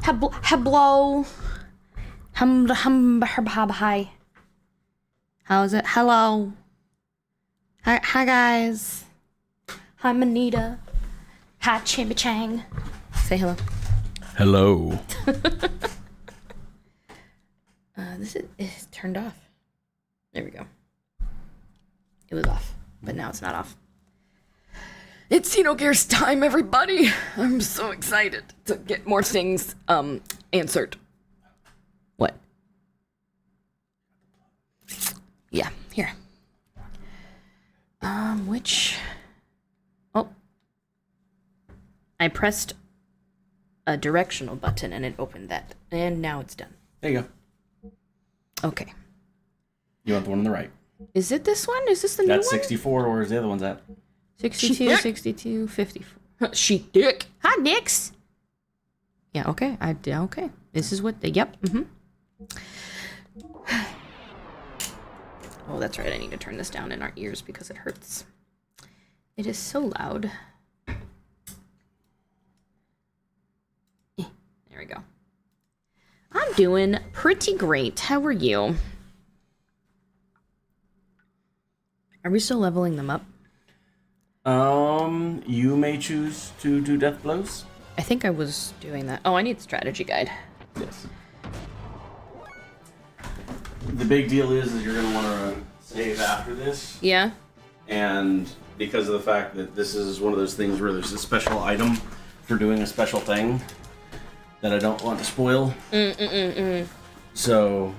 Hello. Hi. How's it? Hello. Hi guys. Hi Manita. Hi Chimichang. Say hello. Hello. This is turned off. There we go. It was off, but now it's not off. It's Xenogears time, everybody! I'm so excited to get more things answered. What? Yeah, here. Which? Oh. I pressed a directional button and it opened that. And now it's done. There you go. Okay. You want the one on the right? Is it this one? Is this the new one? That's 64, where's the other one's at? 62, 62, 54. She dick. Hi, Nix. Yeah, okay. Okay. This is what yep. Oh, that's right. I need to turn this down in our ears because it hurts. It is so loud. There we go. I'm doing pretty great. How are you? Are we still leveling them up? You may choose to do death blows. I think I was doing that. Oh, I need the strategy guide. Yes. The big deal is you're going to want to save after this. Yeah? And because of the fact that this is one of those things where there's a special item for doing a special thing that I don't want to spoil. So,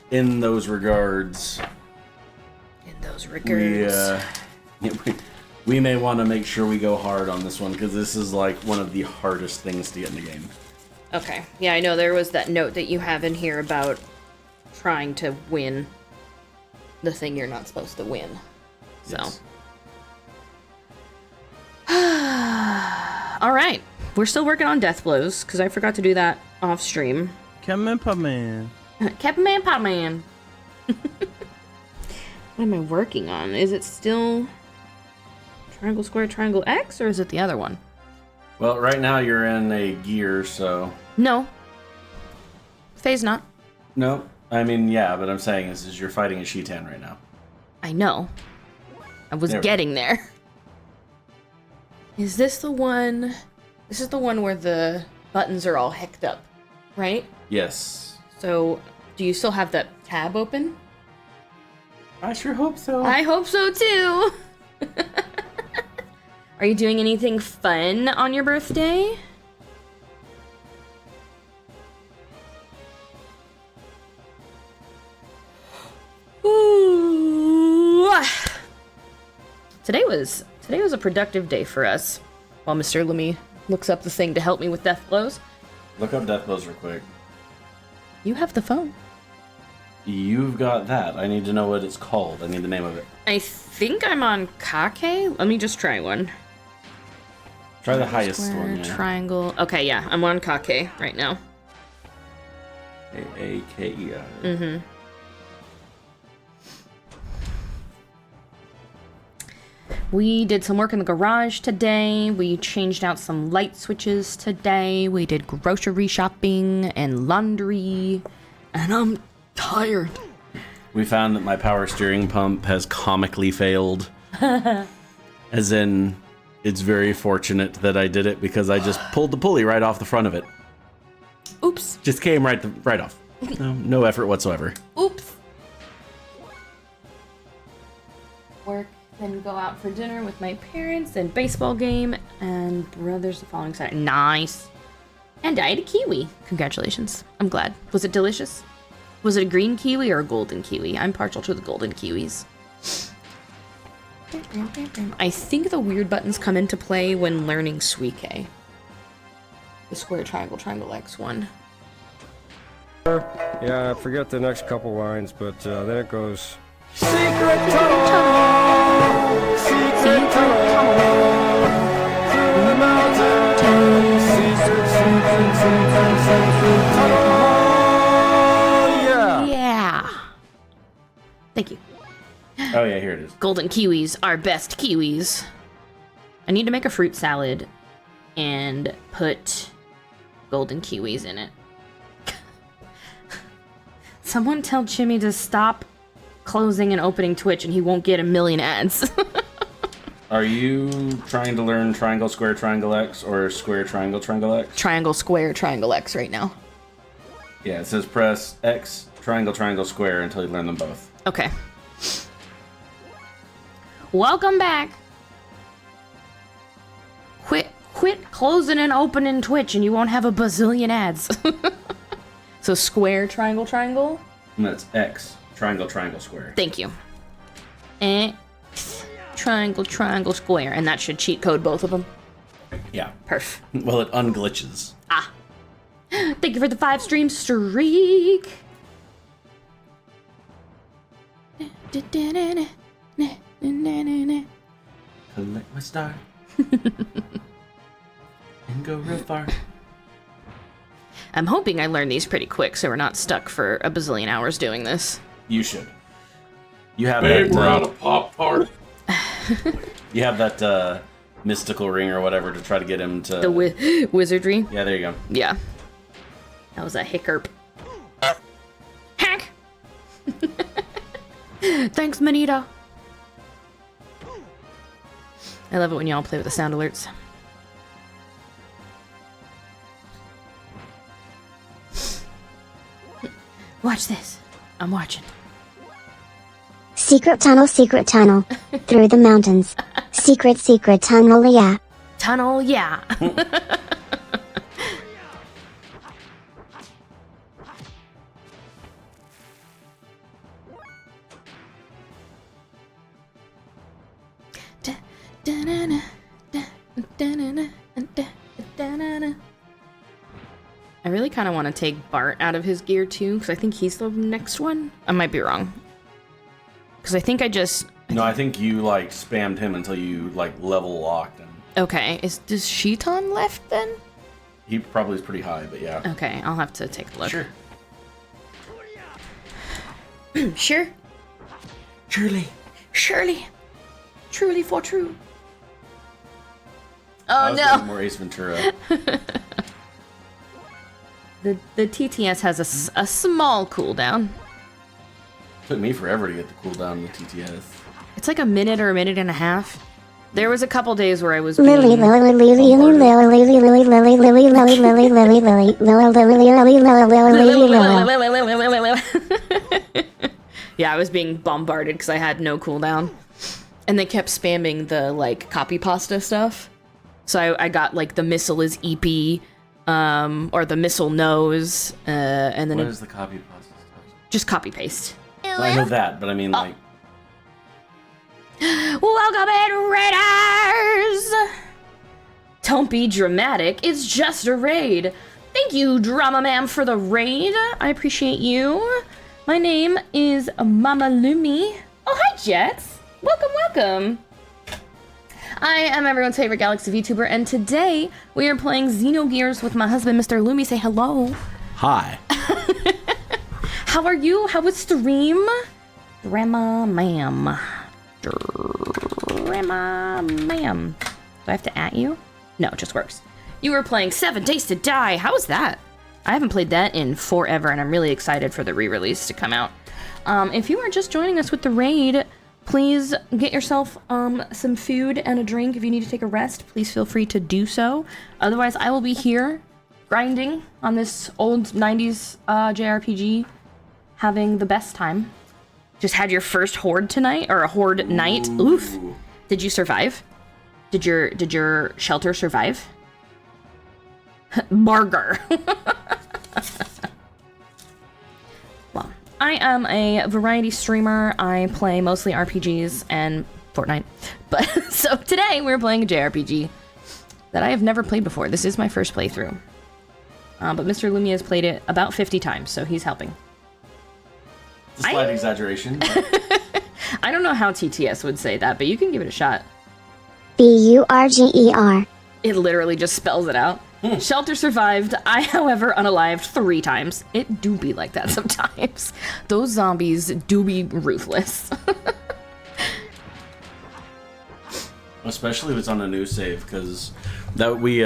in those regards... We may want to make sure we go hard on this one, because this is like one of the hardest things to get in the game. Okay. Yeah, I know there was that note that you have in here about trying to win the thing you're not supposed to win. So. Yes. All right. We're still working on death blows, because I forgot to do that off stream. Captain Man. Captain Man, Pot Man. What am I working on? Is it still triangle, square, triangle, X, or is it the other one? Well, right now you're in a gear, so... No. Faye's not. No, I mean, yeah, but I'm saying is you're fighting a Sheetan right now. I know. I was getting there. Is this the one... This is the one where the buttons are all hecked up, right? Yes. So, do you still have that tab open? I sure hope so. I hope so too. Are you doing anything fun on your birthday? Ooh. Today was a productive day for us. While Mr. Lumi looks up the thing to help me with death blows. Look up death blows real quick. You have the phone. You've got that. I need to know what it's called. I need the name of it. I think I'm on Kake. Let me just try one. Try the highest Square, one. Yeah. Triangle. Okay, yeah, I'm on Kake right now. A-A-K-E-R. Mm-hmm. We did some work in the garage today. We changed out some light switches today. We did grocery shopping and laundry. And I'm tired. We found that my power steering pump has comically failed. As in, it's very fortunate that I did it because I just pulled the pulley right off the front of it. Oops. Just came right off. No effort whatsoever. Oops. Work, then go out for dinner with my parents, and baseball game, and brothers the following Saturday. Nice. And I ate a kiwi. Congratulations. I'm glad. Was it delicious? Was it a green kiwi or a golden kiwi? I'm partial to the golden kiwis. I think the weird buttons come into play when learning Suike. The square, triangle, triangle, X one. Yeah, I forget the next couple lines, but then it goes... Secret tunnel! Secret tunnel! Through the mountains! Secret tunnel! Yeah! Thank you. Oh yeah, here it is. Golden kiwis are best kiwis. I need to make a fruit salad and put golden kiwis in it. Someone tell Chimmy to stop closing and opening Twitch and he won't get a million ads. Are you trying to learn triangle, square, triangle, X, or square, triangle, triangle, X? Triangle, square, triangle, X right now. Yeah, it says press X, triangle, triangle, square until you learn them both. Okay. Welcome back. Quit closing and opening Twitch and you won't have a bazillion ads. So square, triangle, triangle? And that's X, triangle, triangle, square. Thank you. X, triangle, triangle, square. And that should cheat code both of them. Yeah. Perf. Well, it unglitches. Ah. Thank you for the 5-stream streak. Collect my star. And go real far. I'm hoping I learn these pretty quick so we're not stuck for a bazillion hours doing this. You should. You have Hey, that. we're on a pop tart. You have that mystical ring or whatever to try to get him to. The wizardry? Yeah, there you go. Yeah. That was a hiccup. Hack! Thanks, Manita. I love it when y'all play with the sound alerts. Watch this. I'm watching. Secret tunnel, through the mountains. Secret tunnel, yeah. Tunnel, yeah. I really kind of want to take Bart out of his gear too, because I think he's the next one. I might be wrong. Because I think I just... No, I think you, like, spammed him until you, like, level locked him. Okay, does Sheeton left then? He probably is pretty high, but yeah. Okay, I'll have to take a look. Sure. Sure? Surely. Surely. Truly for true. I Oh was no! going more Ace Ventura. The TTS has a small cooldown. Took me forever to get the cooldown in the TTS. It's like a minute or a minute and a half. There was a couple days where I was Lily, being... Lily, Lily, Lily, Lily, Lily, Lily, Lily, Lily, Lily, Lily, Lily, Lily, Lily. Yeah, I was being bombarded because I had no cooldown. And they kept spamming the, like, copy pasta stuff. So I got, like, the missile is EP, or the missile knows, and then What is the copy pasta stuff? just copy paste. I know that, but I mean, like... Welcome in, Raiders! Don't be dramatic, it's just a raid. Thank you, Drama Man, for the raid. I appreciate you. My name is Mama Lumi. Oh, hi, Jets. Welcome, welcome. I am everyone's favorite Galaxy VTuber, and today we are playing Xenogears with my husband, Mr. Lumi. Say hello. Hi. How are you? How was stream? Drama ma'am. Drama ma'am. Do I have to at you? No, it just works. You were playing 7 Days to Die. How was that? I haven't played that in forever, and I'm really excited for the re-release to come out. If you are just joining us with the raid, please get yourself some food and a drink. If you need to take a rest, please feel free to do so. Otherwise, I will be here grinding on this old 90's JRPG, having the best time. Just had your first horde tonight, or a horde night. Oof. Did you survive? Did your shelter survive? Barger. Well, I am a variety streamer. I play mostly RPGs and Fortnite. But so today we're playing a JRPG that I have never played before. This is my first playthrough. But Mr. Lumi has played it about 50 times, so he's helping. It's a slight exaggeration. I don't know how TTS would say that, but you can give it a shot. Burger. It literally just spells it out. Shelter survived. I, however, unalived 3 times. It do be like that sometimes. Those zombies do be ruthless. Especially if it's on a new save, because that we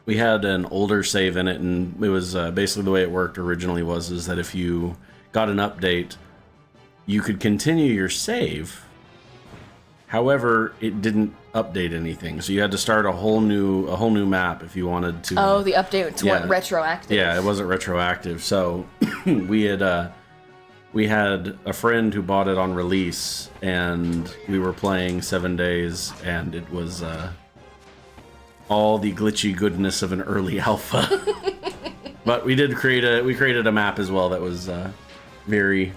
we had an older save in it, and it was basically the way it worked originally is that if you got an update, you could continue your save. However, it didn't update anything, so you had to start a whole new map if you wanted to. Oh, the update went retroactive. Yeah, it wasn't retroactive. So we had a friend who bought it on release, and we were playing 7 days, and it was all the glitchy goodness of an early alpha. But we created a map as well that was very,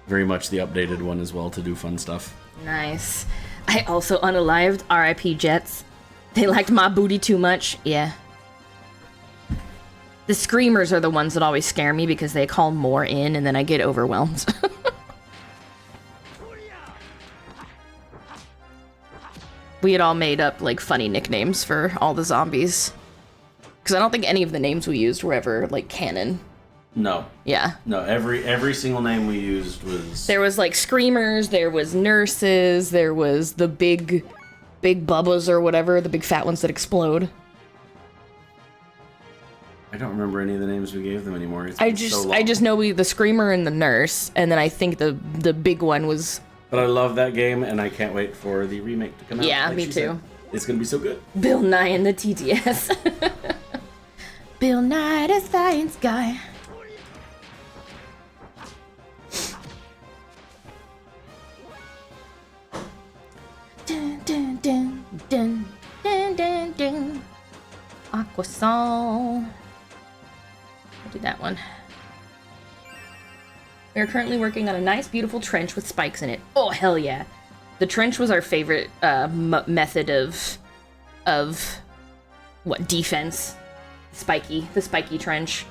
very much the updated one as well to do fun stuff. Nice. I also unalived RIP Jets. They liked my booty too much. Yeah. The screamers are the ones that always scare me because they call more in and then I get overwhelmed. We had all made up like funny nicknames for all the zombies. Because I don't think any of the names we used were ever like canon. No. Yeah. No, every single name we used was... There was like screamers, there was nurses, there was the big bubbas or whatever, the big fat ones that explode. I don't remember any of the names we gave them anymore. I just know the screamer and the nurse, and then I think the big one was... But I love that game, and I can't wait for the remake to come out. Yeah, like me she too. said. It's gonna be so good. Bill Nye and the TTS. Bill Nye the Science Guy. Dun, dun, dun, dun, dun, dun, dun. Aqua song. I'll do that one. We are currently working on a nice, beautiful trench with spikes in it. Oh, hell yeah. The trench was our favorite method of what, defense? The spiky trench.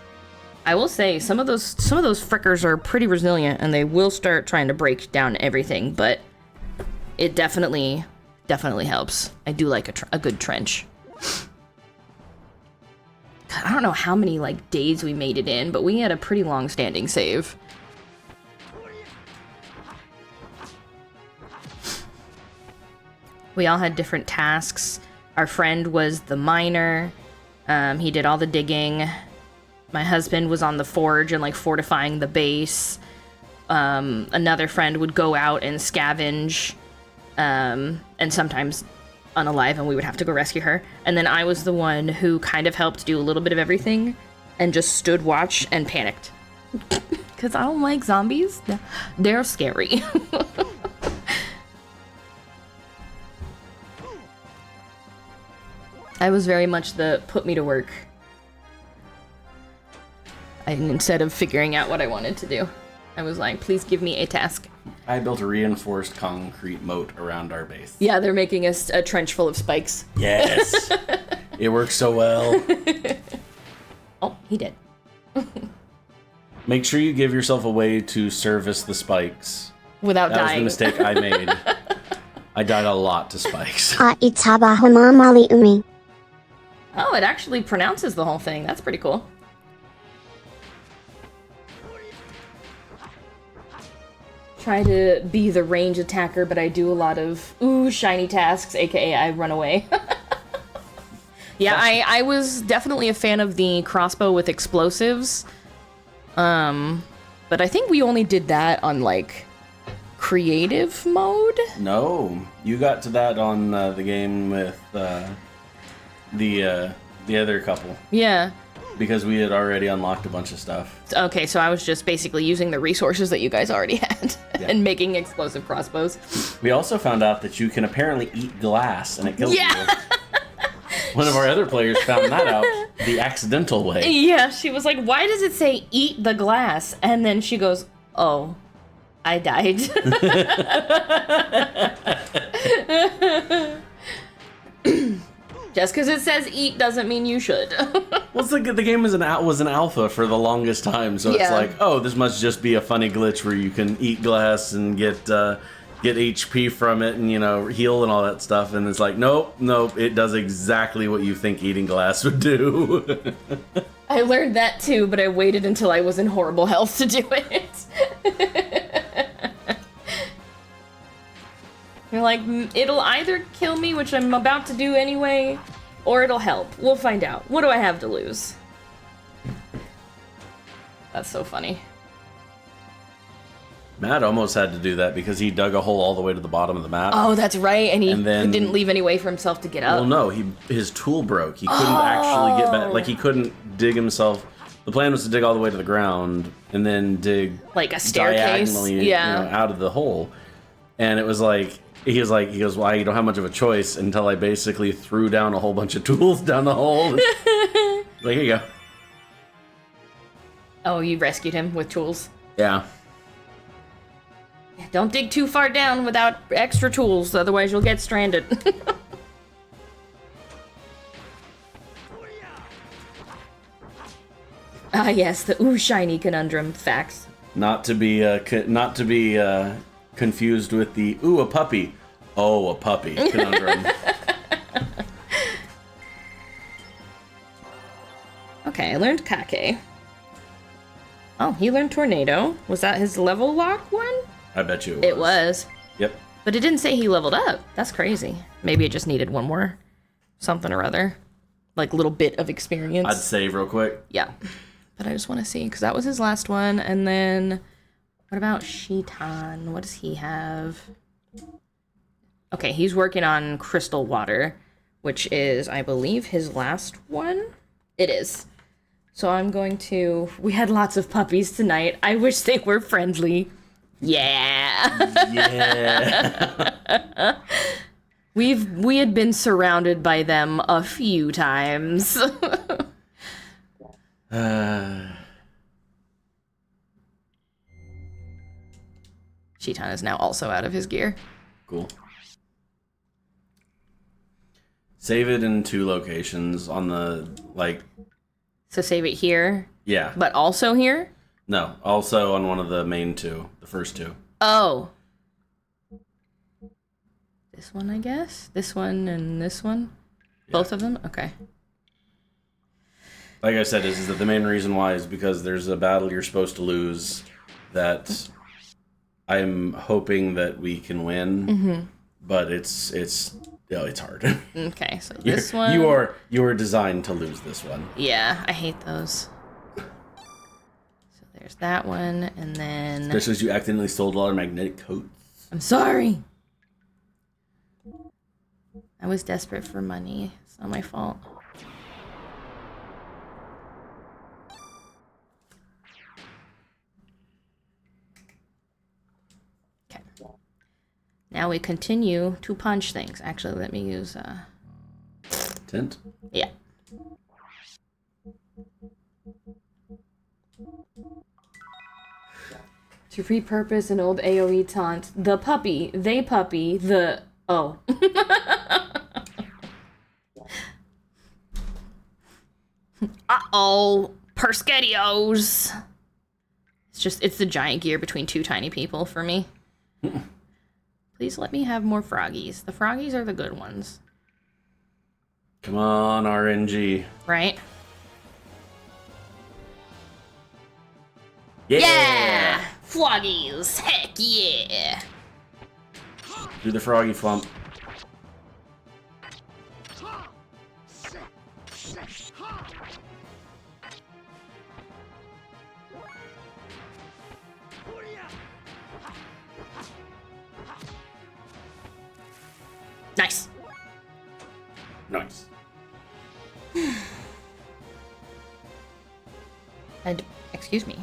I will say some of those frickers are pretty resilient and they will start trying to break down everything, but it definitely helps. I do like a good trench. God, I don't know how many like days we made it in, but we had a pretty long standing save. We all had different tasks. Our friend was the miner. He did all the digging. My husband was on the forge and like fortifying the base. Another friend would go out and scavenge, and sometimes unalive, and we would have to go rescue her. And then I was the one who kind of helped do a little bit of everything and just stood watch and panicked. Because I don't like zombies. They're scary. I was very much the put me to work. Instead of figuring out what I wanted to do, I was like, please give me a task. I built a reinforced concrete moat around our base. Yeah, they're making us a trench full of spikes. Yes. It works so well. Oh, he did. Make sure you give yourself a way to service the spikes. Without That dying. was the mistake I made. I died a lot to spikes. Itabaho Mama Lumi. Oh, it actually pronounces the whole thing. That's pretty cool. Try to be the range attacker, but I do a lot of shiny tasks, aka I run away. Yeah, I was definitely a fan of the crossbow with explosives. But I think we only did that on like creative mode. No, you got to that on the game with the other couple. Yeah. Because we had already unlocked a bunch of stuff. Okay, so I was just basically using the resources that you guys already had and making explosive crossbows. We also found out that you can apparently eat glass and it kills you. One of our other players found that out the accidental way. Yeah, she was like, why does it say eat the glass? And then she goes, oh, I died. Just because it says eat doesn't mean you should. Well, it's like the game was an alpha for the longest time, so it's like, oh, this must just be a funny glitch where you can eat glass and get HP from it and, you know, heal and all that stuff. And it's like, nope, it does exactly what you think eating glass would do. I learned that too, but I waited until I was in horrible health to do it. You're like, it'll either kill me, which I'm about to do anyway, Or it'll help. We'll find out. What do I have to lose? That's so funny. Matt almost had to do that because he dug a hole all the way to the bottom of the map. Oh, that's right. And he then, didn't leave any way for himself to get up. Well, no, his tool broke. He couldn't actually get back. Like, he couldn't dig himself. The plan was to dig all the way to the ground and then dig like a staircase, diagonally, yeah, out of the hole. And it was like, he goes, well, you don't have much of a choice until I basically threw down a whole bunch of tools down the hole. Like, here you go. Oh, you rescued him with tools? Yeah. Don't dig too far down without extra tools, otherwise you'll get stranded. Ah, yes, the ooh shiny conundrum facts. Not to be confused with the ooh a puppy, oh a puppy conundrum. Okay, I learned Kake. Oh, he learned Tornado. Was that his level lock one? I bet you It was. Yep. But it didn't say he leveled up. That's crazy. Maybe it just needed one more something or other. Like little bit of experience. I'd save real quick. Yeah. But I just want to see, because that was his last one. And then, what about Shitan? What does he have? Okay, he's working on Crystal Water, which is, I believe, his last one? It is. So I'm going to... We had lots of puppies tonight. I wish they were friendly. Yeah. Yeah. We had been surrounded by them a few times. Shitan is now also out of his gear. Cool. Save it in 2 locations on the, like... So save it here? Yeah. But also here? No, also on one of the main 2. The first 2. Oh. This one, I guess? This one and this one? Yeah. Both of them? Okay. Like I said, is that the main reason why is because there's a battle you're supposed to lose that I'm hoping that we can win, but it's hard. Okay, so this one... You are designed to lose this one. Yeah, I hate those. So there's that one, and then... Especially as you accidentally sold all our magnetic coats. I'm sorry! I was desperate for money. It's not my fault. Okay. Now we continue to punch things. Actually, let me use... Tint? Yeah. To repurpose an old AoE taunt. The puppy. They puppy. The... Oh. Uh-oh. Perskettios. It's the giant gear between 2 tiny people for me. Please let me have more froggies. The froggies are the good ones. Come on, RNG. Right? Yeah! Froggies! Heck yeah! Do the froggy flump. Nice. Nice. And, excuse me.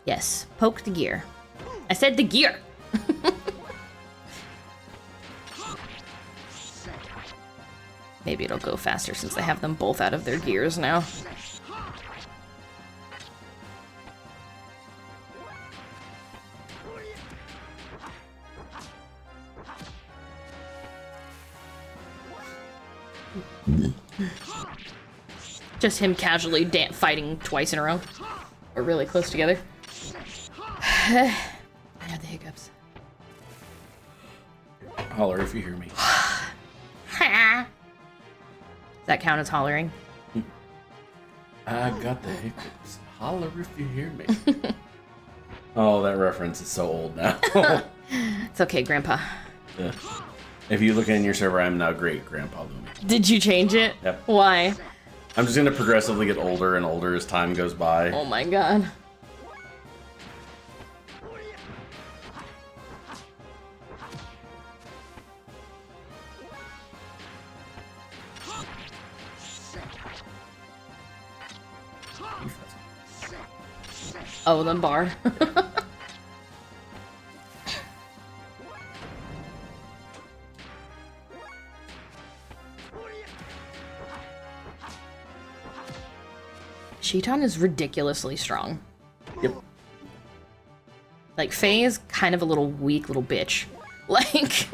Yes, poke the gear. I said the gear. Maybe it'll go faster since they have them both out of their gears now. Just him casually fighting twice in a row. Or really close together. I have the hiccups. Holler if you hear me. Does that count as hollering? I got the hiccups. Holler if you hear me. Oh, that reference is so old now. It's okay, Grandpa. Yeah. If you look in your server, I'm now great Grandpa Lumi. Did you change it? Yep. Why? I'm just gonna progressively get older and older as time goes by. Oh my god. Oh, the bar. Shiton is ridiculously strong. Yep. Like, Faye is kind of a little weak little bitch. Like,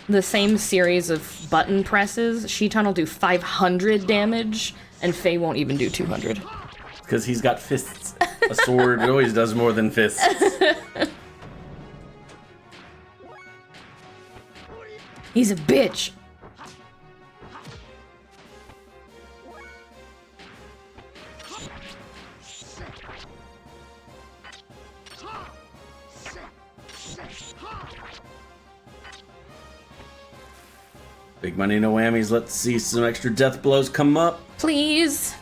the same series of button presses, Shiton will do 500 damage, and Faye won't even do 200. Because he's got fists. A sword always does more than fists. He's a bitch. Big money, no whammies. Let's see some extra death blows come up. Please.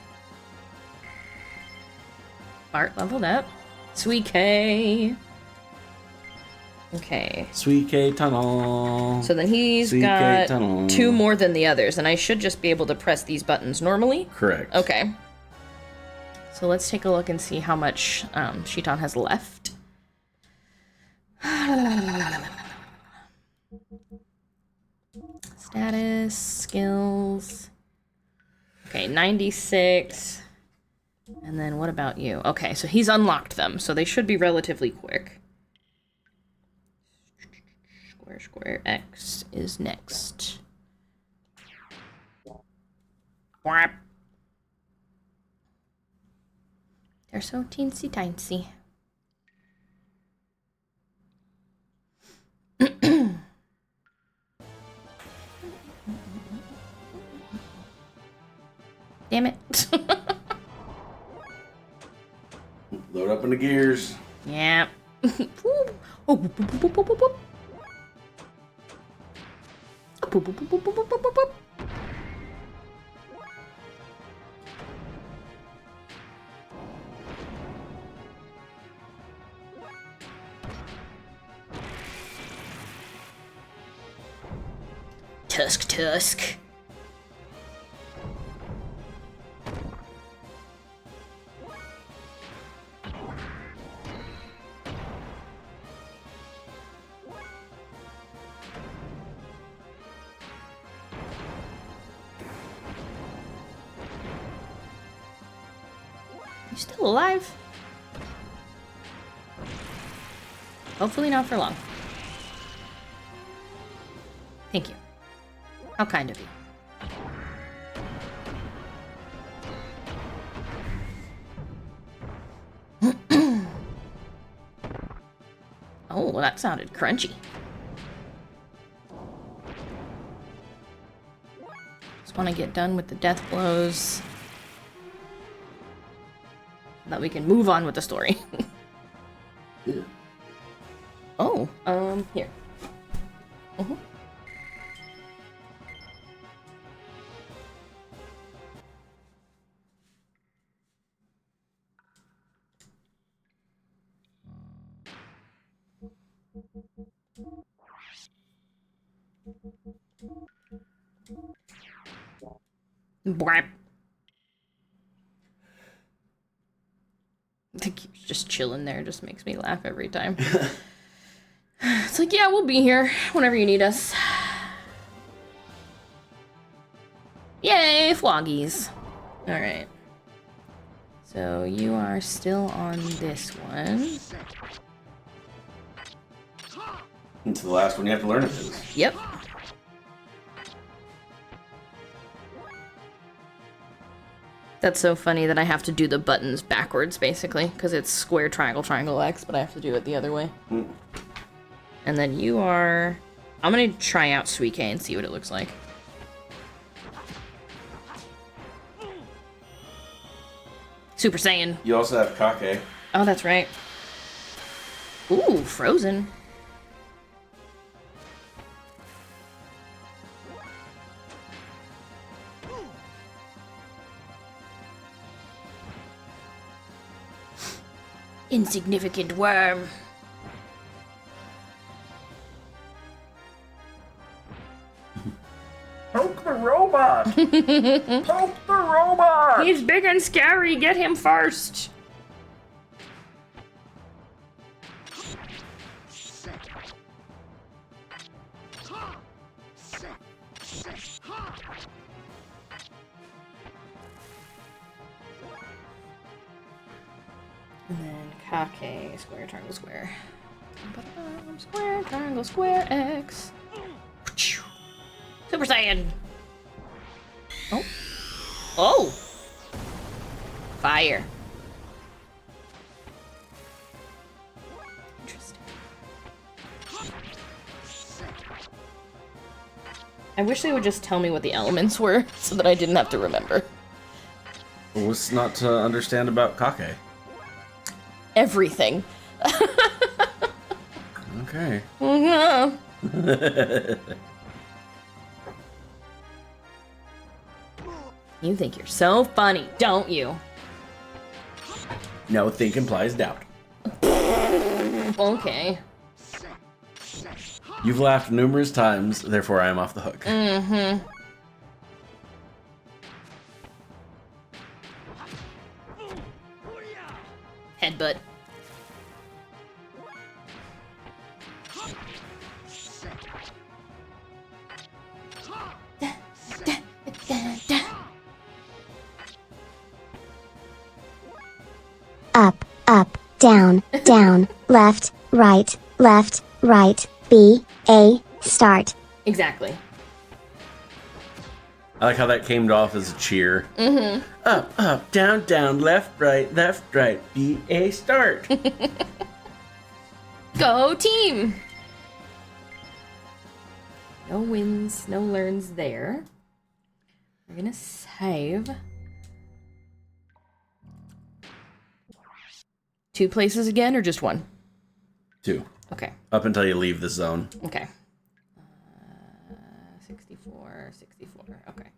Bart leveled up. Sweet K. Okay. Sweet K tunnel. So then he's Sweet K got tunnel. 2 more than the others, and I should just be able to press these buttons normally. Correct. Okay. So let's take a look and see how much Shiton has left. Status, skills. Okay, 96. And then what about you? Okay, so he's unlocked them, so they should be relatively quick. Square, X is next. Whap. They're so teensy tiny. Damn it. Load up into gears. Yeah. Oh, boop, boop, boop, boop, boop, boop. Boop, boop, boop, boop, boop, boop, boop, boop. Tusk. You still alive? Hopefully not for long. Thank you. How kind of you. Oh, well, that sounded crunchy. Just want to get done with the death blows, so that we can move on with the story. Yeah. Oh, here. Uh-huh. Brap. I think he's just chilling there. Just makes me laugh every time. It's like, yeah, we'll be here whenever you need us. Yay, floggies. Alright. So you are still on this one. Into the last one you have to learn it is. Yep. That's so funny that I have to do the buttons backwards, basically, because it's square, triangle, X, but I have to do it the other way. Mm. And then you are... I'm gonna try out Sweet K and see what it looks like. Super Saiyan. You also have Kake. Oh, that's right. Ooh, frozen. Insignificant worm. Poke the robot! Poke the robot! He's big and scary. Get him first. And then Kake, square, triangle, square. Square, triangle, square, X. Super Saiyan. Oh. Oh. Fire. Interesting. I wish they would just tell me what the elements were so that I didn't have to remember. What's not to understand about Kake? Everything. Okay. You think you're so funny, don't you? No, think implies doubt. Okay. You've laughed numerous times, therefore I am off the hook. Mm-hmm. Headbutt. Up, up, down, down, left, right, B, A, start. Exactly. I like how that came off as a cheer. Mm-hmm. Up, up, down, down, left, right, B, A, start. Go team! No wins, no learns there. We're gonna save. 2 places again, or just 1? 2. Okay. Up until you leave the zone. Okay. 64, 64. Okay.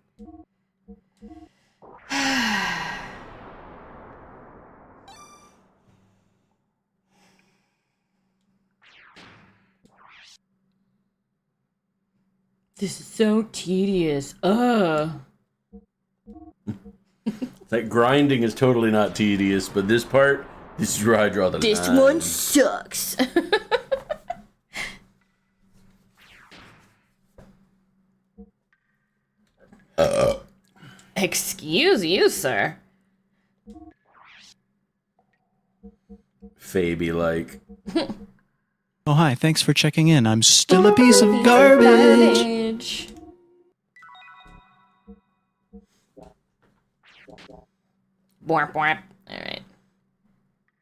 This is so tedious. That grinding is totally not tedious, but this part, this is where I draw the line. This one sucks. Excuse you, sir. Faby like. Oh, hi, thanks for checking in. I'm still a piece of garbage. Borp, borp. Alright.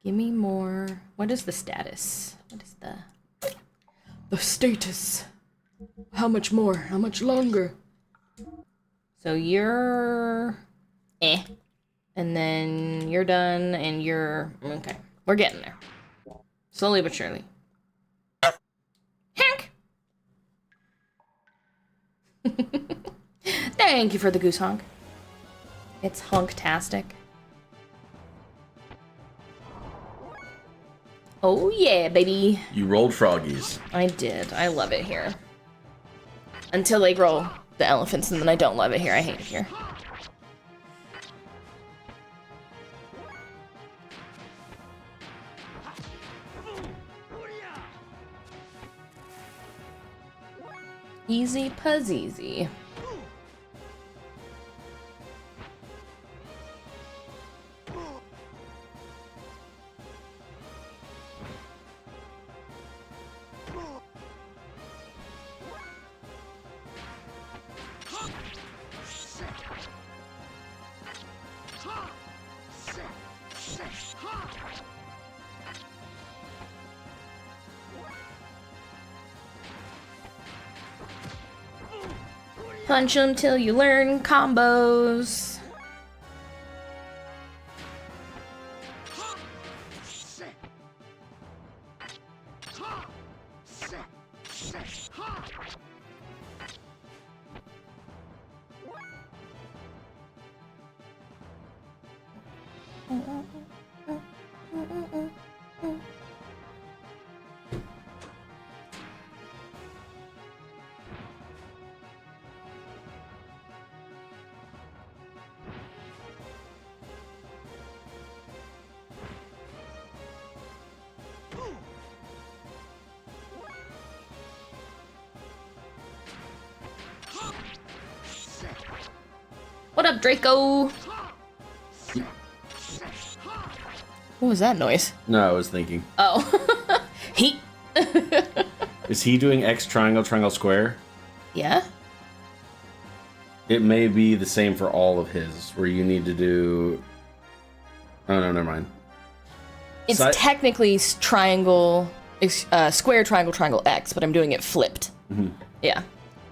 Give me more. What is the status? What is the status? How much more? How much longer? So you're and then you're done and you're okay. We're getting there. Slowly but surely. Hank. Thank you for the goose honk. It's honktastic. Oh yeah, baby. You rolled froggies. I did. I love it here. Until they grow the elephants, and then I don't love it here. I hate it here. Easy puzzy. Punch them till you learn combos. What up, Draco? What was that noise? No, I was thinking. Oh. He. Is he doing X triangle, triangle, square? Yeah? It may be the same for all of his, where you need to do... Oh, no, never mind. It's technically triangle, square, triangle, triangle, X, but I'm doing it flipped. Mm-hmm. Yeah.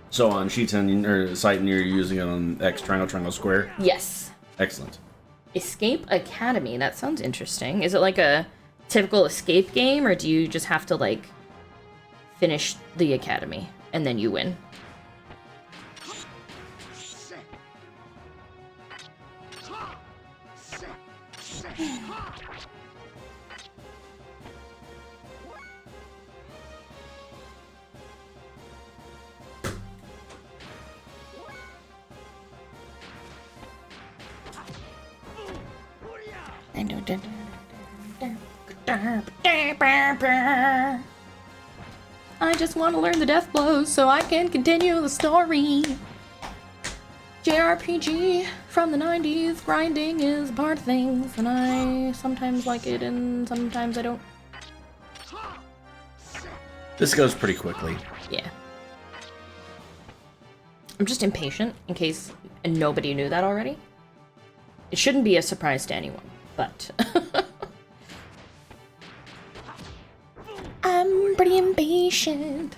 So on Sheets and or site, and you're using it on X triangle, triangle, square? Yes. Excellent. Escape Academy. That sounds interesting. Is it like a typical escape game, or do you just have to, like, finish the academy and then you win? I just want to learn the death blows so I can continue the story. JRPG from the 90's, grinding is part of things, and I sometimes like it and sometimes I don't. This goes pretty quickly. Yeah. I'm just impatient, in case nobody knew that already. It shouldn't be a surprise to anyone, but... I'm pretty impatient.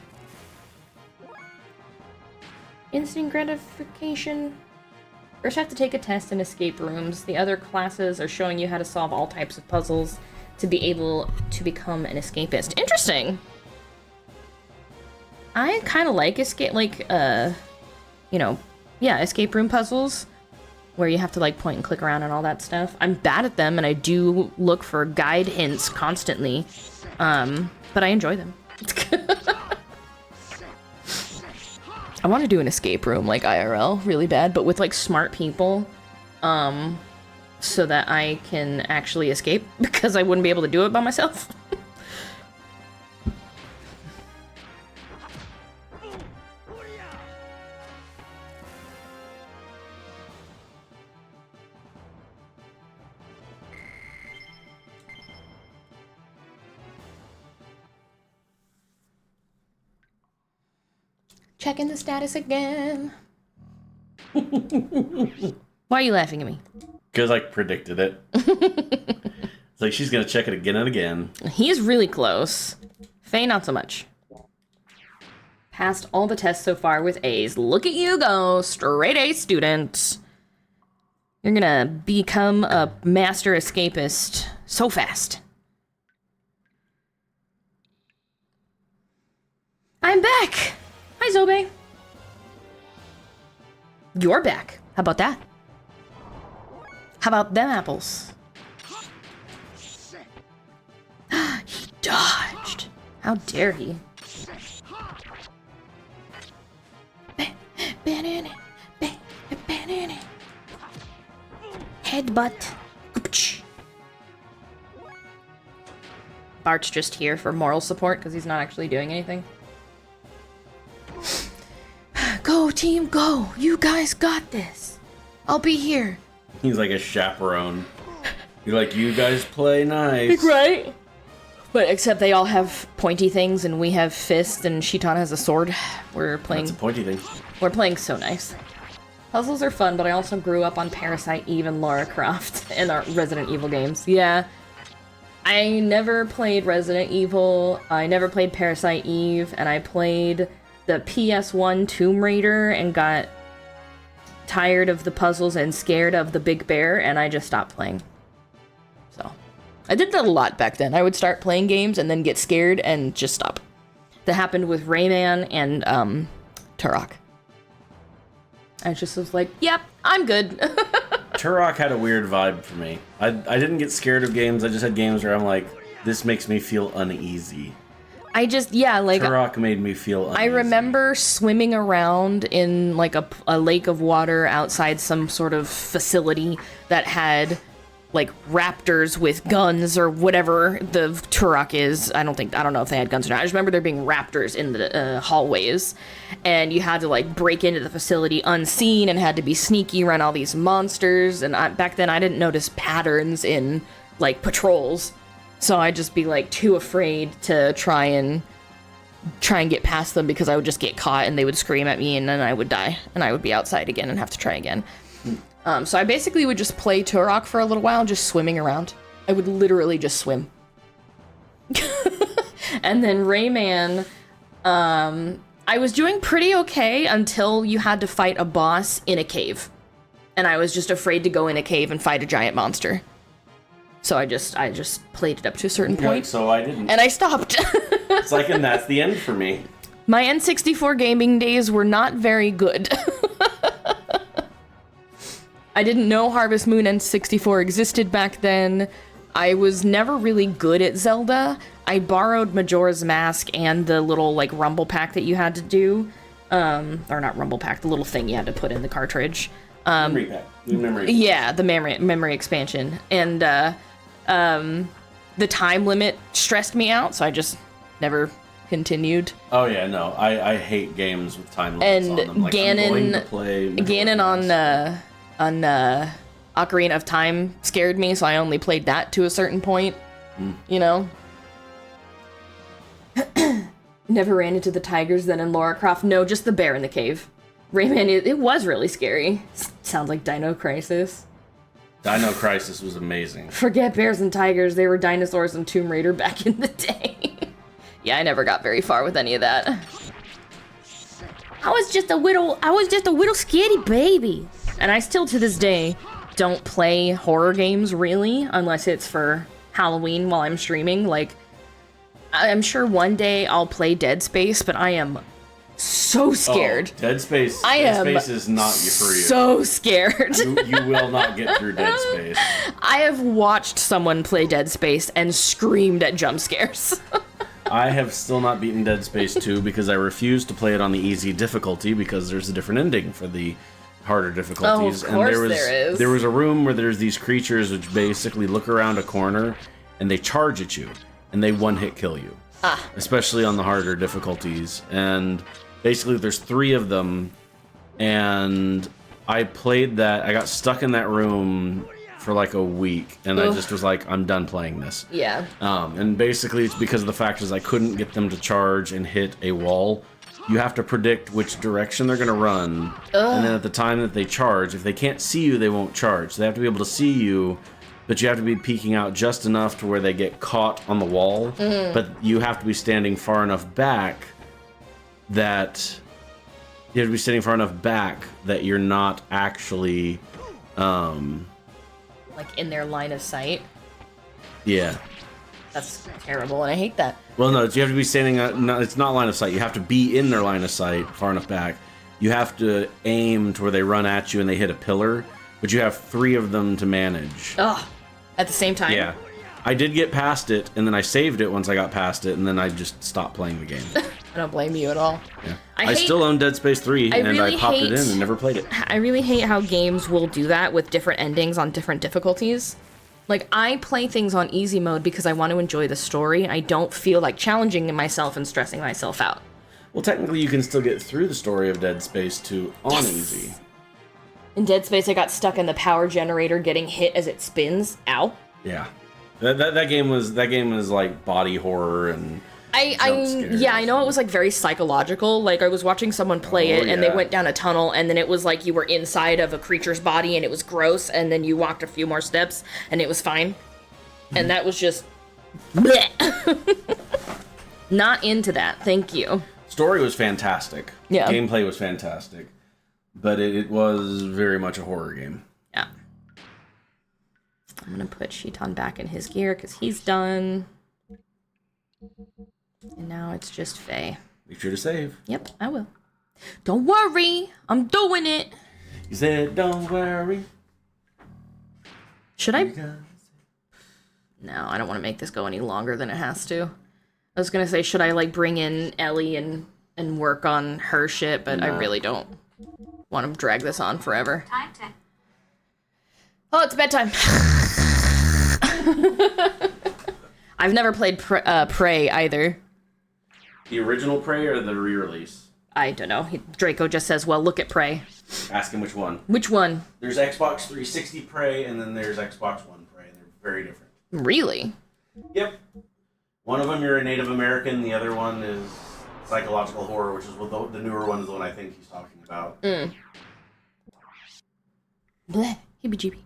Instant gratification. First have to take a test in escape rooms. The other classes are showing you how to solve all types of puzzles to be able to become an escapist. Interesting! I kind of like escape room puzzles where you have to like point and click around and all that stuff. I'm bad at them and I do look for guide hints constantly, but I enjoy them. I want to do an escape room like IRL really bad, but with like smart people, so that I can actually escape, because I wouldn't be able to do it by myself. Checking the status again. Why are you laughing at me? Because I predicted it. It's like she's going to check it again and again. He's really close. Faye, not so much. Passed all the tests so far with A's. Look at you go, straight A student. You're gonna become a master escapist so fast. I'm back! Hi, Zobe. You're back. How about that? How about them apples? He dodged. How dare he? Headbutt. Bart's just here for moral support because he's not actually doing anything. Go, team, go! You guys got this! I'll be here! He's like a chaperone. You're like, you guys play nice. Right? But except they all have pointy things and we have fists and Shitan has a sword. We're playing... That's a pointy thing. We're playing so nice. Puzzles are fun, but I also grew up on Parasite Eve and Lara Croft and our Resident Evil games. Yeah. I never played Resident Evil, I never played Parasite Eve, and I played the PS1 Tomb Raider and got tired of the puzzles and scared of the big bear, and I just stopped playing. So, I did that a lot back then. I would start playing games and then get scared and just stop. that happened with Rayman and Turok. I just was like, yep, I'm good. Turok had a weird vibe for me. I didn't get scared of games. I just had games where I'm like, this makes me feel uneasy. Turok made me feel uneasy. I remember swimming around in like a lake of water outside some sort of facility that had like raptors with guns or whatever the Turok is. I don't know if they had guns or not. I just remember there being raptors in the hallways, and you had to like break into the facility unseen and had to be sneaky around all these monsters. And back then I didn't notice patterns in like patrols, so I'd just be like too afraid to try and get past them because I would just get caught and they would scream at me and then I would die and I would be outside again and have to try again. So I basically would just play Turok for a little while, just swimming around. I would literally just swim. And then Rayman, I was doing pretty okay until you had to fight a boss in a cave. And I was just afraid to go in a cave and fight a giant monster. So I just played it up to a certain point. So I didn't. And I stopped. It's like, and that's the end for me. My N64 gaming days were not very good. I didn't know Harvest Moon N64 existed back then. I was never really good at Zelda. I borrowed Majora's Mask and the little like rumble pack that you had to do. Or not rumble pack, the little thing you had to put in the cartridge. Memory pack. Memory. Yeah, the memory expansion. And the time limit stressed me out, so I just never continued. Oh yeah, no. I hate games with time limits on them. Like, I'm going to play Ganon on Ocarina of Time scared me, so I only played that to a certain point. You know? Never ran into the tigers then in Lara Croft. No, just the bear in the cave. Rayman, it was really scary. Sounds like Dino Crisis. Dino Crisis was amazing. Forget bears and tigers, they were dinosaurs in Tomb Raider back in the day. Yeah, I never got very far with any of that. I was just a little scaredy baby. And I still, to this day, don't play horror games, really, unless it's for Halloween while I'm streaming. Like, I'm sure one day I'll play Dead Space, but I am so scared. Oh, Dead Space is not for you. So scared. You will not get through Dead Space. I have watched someone play Dead Space and screamed at jump scares. I have still not beaten Dead Space 2 because I refuse to play it on the easy difficulty because there's a different ending for the harder difficulties. Oh, of course and there is. There was a room where there's these creatures which basically look around a corner and they charge at you and they one-hit kill you. Especially on the harder difficulties. And basically there's 3 of them, and I played that. I got stuck in that room for like a week, and I just was like, I'm done playing this. Yeah. And basically it's because of the fact is I couldn't get them to charge and hit a wall. You have to predict which direction they're gonna run, and then at the time that they charge, if they can't see you, they won't charge. So they have to be able to see you, but you have to be peeking out just enough to where they get caught on the wall, but you have to be standing far enough back that you're not actually Like in their line of sight. Yeah. That's terrible, and I hate that. Well, no, you have to be standing. No, it's not line of sight. You have to be in their line of sight, far enough back. You have to aim to where they run at you and they hit a pillar, but you have 3 of them to manage. Ugh. At the same time? Yeah. I did get past it, and then I saved it once I got past it, and then I just stopped playing the game. I don't blame you at all. Yeah. I still own Dead Space 3, and really I popped it in and never played it. I really hate how games will do that with different endings on different difficulties. Like, I play things on easy mode because I want to enjoy the story. I don't feel like challenging myself and stressing myself out. Well, technically, you can still get through the story of Dead Space 2 on easy. In Dead Space, I got stuck in the power generator getting hit as it spins. Ow. Yeah. That game was like body horror and I know it was like very psychological. Like, I was watching someone play it and they went down a tunnel, and then it was like you were inside of a creature's body and it was gross, and then you walked a few more steps and it was fine. And that was just bleh. Not into that. Thank you. Story was fantastic. Yeah. Gameplay was fantastic. But it was very much a horror game. Yeah. I'm gonna put Shitan back in his gear because he's done. And now it's just Faye. Make sure to save. Yep, I will. Don't worry, I'm doing it. You said, don't worry. Should I? No, I don't want to make this go any longer than it has to. I was gonna say, should I like bring in Ellie and work on her shit, but I really don't want to drag this on forever. Time to... Oh, it's bedtime. I've never played Prey either. The original Prey or the re-release? I don't know. Draco just says, well, look at Prey. Ask him which one. Which one? There's Xbox 360 Prey, and then there's Xbox One Prey. They're very different. Really? Yep. One of them you're a Native American, the other one is psychological horror, which is what the newer one is the one I think he's talking about. Bleh. Heebie-jeebie.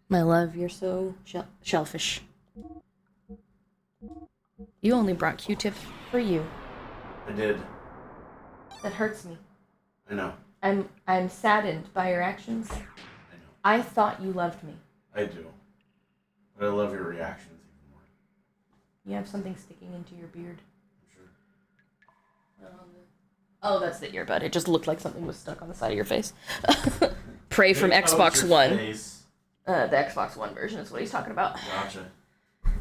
My love, you're so shellfish. You only brought Q-tips for you. I did. That hurts me. I know. I'm saddened by your actions. I know. I thought you loved me. I do. But I love your reactions even more. You have something sticking into your beard. I'm sure. Oh, that's the earbud. It just looked like something was stuck on the side of your face. Prey from Hey, Xbox your One. face. The Xbox One version is what he's talking about. Gotcha.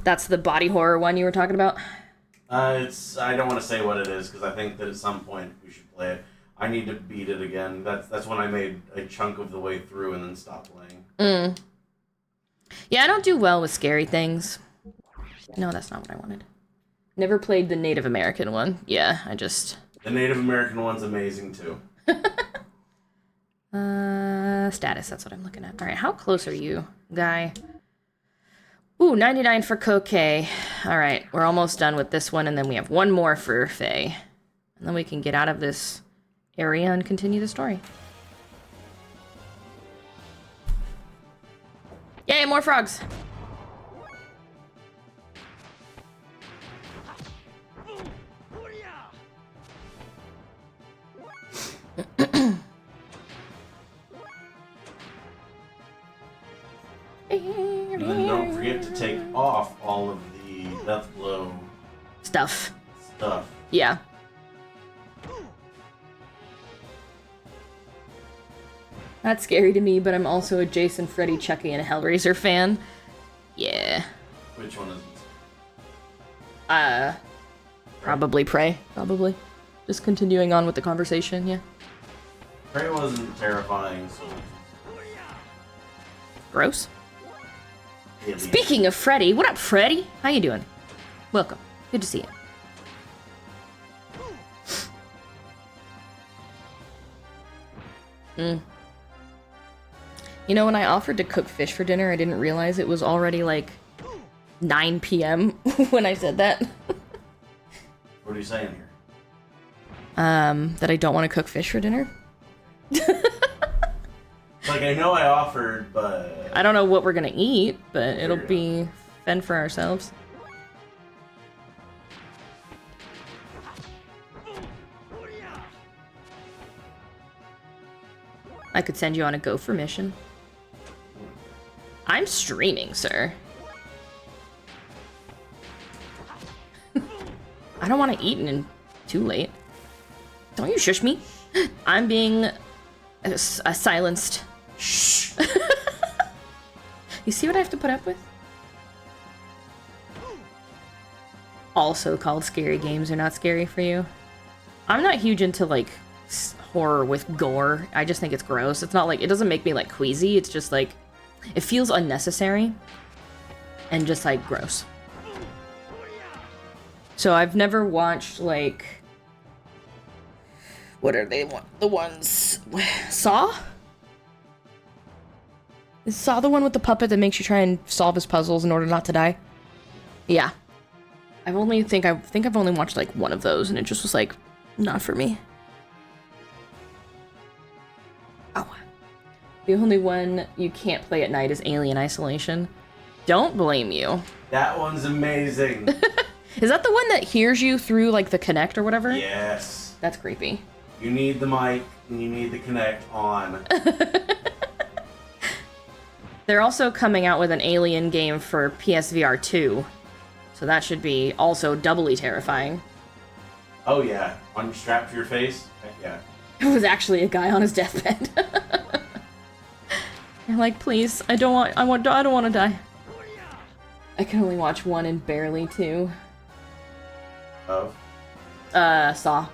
That's the body horror one you were talking about? I don't want to say what it is because I think that at some point we should play it. I need to beat it again. That's when I made a chunk of the way through and then stopped playing. Yeah, I don't do well with scary things. No, that's not what I wanted. Never played the Native American one. Yeah, I just... The Native American one's amazing too. Status, that's what I'm looking at. Alright, how close are you, guy? Ooh, 99 for Koke. Alright, we're almost done with this one, and then we have one more for Faye. And then we can get out of this area and continue the story. Yay, more frogs! And then don't forget to take off all of the death blow Stuff. stuff. Yeah. That's scary to me, but I'm also a Jason, Freddy, Chucky, and a Hellraiser fan. Yeah. Which one is Probably Prey. Probably. Just continuing on with the conversation, yeah. Prey wasn't terrifying, so Gross. alien. Speaking of Freddy, what up, Freddy? How you doing? Welcome. Good to see you. You know, when I offered to cook fish for dinner, I didn't realize it was already like 9 p.m. when I said that. What are you saying here? That I don't want to cook fish for dinner. Like, I know I offered, but I don't know what we're gonna eat, but it'll be fend for ourselves. I could send you on a gopher mission. I'm streaming, sir. I don't want to eat in too late. Don't you shush me. I'm being silenced. Shh. You see what I have to put up with? Also called scary games are not scary for you. I'm not huge into, like, horror with gore. I just think it's gross. It's not like, it doesn't make me, like, queasy. It's just, like, it feels unnecessary and just, like, gross. So I've never watched, like, what are they, the ones, Saw? Is Saw the one with the puppet that makes you try and solve his puzzles in order not to die? Yeah. I think I've only watched, like, one of those, and it just was, like, not for me. Oh. The only one you can't play at night is Alien Isolation. Don't blame you. that one's amazing. Is that the one that hears you through, like, the Kinect or whatever? Yes. That's creepy. You need the mic and you need the Kinect on. They're also coming out with an Alien game for PSVR 2. So that should be also doubly terrifying. Oh yeah, unstrapped to your face. Heck yeah. It was actually a guy on his deathbed. I'm like, please, I don't want to die. I can only watch 1 and barely 2. Of? Saw.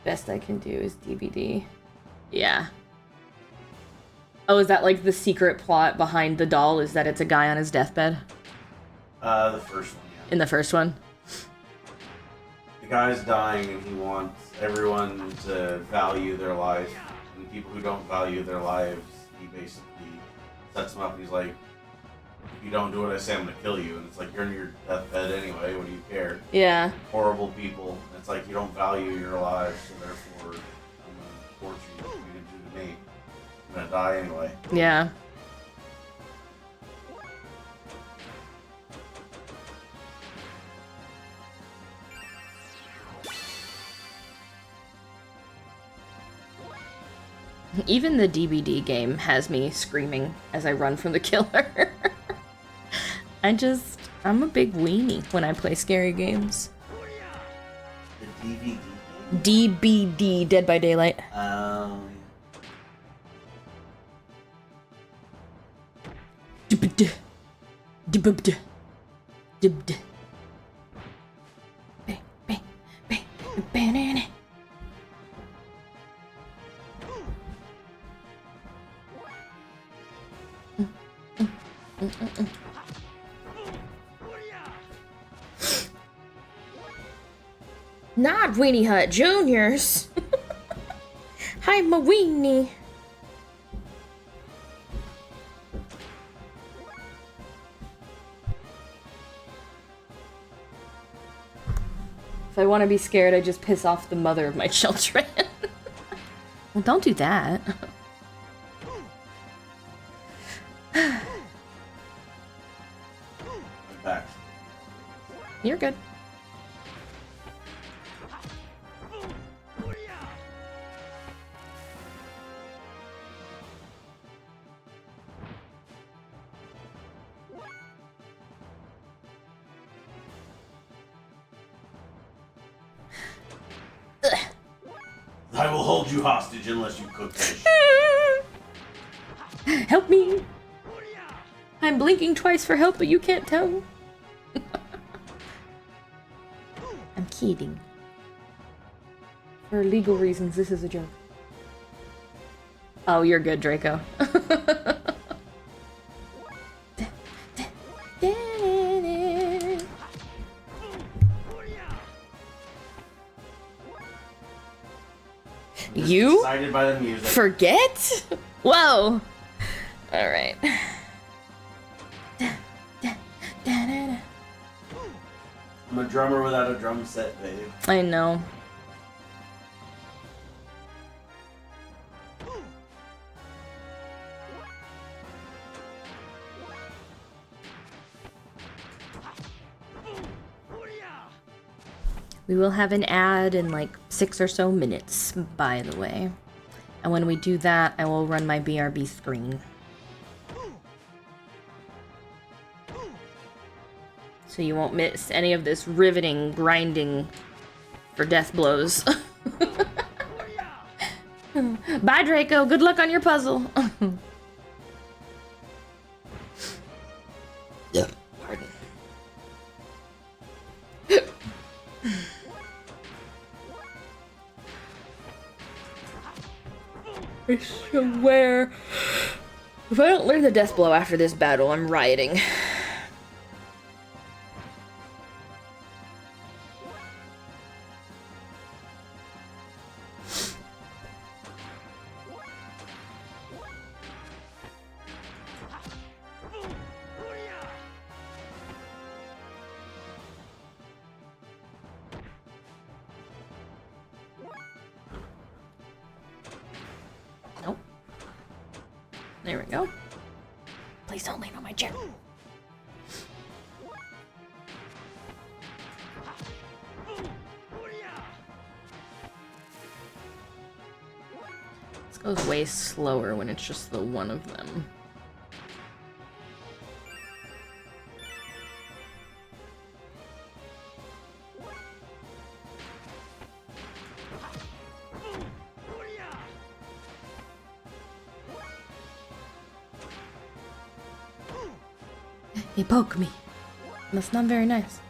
Best I can do is DVD. Yeah. Oh, is that like the secret plot behind the doll? Is that it's a guy on his deathbed? The first one, yeah. In the first one? The guy's dying and he wants everyone to value their life. And people who don't value their lives, he basically sets them up and he's like, if you don't do what I say, I'm gonna kill you. And it's like, you're in your deathbed anyway, what do you care? Yeah. Horrible people. And it's like, you don't value your lives, so therefore, I'm gonna torture you. What you didn't do to me. I'm gonna die anyway. Yeah. Even the DVD game has me screaming as I run from the killer. I'm a big weenie when I play scary games. The DVD game? DBD, Dead by Daylight. Not Weenie Hut Juniors. I'm a weenie. If I want to be scared, I just piss off the mother of my children. Well, don't do that. Back. You're good. I will hold you hostage unless you cook fish. Help me! I'm blinking twice for help, but you can't tell. I'm kidding. For legal reasons, this is a joke. Oh, you're good, Draco. You? Excited by the music. Forget? Whoa! Alright. I'm a drummer without a drum set, babe. I know. We will have an ad in like 6 or so minutes, by the way. And when we do that, I will run my BRB screen. So you won't miss any of this riveting, grinding for death blows. Bye, Draco. Good luck on your puzzle. Yeah. Pardon. I swear, if I don't learn the death blow after this battle, I'm rioting. Nope. There we go. Please don't lean on my chair. This goes way slower when it's just the one of them. He poked me. That's not very nice.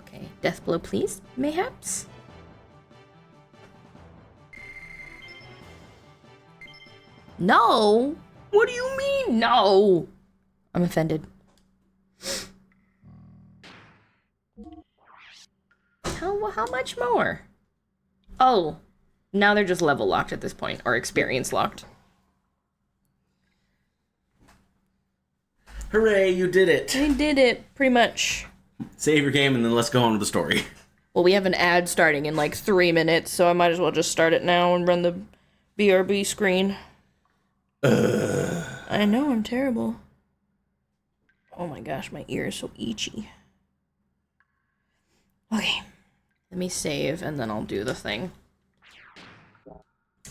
Okay, death blow please, mayhaps? No! What do you mean, no? I'm offended. How much more? Oh, now they're just level locked at this point, or experience locked. Hooray, you did it. We did it, pretty much. Save your game and then let's go on to the story. Well, we have an ad starting in like 3 minutes, so I might as well just start it now and run the BRB screen. I know, I'm terrible. Oh my gosh, my ear is so itchy. Okay, let me save and then I'll do the thing.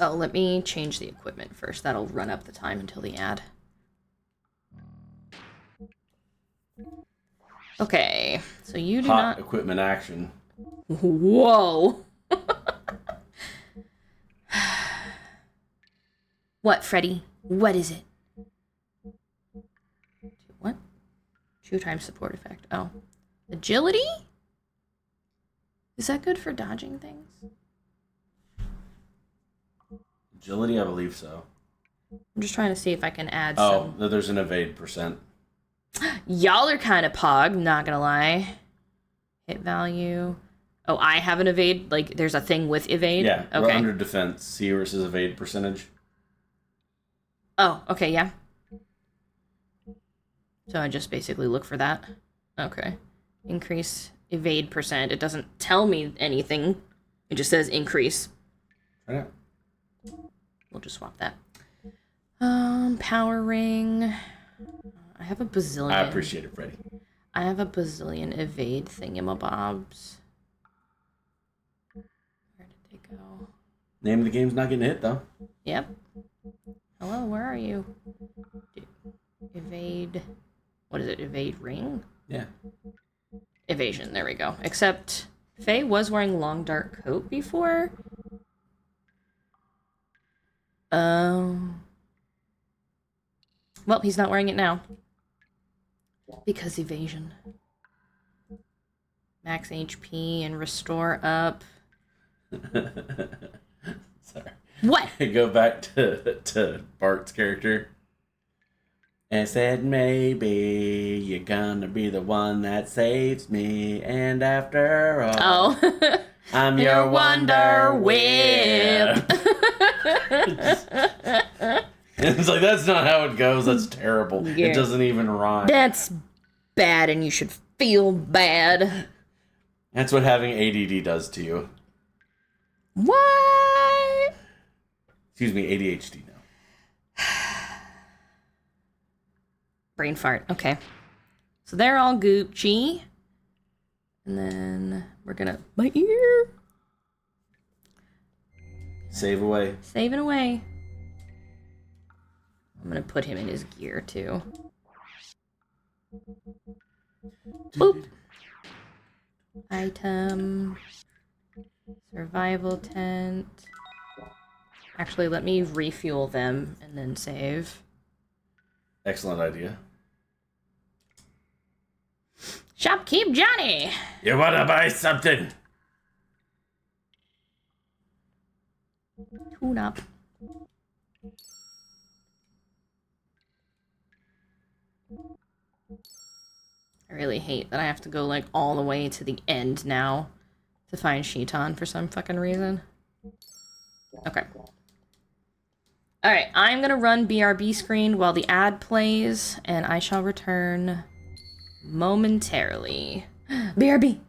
Oh, let me change the equipment first. That'll run up the time until the ad. Okay, so you do Hot not... equipment action. Whoa! What, Freddy? What is it? What? 2 times support effect. Oh. Agility? Is that good for dodging things? Agility, I believe so. I'm just trying to see if I can add some... Oh, there's an evade percent. Y'all are kind of pog, not gonna lie. Hit value. Oh, I have an evade? Like, there's a thing with evade? Yeah, okay. we're under defense. C versus evade percentage. Oh, okay, yeah. So I just basically look for that. Okay. Increase evade percent. It doesn't tell me anything. It just says increase. Try it out. We'll just swap that. Power ring. I have a bazillion. I appreciate it, Freddy. I have a bazillion evade thingamabobs. Where did they go? Name of the game's not getting hit, though. Yep. Hello, where are you? Evade. What is it? Evade ring? Yeah. Evasion. There we go. Except Faye was wearing long dark coat before. Well, he's not wearing it now. Because evasion. Max HP and restore up. Sorry. What? Go back to Bart's character. And said, maybe you're gonna be the one that saves me. And after all, Oh. I'm your wonder whip. It's like, that's not how it goes. That's terrible. Yeah. It doesn't even rhyme. That's bad and you should feel bad. That's what having ADD does to you. What? Excuse me, ADHD now. Brain fart. Okay. So they're all Gucci. And then we're gonna... My ear! Save away. Saving away. I'm gonna put him in his gear, too. Boop! Item. Survival tent. Actually, let me refuel them and then save. Excellent idea. Shopkeep Johnny! You wanna buy something? Tune up. I really hate that I have to go like all the way to the end now to find Sheeton for some fucking reason. Okay. Alright, I'm gonna run BRB screen while the ad plays, and I shall return momentarily. BRB!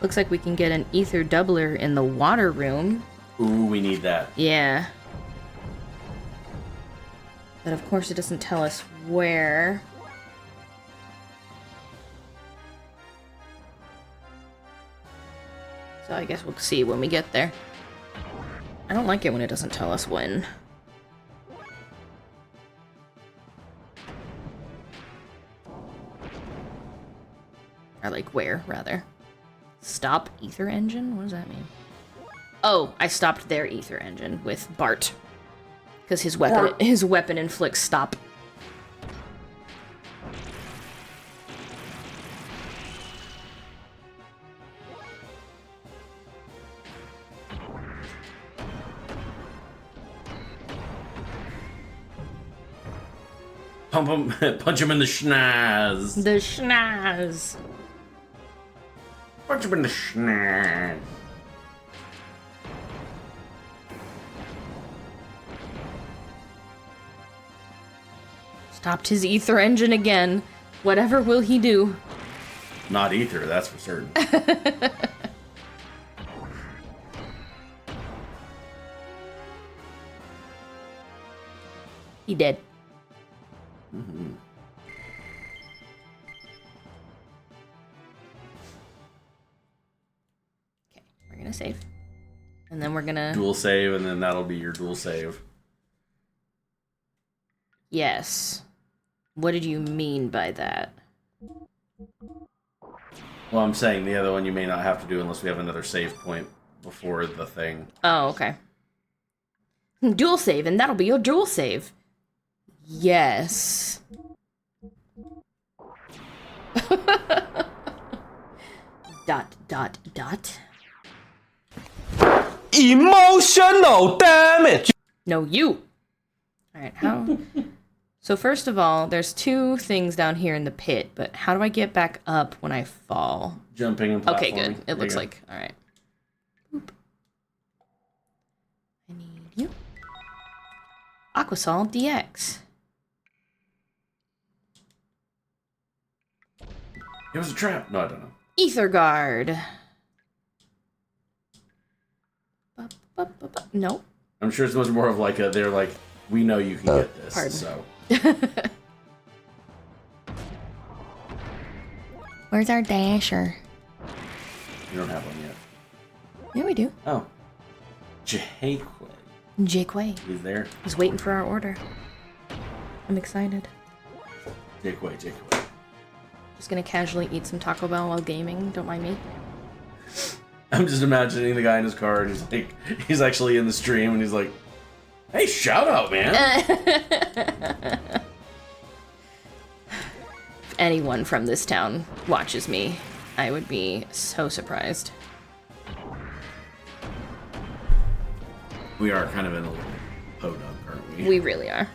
Looks like we can get an ether doubler in the water room. Ooh, we need that. Yeah. But of course it doesn't tell us where. So I guess we'll see when we get there. I don't like it when it doesn't tell us when. Or like where, rather. Stop ether engine? What does that mean? Oh, I stopped their ether engine with Bart. Because his weapon inflicts stop. Pump him, punch him in the schnaz. The schnaz. Punch him in the schnaz. Stopped his ether engine again. Whatever will he do? Not ether, that's for certain. He did. Mm-hmm. Okay, we're gonna save. And then we're gonna... Dual save, and then that'll be your dual save. Yes. What did you mean by that? Well, I'm saying the other one you may not have to do unless we have another save point before the thing. Oh, okay. Dual save, and that'll be your dual save. Yes. Dot, dot, dot. Emotional damage. No, you. Alright, how... So first of all, there's two things down here in the pit, but how do I get back up when I fall? Jumping and platforming. Okay, good. It There looks you go. like... Alright. Boop. I need you. Aquasol DX. It was a trap. No, I don't know. Ether Guard. No. I'm sure it's much more of like a, they're like, we know you can get this, Pardon. so. Where's our dasher? You don't have one yet. Yeah, we do. Oh. Jake Jakeway. He's there. He's waiting for our order. I'm excited. Jake. Just gonna casually eat some Taco Bell while gaming. Don't mind me. I'm just imagining the guy in his car and he's like, he's actually in the stream and he's like, hey, shout out, man. If anyone from this town watches me, I would be so surprised. We are kind of in a little podunk, aren't we? We really are.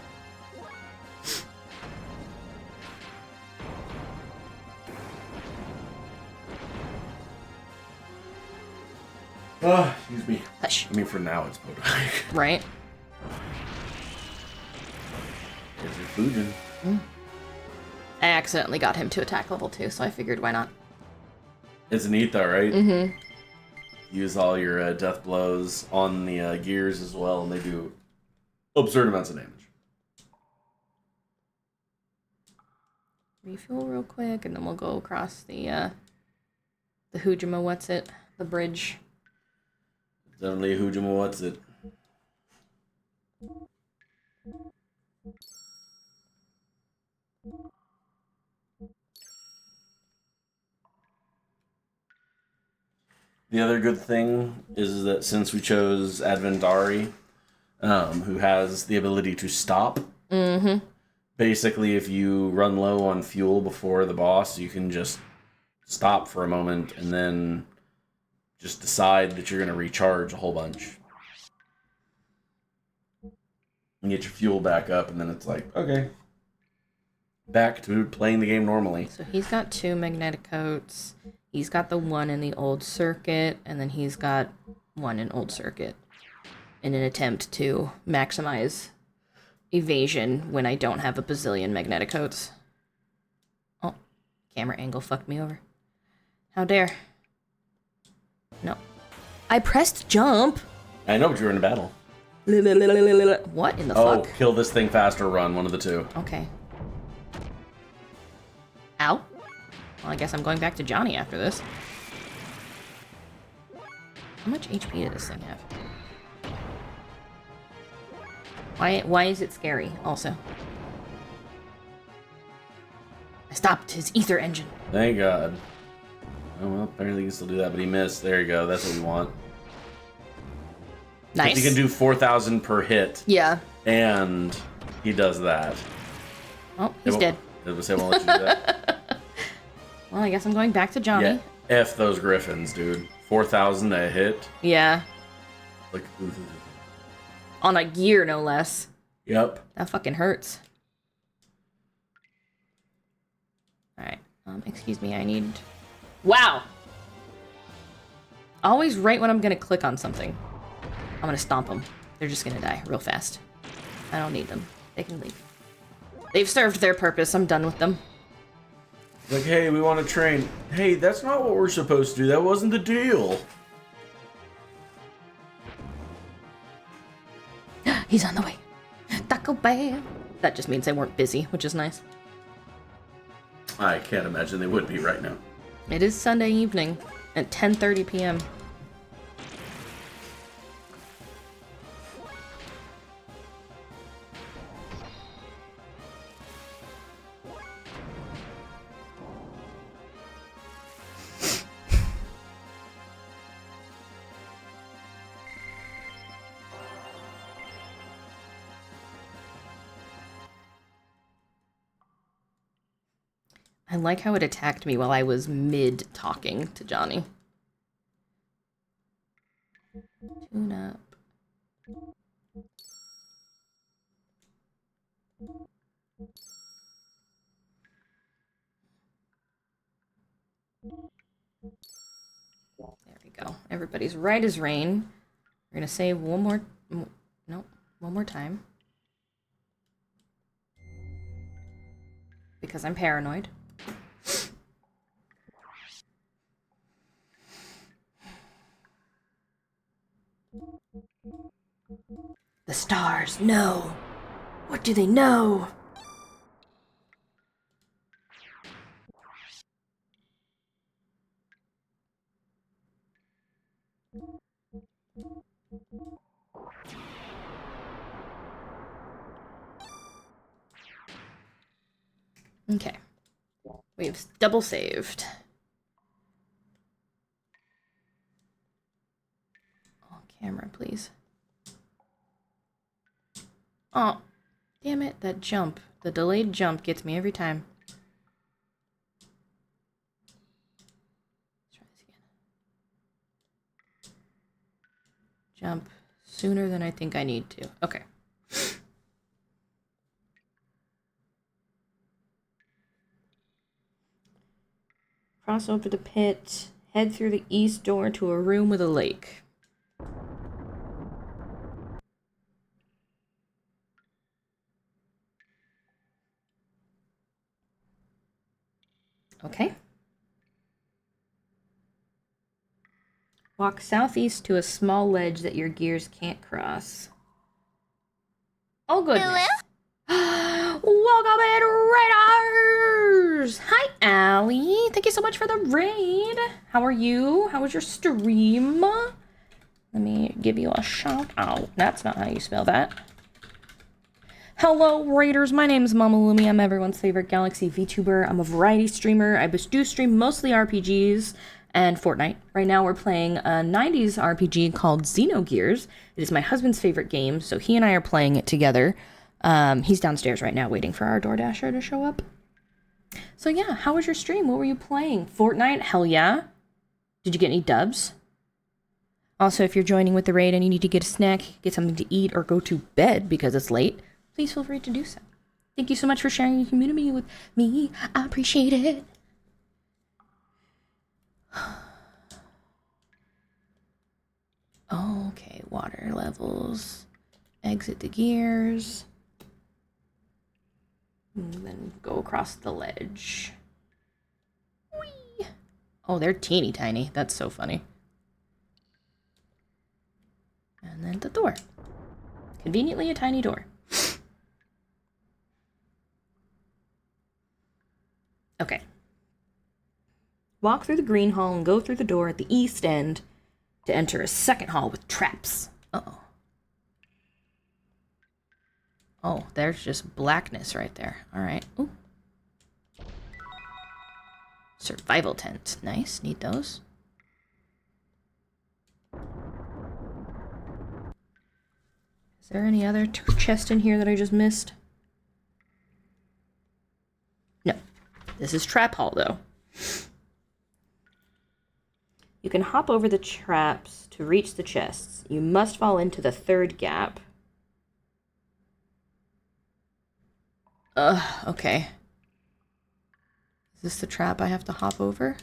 Excuse me. Hush. I mean, for now, it's podunk. Right? Is it Fujin? I accidentally got him to attack level 2, so I figured why not. It's neat though, right? Mm-hmm. Use all your death blows on the gears as well, and they do absurd amounts of damage. Refuel real quick, and then we'll go across the Hujima, the bridge. Definitely a Hujima, what's it? The other good thing is that since we chose Advendari, who has the ability to stop, basically if you run low on fuel before the boss, you can just stop for a moment and then just decide that you're going to recharge a whole bunch. And get your fuel back up, and then it's like, okay. Back to playing the game normally. So he's got 2 magnetic coats. He's got the 1 in the old circuit, and then he's got 1 in old circuit. In an attempt to maximize evasion when I don't have a bazillion magnetic coats. Oh, camera angle fucked me over. How dare. No. I pressed jump. I know, but you're in a battle. What in the Oh, fuck? kill this thing fast or run, one of the two. Okay. Ow. Well, I guess I'm going back to Johnny after this. How much HP does this thing have? Why is it scary, also? I stopped his ether engine. Thank God. Oh, well, apparently he can still do that, but he missed. There you go, that's what we want. Nice. He can do 4,000 per hit. Yeah. And he does that. Oh, he's dead. Did we say won't let you do that? Well, I guess I'm going back to Johnny. Yeah. F those griffins, dude. 4,000 a hit. Yeah. Like, ooh. On a gear, no less. Yep. That fucking hurts. Alright. Excuse me, I need... Wow! Always right when I'm gonna click on something. I'm gonna stomp them. They're just gonna die real fast. I don't need them. They can leave. They've served their purpose. I'm done with them. Like, hey, we want to train. Hey, that's not what we're supposed to do. That wasn't the deal. He's on the way. Taco Bell. That just means they weren't busy, which is nice. I can't imagine they would be right now. It is Sunday evening at 10:30 p.m. I like how it attacked me while I was mid-talking to Johnny. Tune up. There we go. Everybody's right as rain. We're gonna save one more... No, one more time. Because I'm paranoid. The stars know. What do they know? Okay. We've double saved. Oh, camera, please. Oh, damn it, that jump. The delayed jump gets me every time. Let's try this again. Jump sooner than I think I need to. Okay. Cross over the pit, head through the east door to a room with a lake. Okay. Walk southeast to a small ledge that your gears can't cross. Oh, goodness. Welcome in, Raiders! Hi, Allie. Thank you so much for the raid. How are you? How was your stream? Let me give you a shout out. That's not how you spell that. Hello, Raiders. My name is Mama Lumi. I'm everyone's favorite Galaxy VTuber. I'm a variety streamer. I do stream mostly RPGs and Fortnite. Right now we're playing a 90's RPG called Xenogears. It is my husband's favorite game, so he and I are playing it together. He's downstairs right now waiting for our DoorDasher to show up. So yeah, how was your stream? What were you playing? Fortnite? Hell yeah. Did you get any dubs? Also, if you're joining with the raid and you need to get a snack, get something to eat, or go to bed because it's late, please feel free to do so. Thank you so much for sharing your community with me. I appreciate it. Okay, water levels. Exit the gears. And then go across the ledge. Whee! Oh, they're teeny tiny. That's so funny. at the door. Conveniently a tiny door. Okay. Walk through the green hall and go through the door at the east end to enter a second hall with traps. Uh-oh. Oh, there's just blackness right there. All right. Ooh. Survival tent. Nice. Need those. Is there any other chest in here that I just missed? No. This is trap hall, though. You can hop over the traps to reach the chests. You must fall into the third gap. Okay. Is this the trap I have to hop over?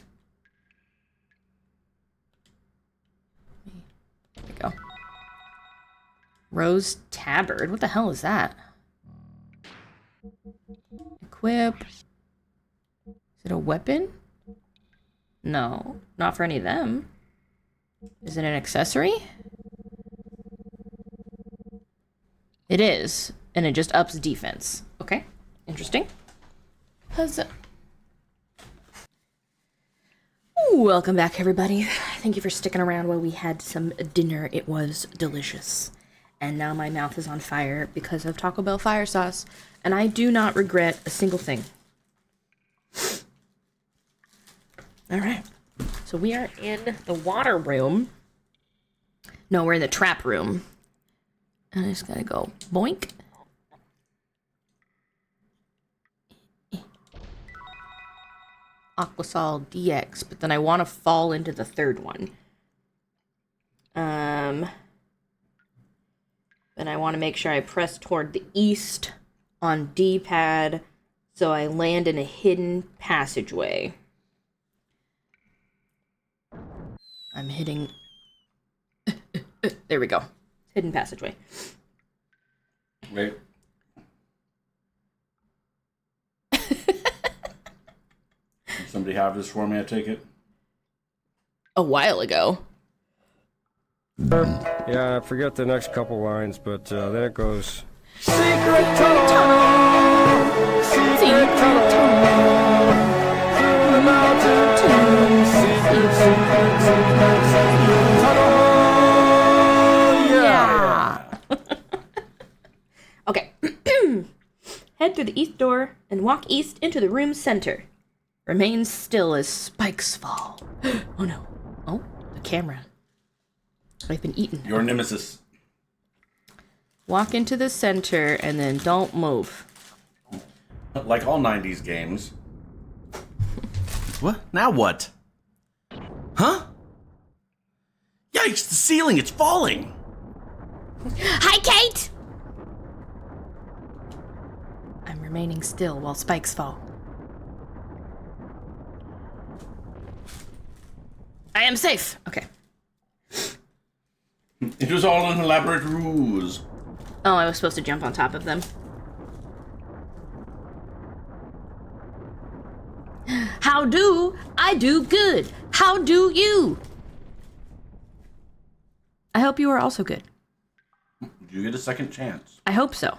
There we go. Rose Tabard. What the hell is that? Equip. Is it a weapon? No, not for any of them. Is it an accessory? It is, and it just ups defense. Okay, interesting. Huzzah. Welcome back, everybody. Thank you for sticking around while we had some dinner. It was delicious. And now my mouth is on fire because of Taco Bell fire sauce, and I do not regret a single thing. All right, so we are in the water room. No, we're in the trap room. And I just gotta go boink. Aquasol DX, but then I want to fall into the third one. And I want to make sure I press toward the east on D-pad so I land in a hidden passageway. I'm hitting... There we go. Hidden passageway. Wait. Did somebody have this for me, I take it? A while ago. Yeah, I forget the next couple lines, but then it goes... Secret tunnel! Secret tunnel! Through the mountains! Secret tunnel! Yeah! Okay. Head through the east door and walk east into the room's center. Remain still as spikes fall. Oh no. Oh, the camera. I've been eaten. Your nemesis. Walk into the center and then don't move. Like all 90's games. What? Now what? Huh? Yikes, the ceiling, it's falling! Hi, Kate! I'm remaining still while spikes fall. I am safe. Okay. It was all an elaborate ruse. Oh, I was supposed to jump on top of them. How do I do good? How do you? I hope you are also good. Did you get a second chance? I hope so.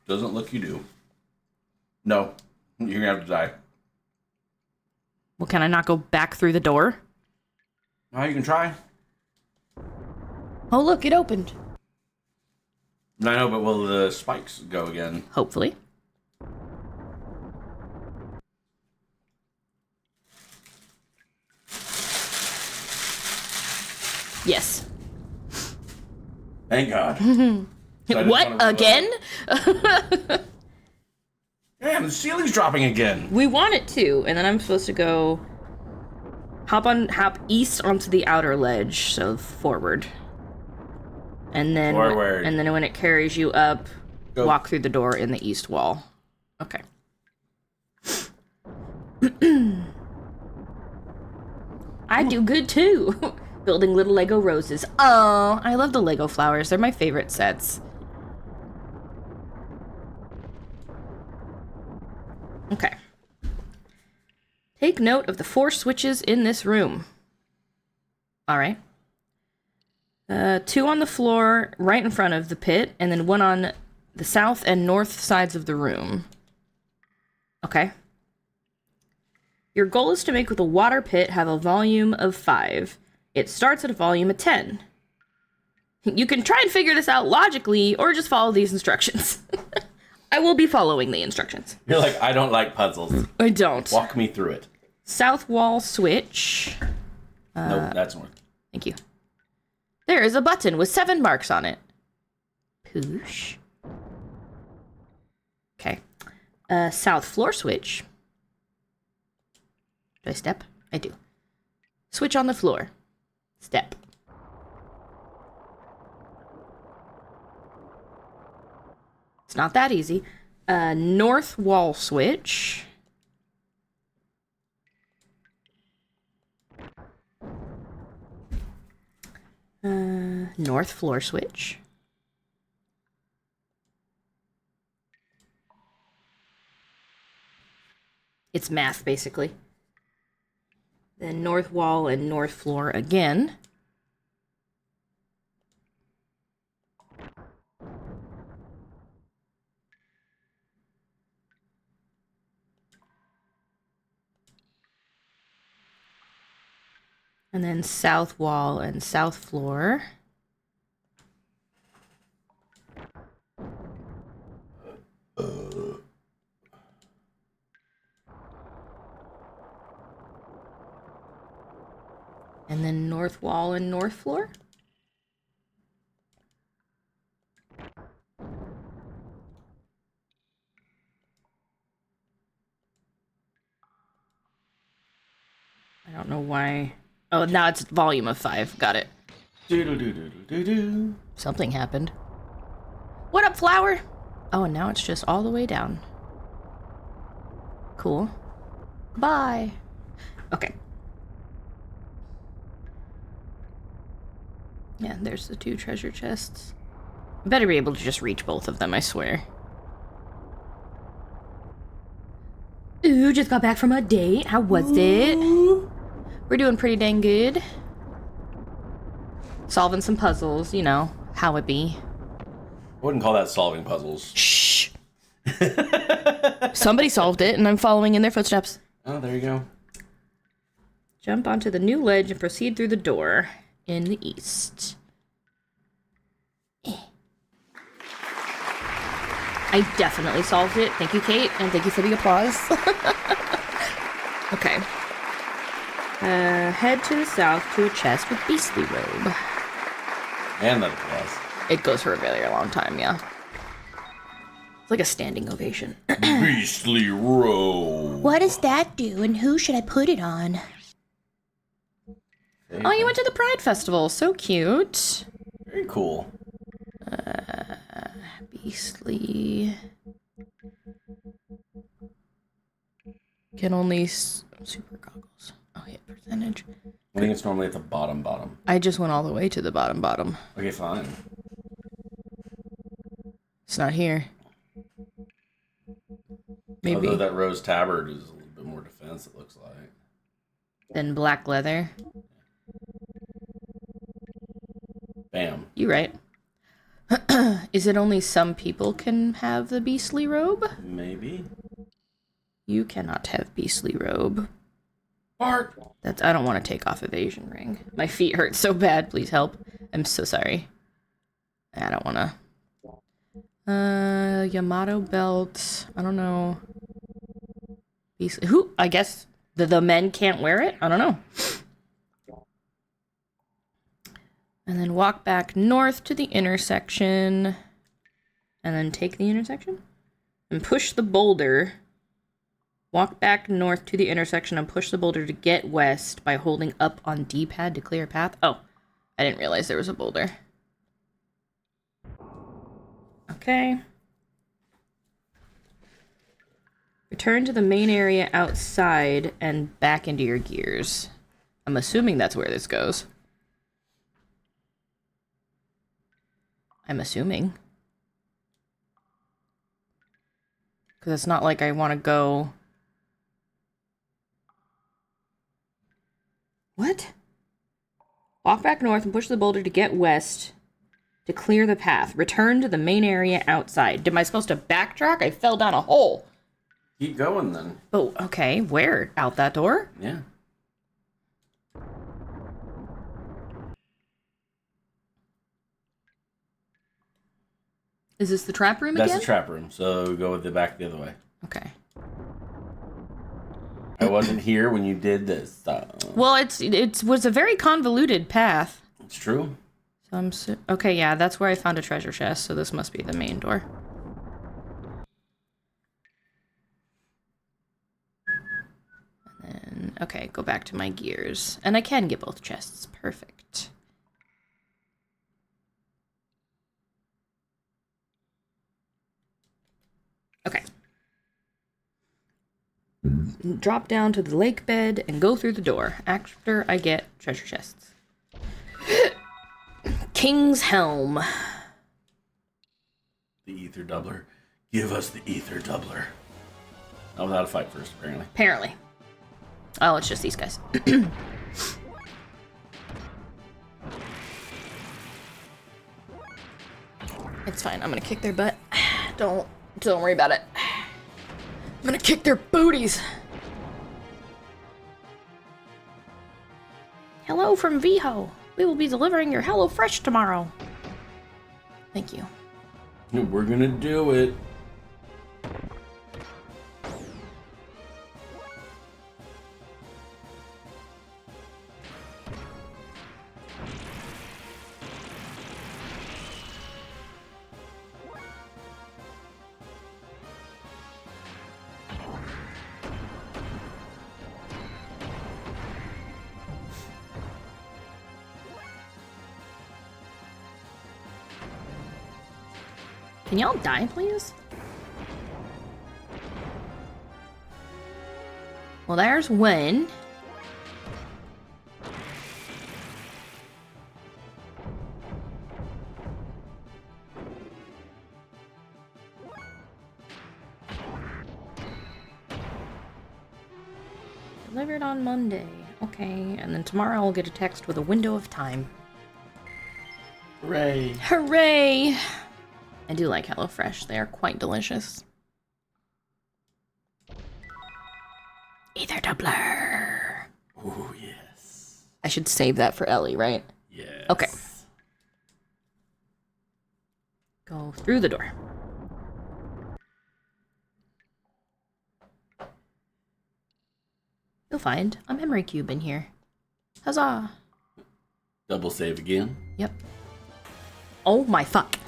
Doesn't look you do. No, you're gonna have to die. Well, can I not go back through the door? Now you can try. Oh, look, it opened. I know, but will the spikes go again? Hopefully. Yes. Thank God. What? Again? Damn, the ceiling's dropping again. We want it to, and then I'm supposed to go hop east onto the outer ledge, so forward. And then Forward. And then when it carries you up, Go. walk through the door in the east wall. Okay. I do good too. Building little Lego roses. Oh, I love the Lego flowers. They're my favorite sets. Okay. Take note of the 4 switches in this room. All right. 2 on the floor right in front of the pit, and then 1 on the south and north sides of the room. Okay. Your goal is to make the water pit have a volume of 5. It starts at a volume of 10. You can try and figure this out logically, or just follow these instructions. I will be following the instructions. You're like, I don't like puzzles. I don't. Walk me through it. South wall switch. Nope, that's north. Thank you. There is a button with 7 marks on it. Push. Okay. South floor switch. Do I step? I do. Switch on the floor. Step. It's not that easy. North wall switch. North floor switch. It's math, basically. Then north wall and north floor again. And then south wall and south floor. And then north wall and north floor. I don't know why. Oh, now it's volume of 5. Got it. Do-do-do-do-do-do. Something happened. What up, flower? Oh, and now it's just all the way down. Cool. Bye. Okay. Yeah, there's the 2 treasure chests. I better be able to just reach both of them, I swear. Ooh, just got back from a date. How was it? We're doing pretty dang good. Solving some puzzles, you know, how it be. I wouldn't call that solving puzzles. Shh. Somebody solved it, and I'm following in their footsteps. Oh, there you go. Jump onto the new ledge and proceed through the door in the east. I definitely solved it. Thank you, Kate, and thank you for the applause. Okay. Head to the south to a chest with beastly robe. And that applause. It goes for a very long time, yeah. It's like a standing ovation. Beastly robe. What does that do, and who should I put it on? Oh, you went to the Pride Festival. So cute. Very cool. Beastly. Can only super goggles. Oh, hit percentage. I think it's normally at the bottom. I just went all the way to the bottom. Okay, fine. It's not here. Maybe. Although that rose tabard is a little bit more defense, it looks like. Then black leather. Bam. You right. Is it only some people can have the beastly robe? Maybe. You cannot have beastly robe. Bart! I don't want to take off evasion ring. My feet hurt so bad. Please help. I'm so sorry. I don't want to. Yamato belt. I don't know. Beastly. Who? I guess the men can't wear it? I don't know. And then walk back north to the intersection. And then take the intersection? And push the boulder. Walk back north to the intersection and push the boulder to get west by holding up on D-pad to clear a path. Oh, I didn't realize there was a boulder. Okay. Return to the main area outside and back into your gears. I'm assuming that's where this goes. I'm assuming. Because it's not like I want to go... What? Walk back north and push the boulder to get west to clear the path. Return to the main area outside. Am I supposed to backtrack? I fell down a hole. Keep going then. Oh, okay. Where? Out that door? Yeah. Is this the trap room again? That's the trap room, so go with the back the other way. Okay. I wasn't here when you did this. Well, it was a very convoluted path. It's true. So okay, yeah, that's where I found a treasure chest, so this must be the main door. And then, okay, go back to my gears. And I can get both chests. Perfect. Okay. Drop down to the lake bed and go through the door after I get treasure chests. King's Helm. The ether doubler. Give us the ether doubler. Oh, without a fight first, apparently. Apparently. Oh, it's just these guys. It's fine. I'm gonna kick their butt. Don't worry about it. I'm gonna kick their booties. Hello from VHO. We will be delivering your HelloFresh tomorrow. Thank you. We're gonna do it. Can y'all die, please? Well, there's one. Delivered on Monday. Okay, and then tomorrow I'll get a text with a window of time. Hooray. Hooray! I do like HelloFresh. They are quite delicious. Ether doubler. Oh, yes. I should save that for Ellie, right? Yes. Okay. Go through the door. You'll find a memory cube in here. Huzzah! Double save again. Yep. Oh my fuck.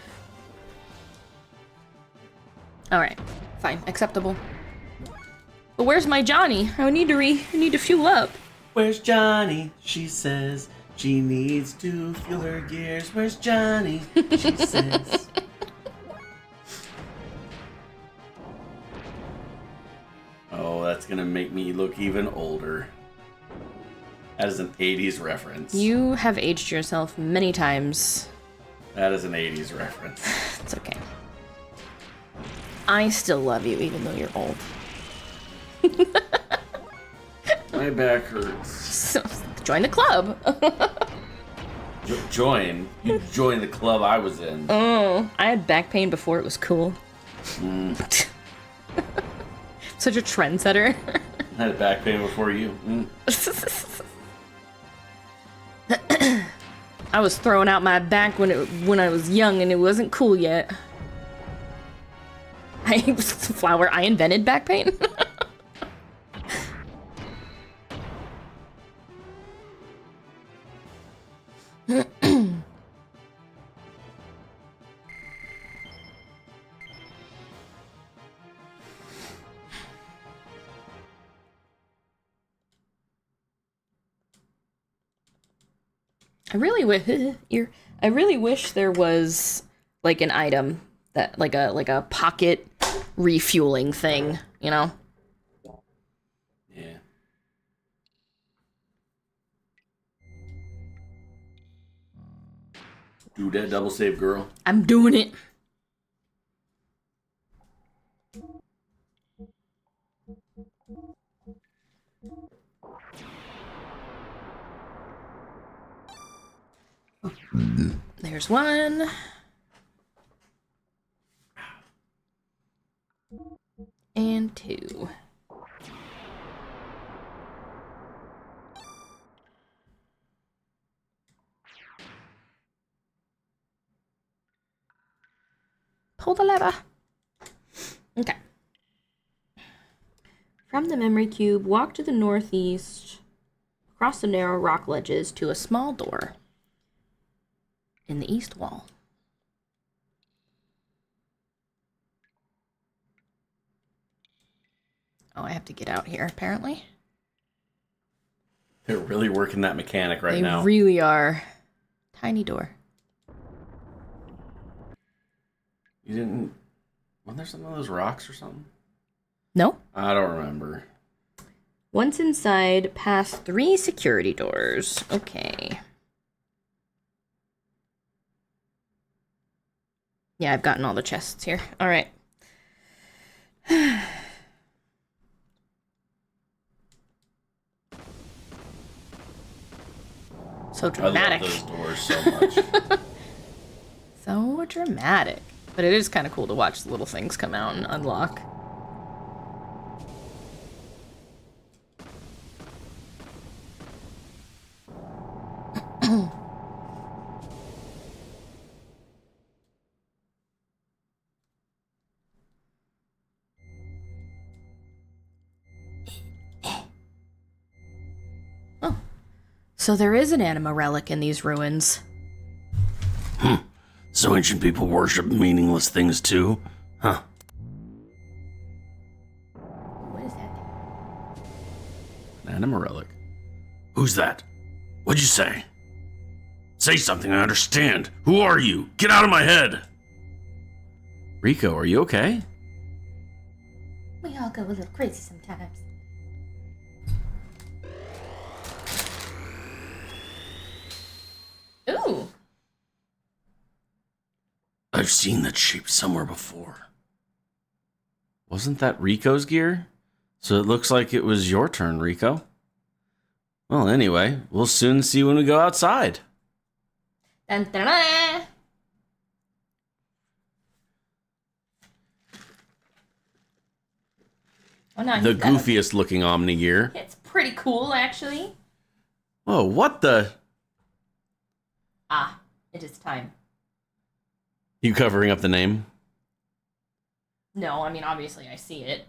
Alright. Fine. Acceptable. But where's my Johnny? I need to fuel up. Where's Johnny? She says she needs to fuel her gears. Where's Johnny? She says. Oh, that's gonna make me look even older. That is an 80s reference. You have aged yourself many times. That is an 80s reference. It's okay. I still love you, even though you're old. My back hurts. So, join the club. Join? You joined the club I was in. Oh, I had back pain before it was cool. Such a trendsetter. I had back pain before you. I was throwing out my back when I was young and it wasn't cool yet. I invented back pain. I really wish there was like an item that like a pocket refueling thing, you know? Yeah. Do that double save, girl. I'm doing it. There's one. And two. Pull the lever. Okay. From the memory cube, walk to the northeast, across the narrow rock ledges to a small door in the east wall. Oh, I have to get out here, apparently. They're really working that mechanic right now. They really are. Tiny door. You didn't... Wasn't there some of those rocks or something? No? I don't remember. Once inside, pass 3 security doors. Okay. Yeah, I've gotten all the chests here. All right. So dramatic. I love those doors so much. So dramatic. But it is kind of cool to watch the little things come out and unlock. Oh. So there is an anima relic in these ruins. So ancient people worship meaningless things too? Huh. What is that? An anima relic. Who's that? What'd you say? Say something I understand. Who are you? Get out of my head! Rico, are you okay? We all go a little crazy sometimes. Ooh. I've seen that shape somewhere before. Wasn't that Rico's gear? So it looks like it was your turn, Rico. Well, anyway, we'll soon see when we go outside. Dun, dun, dun. Oh, no, The goofiest looking Omni gear. It's pretty cool, actually. Whoa, what the? Ah, it is time. You covering up the name? No, I mean, obviously I see it.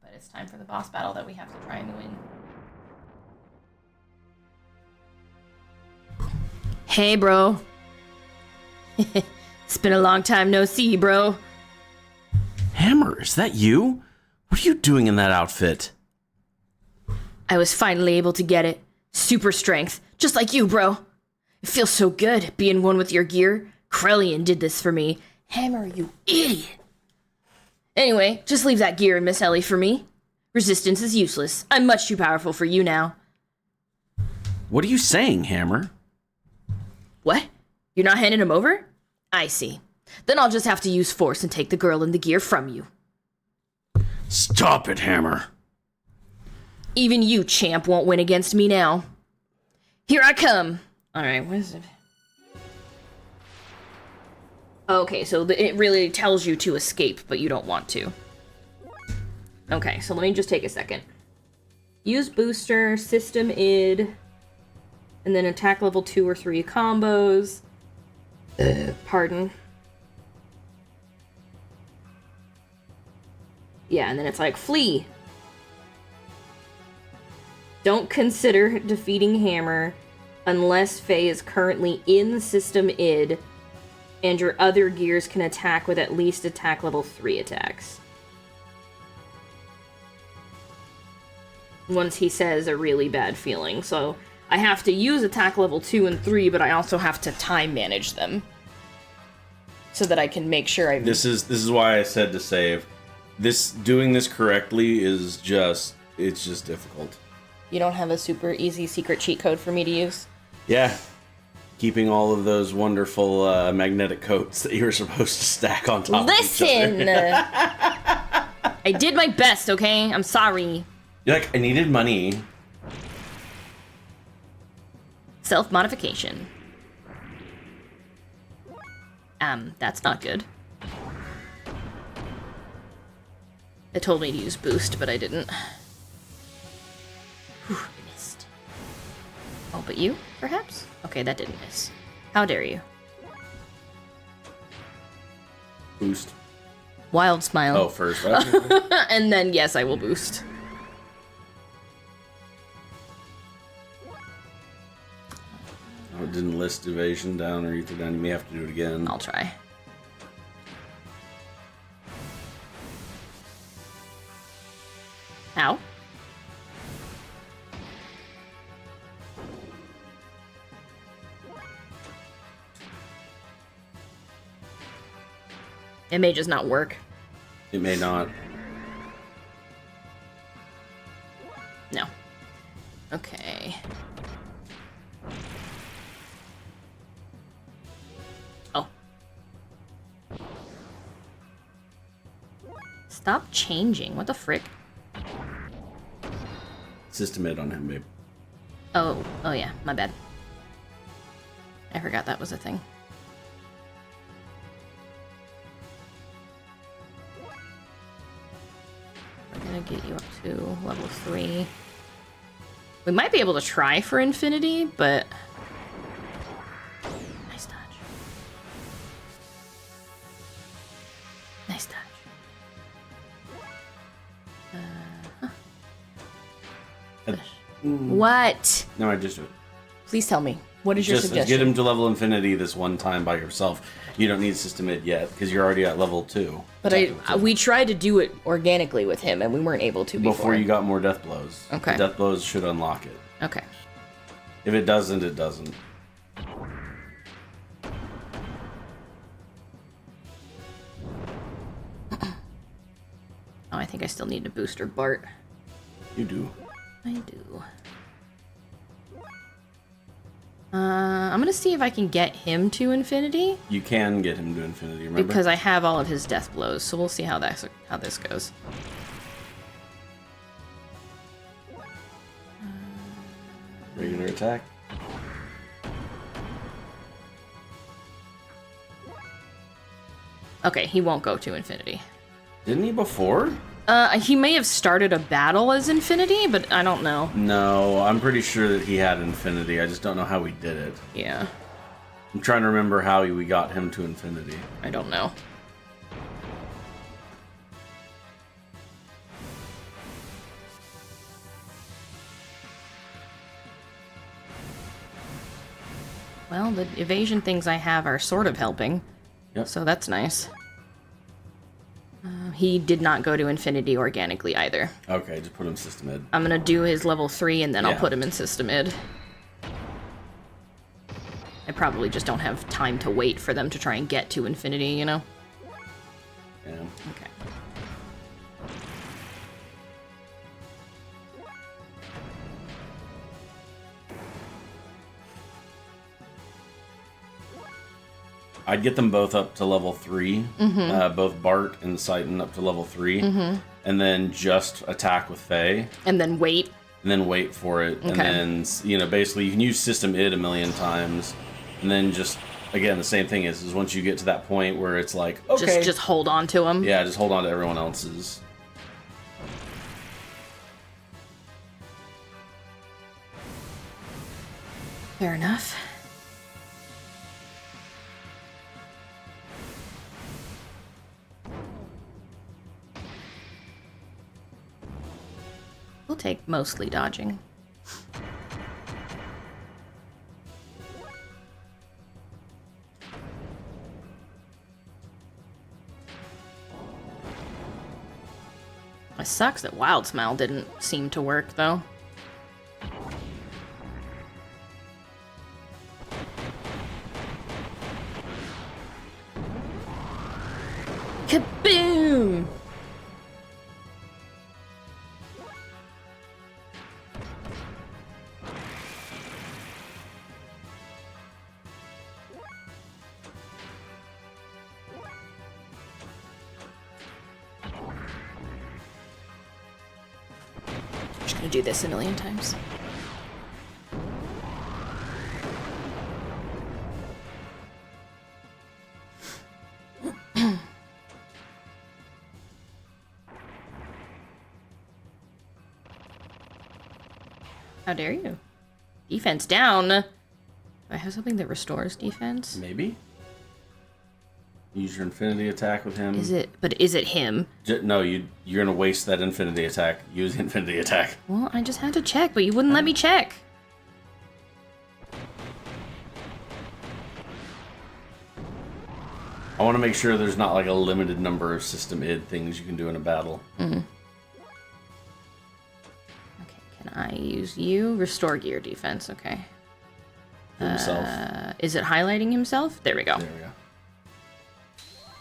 But it's time for the boss battle that we have to try and win. Hey, bro. It's been a long time no see, bro. Hammer, is that you? What are you doing in that outfit? I was finally able to get it. Super strength, just like you, bro. It feels so good being one with your gear. Krellian did this for me. Hammer, you idiot. Anyway, just leave that gear in Miss Ellie for me. Resistance is useless. I'm much too powerful for you now. What are you saying, Hammer? What? You're not handing him over? I see. Then I'll just have to use force and take the girl and the gear from you. Stop it, Hammer. Even you, champ, won't win against me now. Here I come. Alright, what is it? Okay, so it really tells you to escape, but you don't want to. Okay, so let me just take a second. Use booster, system id, and then attack level 2 or 3 combos. Pardon. Yeah, and then it's like, flee. Don't consider defeating Hammer unless Faye is currently in the system id and your other gears can attack with at least attack level 3 attacks. Once he says a really bad feeling, so I have to use attack level 2 and 3, but I also have to time manage them. So that I can make sure I... This is why I said to save. Doing this correctly is just... It's just difficult. You don't have a super easy secret cheat code for me to use? Yeah. Keeping all of those wonderful magnetic coats that you were supposed to stack on top of each other. Listen! I did my best, okay? I'm sorry. You're like, I needed money. Self-modification. That's not good. It told me to use boost, but I didn't. Whew, missed. Oh, but you, perhaps? Okay, that didn't miss. How dare you? Boost. Wild smile. Oh, first. Okay. And then, yes, I will boost. Oh, it didn't list evasion down or ether down. You may have to do it again. I'll try. Ow. It may just not work. It may not. No. Okay. Oh. Stop changing. What the frick? System hit on him, babe. Oh, oh yeah, my bad. I forgot that was a thing. We're gonna get you up to level 3. We might be able to try for infinity, but... Nice dodge. Nice dodge. What? No, I just do it. Please tell me. What is your Just suggestion? get him to level infinity this one time by yourself. You don't need system mid yet because you're already at level 2. But we tried to do it organically with him, and we weren't able to before you got more death blows. Okay. The death blows should unlock it. Okay. If it doesn't, it doesn't. Oh, I think I still need a booster Bart. You do. I do. I'm gonna see if I can get him to infinity. You can get him to infinity, remember? Because I have all of his death blows, so we'll see how this goes. Regular attack. Okay, he won't go to infinity. Didn't he before? He may have started a battle as infinity, but I don't know. No, I'm pretty sure that he had infinity. I just don't know how we did it. Yeah, I'm trying to remember how we got him to infinity. I don't know. Well, the evasion things I have are sort of helping. Yep. So that's nice. He did not go to infinity organically either. Okay, just put him system mid. I'm gonna do his level 3 and then I'll Yeah. put him in system id. I probably just don't have time to wait for them to try and get to infinity, you know? Yeah. Okay. I'd get them both up to level 3. Both Bart and Citan up to level 3. And then just attack with Faye. And then wait. And then wait for it. And Okay. then, you know, basically you can use system id a million times. And then just, again, the same thing is once you get to that point where it's like, okay. Just hold on to him. Yeah, just hold on to everyone else's. Fair enough. We'll take mostly dodging. It sucks that Wild Smile didn't seem to work, though. Kaboom! Just gonna do this a million times. How dare you? Defense down. Do I have something that restores defense? Maybe. Use your infinity attack with him. Is it him? No, you're gonna waste that infinity attack. Use the infinity attack. Well, I just had to check, but you wouldn't let me check. I want to make sure there's not like a limited number of system id things you can do in a battle. Okay, can I use you? Restore gear defense, okay. Himself. Is it highlighting himself? There we go. There we go.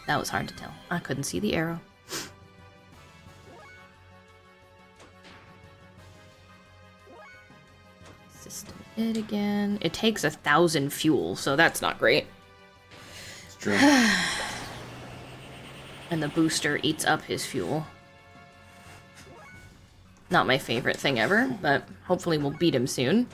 That was hard to tell. I couldn't see the arrow. System id again. It takes 1,000 fuel, so that's not great. It's true. And the booster eats up his fuel. Not my favorite thing ever, but hopefully we'll beat him soon.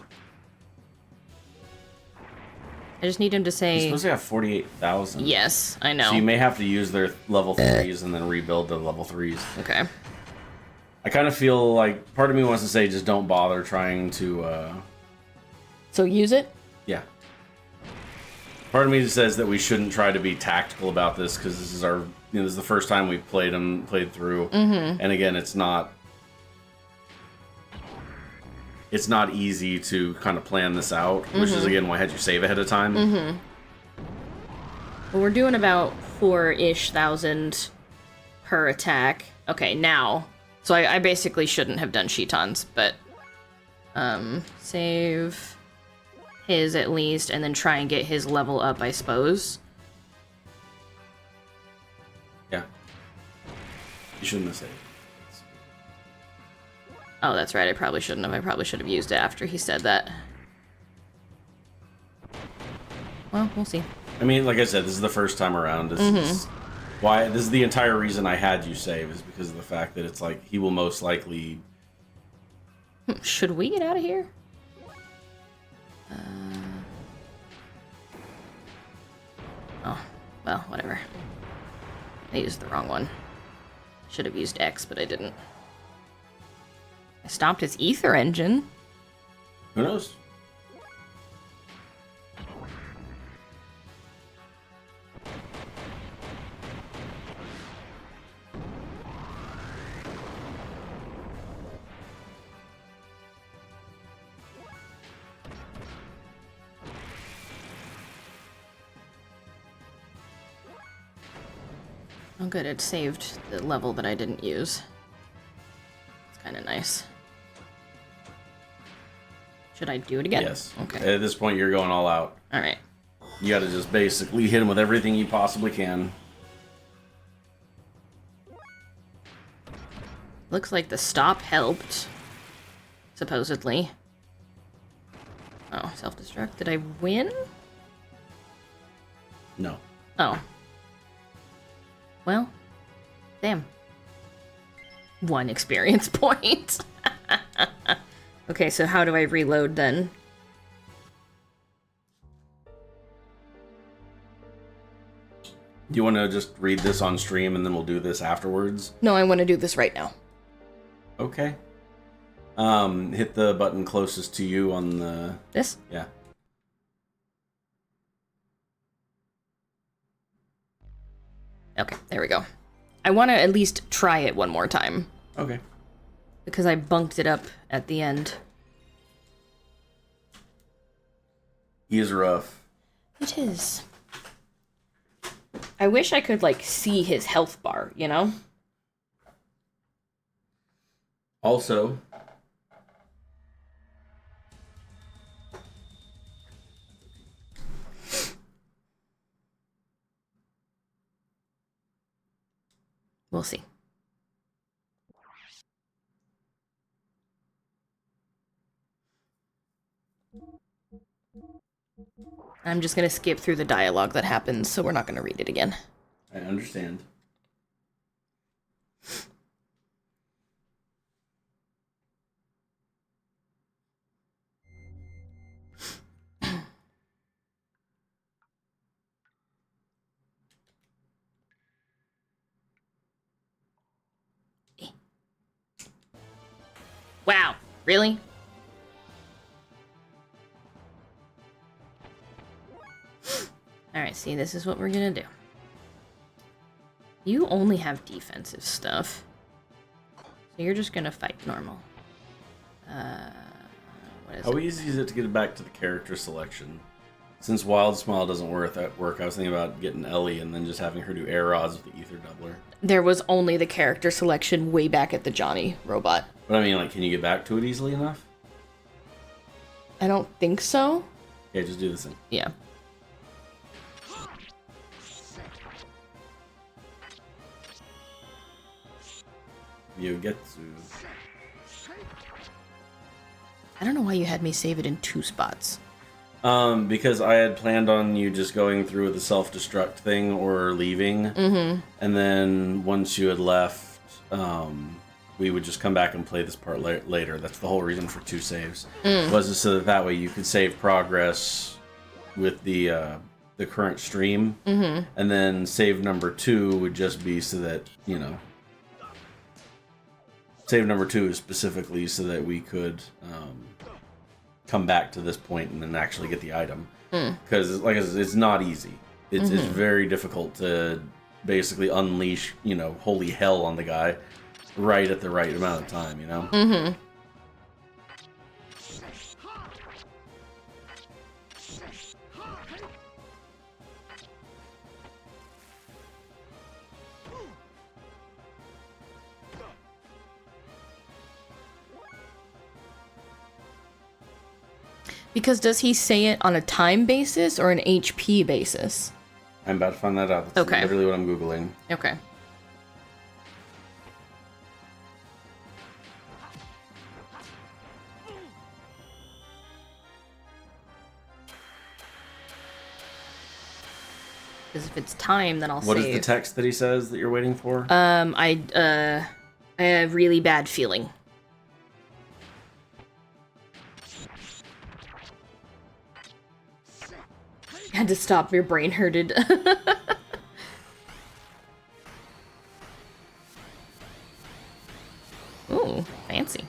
I just need him to He's say... supposed to have 48,000. Yes, I know. So you may have to use their level 3s and then rebuild the level 3s. Okay. I kind of feel like part of me wants to say just don't bother trying to... So use it? Yeah. Part of me says that we shouldn't try to be tactical about this because this is our... this is the first time we've played through. Mm-hmm. And again, it's not easy to kind of plan this out, which is again why I had you save ahead of time. Mm-hmm. Well, we're doing about 4-ish thousand per attack. Okay, now. So I basically shouldn't have done Shitons, but save his at least, and then try and get his level up, I suppose. Yeah. You shouldn't have saved. Oh, that's right. I probably shouldn't have. I probably should have used it after he said that. Well, we'll see. I mean, like I said, this is the first time around. This is the entire reason I had you save is because of the fact that it's like he will most likely. Should we get out of here? Oh, well, whatever. I used the wrong one. Should have used X, but I didn't. I stopped his ether engine. Who knows? Oh good, it saved the level that I didn't use. It's kind of nice. Should I do it again? Yes. Okay. At this point, you're going all out. Alright. You gotta just basically hit him with everything you possibly can. Looks like the stop helped. Supposedly. Oh, self-destruct. Did I win? No. Oh. Well, damn. 1 experience point. Okay, so how do I reload then? Do you want to just read this on stream and then we'll do this afterwards? No, I want to do this right now. Okay. Hit the button closest to you on the... This? Yeah. Okay, there we go. I want to at least try it one more time. Okay. Because I bunked it up at the end. He is rough. It is. I wish I could, like, see his health bar, you know? Also... We'll see. I'm just gonna skip through the dialogue that happens, so we're not gonna read it again. I understand. Wow, really? Alright, see, this is what we're gonna do. You only have defensive stuff. So you're just gonna fight normal. What is How it? easy is it to get back to the character selection? Since Wild Smile doesn't work, I was thinking about getting Ellie and then just having her do air rods with the ether doubler. There was only the character selection way back at the Johnny robot. But I mean, like, can you get back to it easily enough? I don't think so. Okay, just do this thing. Yeah. You get to... I don't know why you had me save it in 2 spots. Because I had planned on you just going through with the self-destruct thing or leaving. Mm-hmm. And then once you had left, we would just come back and play this part later. That's the whole reason for 2 saves. Was just so that way you could save progress with the current stream. Mm-hmm. And then save number 2 would just be so that, you know... Save number 2 is specifically so that we could come back to this point and then actually get the item. Because, like I said, it's not easy. It's very difficult to basically unleash, you know, holy hell on the guy right at the right amount of time, you know? Mm-hmm. Because does he say it on a time basis or an HP basis? I'm about to find that out. That's Okay. literally what I'm Googling. Okay. Because if it's time, then I'll What save. is the text that he says that you're waiting for? I have a really bad feeling. Had to stop, your brain hurted. Ooh, fancy.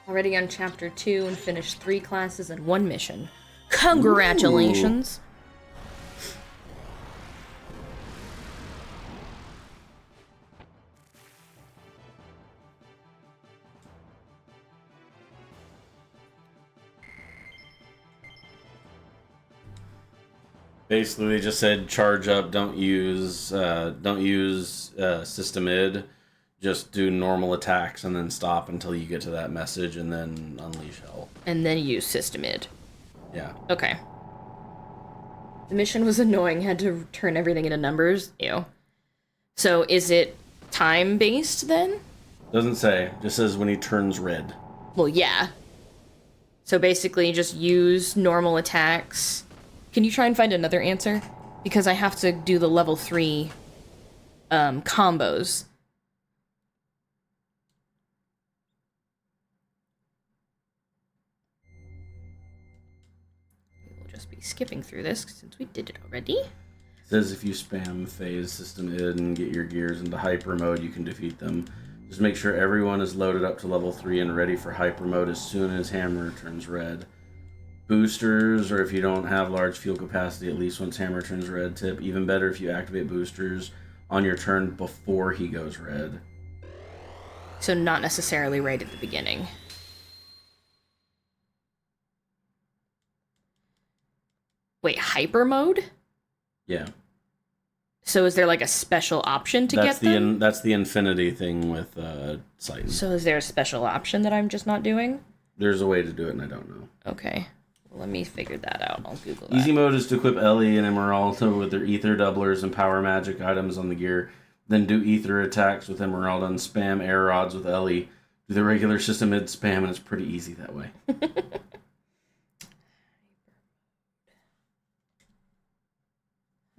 Already on chapter 2 and finished 3 classes and 1 mission. Congratulations! Basically, they just said charge up, don't use system id, just do normal attacks and then stop until you get to that message and then unleash hell. And then use system id. Yeah. Okay. The mission was annoying, had to turn everything into numbers. Ew. So is it time-based then? Doesn't say, just says when he turns red. Well, yeah. So basically just use normal attacks. Can you try and find another answer? Because I have to do the level 3 combos. We'll just be skipping through this since we did it already. It says if you spam phase system id and get your gears into hyper mode, you can defeat them. Just make sure everyone is loaded up to level 3 and ready for hyper mode as soon as hammer turns red. Boosters, or if you don't have large fuel capacity, at least once hammer turns red. Tip, even better if you activate boosters on your turn before he goes red. So not necessarily right at the beginning. Wait, hyper mode? Yeah. So is there like a special option to get them? That's the infinity thing with Titan. So is there a special option that I'm just not doing? There's a way to do it and I don't know. Okay. Well, let me figure that out. I'll Google that. Easy mode is to equip Ellie and Emeralda with their ether doublers and power magic items on the gear. Then do ether attacks with Emeralda and spam air rods with Ellie. Do the regular system mid spam and it's pretty easy that way.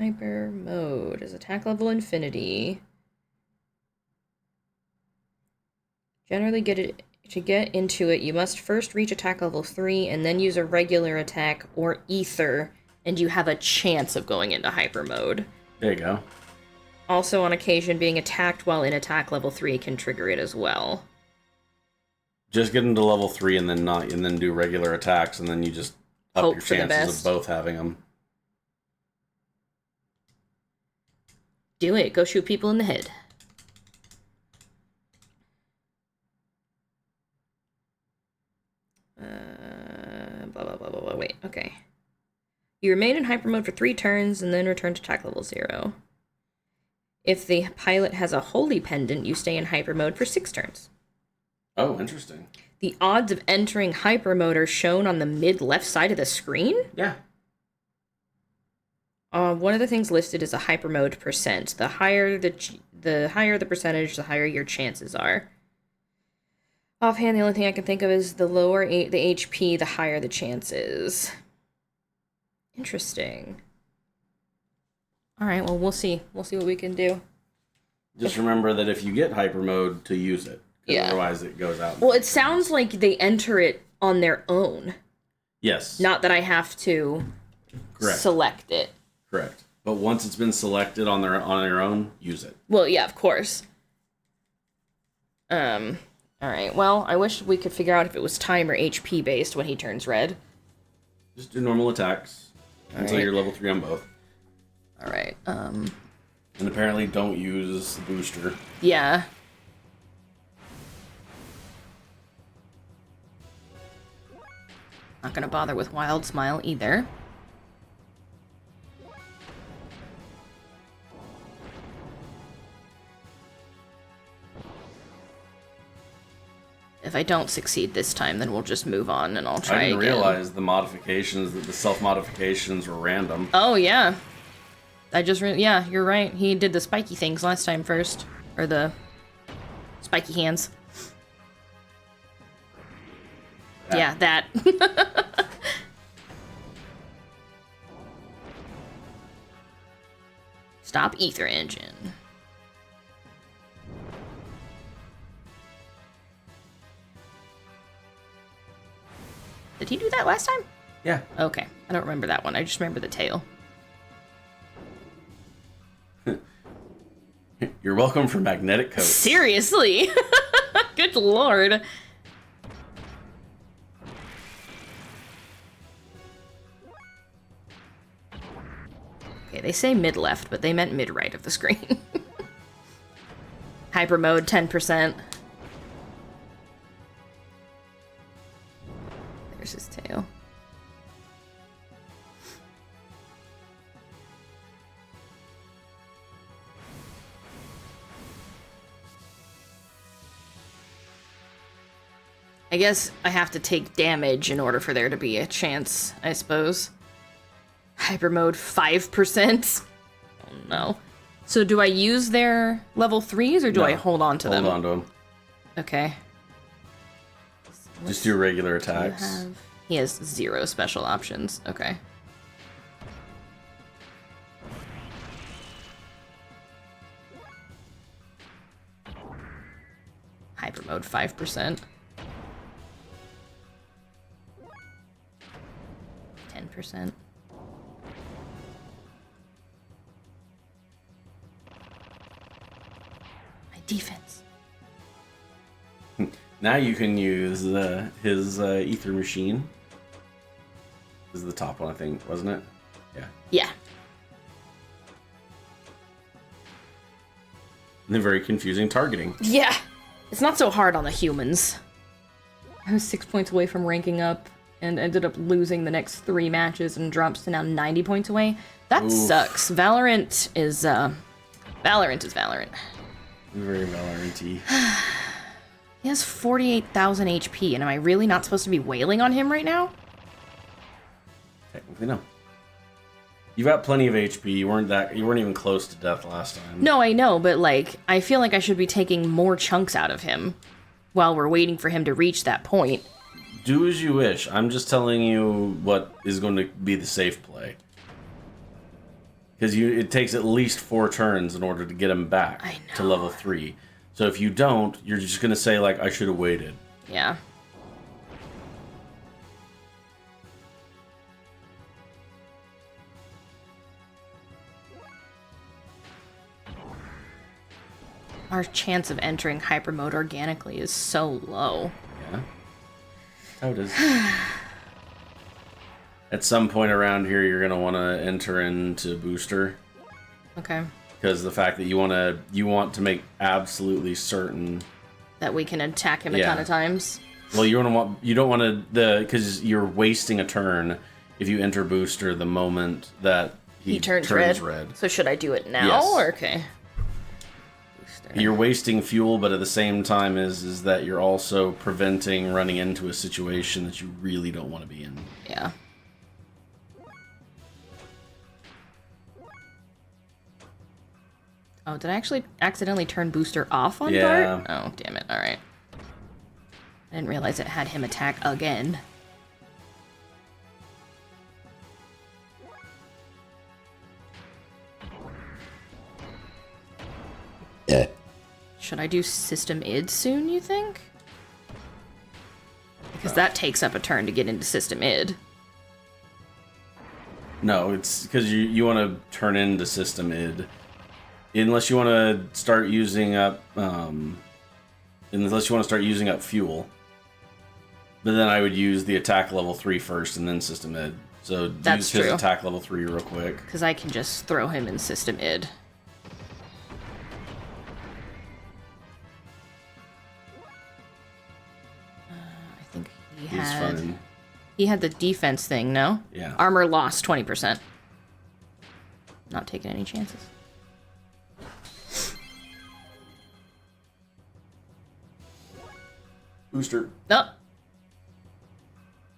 Hyper mode is attack level infinity. Generally, to get into it, you must first reach attack level 3 and then use a regular attack or ether, and you have a chance of going into hyper mode. There you go. Also, on occasion, being attacked while in attack level 3 can trigger it as well. Just get into level 3 and then do regular attacks, and then you just up Hope your for the chances best. of both having them. Do it. Go shoot people in the head. Blah, blah, blah, blah, blah. Wait, okay. You remain in hyper mode for 3 turns and then return to attack level 0. If the pilot has a holy pendant, you stay in hyper mode for 6 turns. Oh, interesting. The odds of entering hyper mode are shown on the mid left side of the screen? Yeah. One of the things listed is a hyper mode percent. The higher the percentage, the higher your chances are. Offhand, the only thing I can think of is the lower the HP, the higher the chances. Interesting. All right, well, we'll see. We'll see what we can do. Just remember that if you get hyper mode, to use it. 'Cause Yeah. Otherwise, it goes out. Well, it sounds like they enter it on their own. Yes. Not that I have to Correct. select it. Correct. But once it's been selected on their own, use it. Well, yeah, of course. All right. Well, I wish we could figure out if it was time or HP based when he turns red. Just do normal attacks until right. you're level 3 on both. All right. And apparently don't use the booster. Yeah. Not gonna bother with Wild Smile either. If I don't succeed this time, then we'll just move on and I'll try I didn't again. realize the self-modifications were random. Oh, yeah. Yeah, you're right. He did the spiky things last time first. Or the spiky hands. Yeah, that. Stop ether engine. Did he do that last time? Yeah. Okay, I don't remember that one. I just remember the tail. You're welcome for magnetic coats. Seriously? Good lord. Okay, they say mid-left, but they meant mid-right of the screen. Hyper mode, 10%. There's his tail. I guess I have to take damage in order for there to be a chance, I suppose. Hyper mode 5%? Oh no. So do I use their level 3s or do I hold on to them? Hold on to them. Okay. Just do regular attacks. He has 0 special options. Okay. Hyper mode 5%. 10%. My defense. Now you can use his ether machine. This is the top one, I think, wasn't it? Yeah. Yeah. And then very confusing targeting. Yeah. It's not so hard on the humans. I was 6 points away from ranking up and ended up losing the next 3 matches and drops to now 90 points away. That Oof. sucks. Valorant is Valorant. Very Valorant-y. He has 48,000 HP, and am I really not supposed to be wailing on him right now? Technically, no. You've got plenty of HP. You weren't even close to death last time. No, I know, but like, I feel like I should be taking more chunks out of him while we're waiting for him to reach that point. Do as you wish. I'm just telling you what is going to be the safe play. Because it takes at least 4 turns in order to get him back to level 3. So if you don't, you're just going to say, like, I should have waited. Yeah. Our chance of entering hyper mode organically is so low. Yeah. How it is. At some point around here, you're going to want to enter into booster. Okay. Because the fact that you want to make absolutely certain that we can attack him a ton of times. Well, you don't want to because you're wasting a turn if you enter booster the moment that he turns red. So should I do it now? Yes. Or okay. Booster. You're wasting fuel, but at the same time is that you're also preventing running into a situation that you really don't want to be in. Yeah. Oh, did I actually accidentally turn booster off on Bart? Oh, damn it. Alright. I didn't realize it had him attack again. Should I do System Id soon, you think? Because that takes up a turn to get into System Id. No, it's because you want to turn into System Id. Unless you want to start using up, fuel. But then I would use the attack level 3 first, and then System Id. So That's use his true. attack level 3 real quick. Because I can just throw him in System Id. I think he had the defense thing, no? Yeah. Armor lost 20%. Not taking any chances. Booster. No.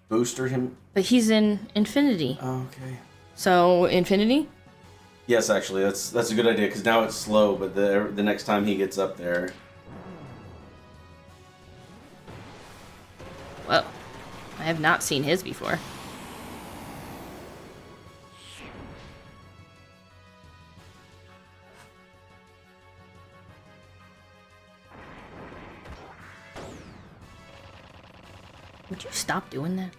Booster him. But he's in Infinity. Oh, okay. So, Infinity? Yes, actually, that's a good idea, because now it's slow, but the next time he gets up there... Well, I have not seen his before. Would you stop doing that?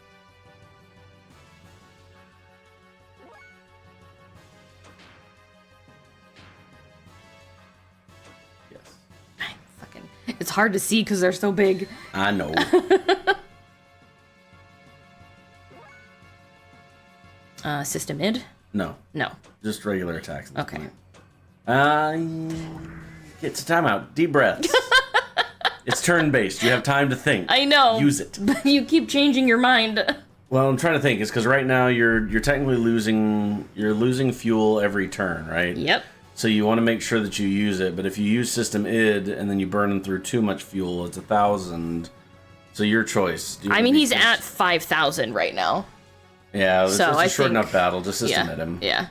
Yes. It's hard to see because they're so big. I know. System Id? No. No. Just regular attacks. At this Okay. point. It's a timeout. Deep breaths. It's turn-based. You have time to think. I know. Use it. But you keep changing your mind. Well, I'm trying to think. It's because right now you're technically losing fuel every turn, right? Yep. So you want to make sure that you use it. But if you use System Id and then you burn through too much fuel, it's 1,000. So your choice. I mean, he's at 5,000 right now. Yeah, it's So a I short think- enough battle. Just System Id him. Yeah.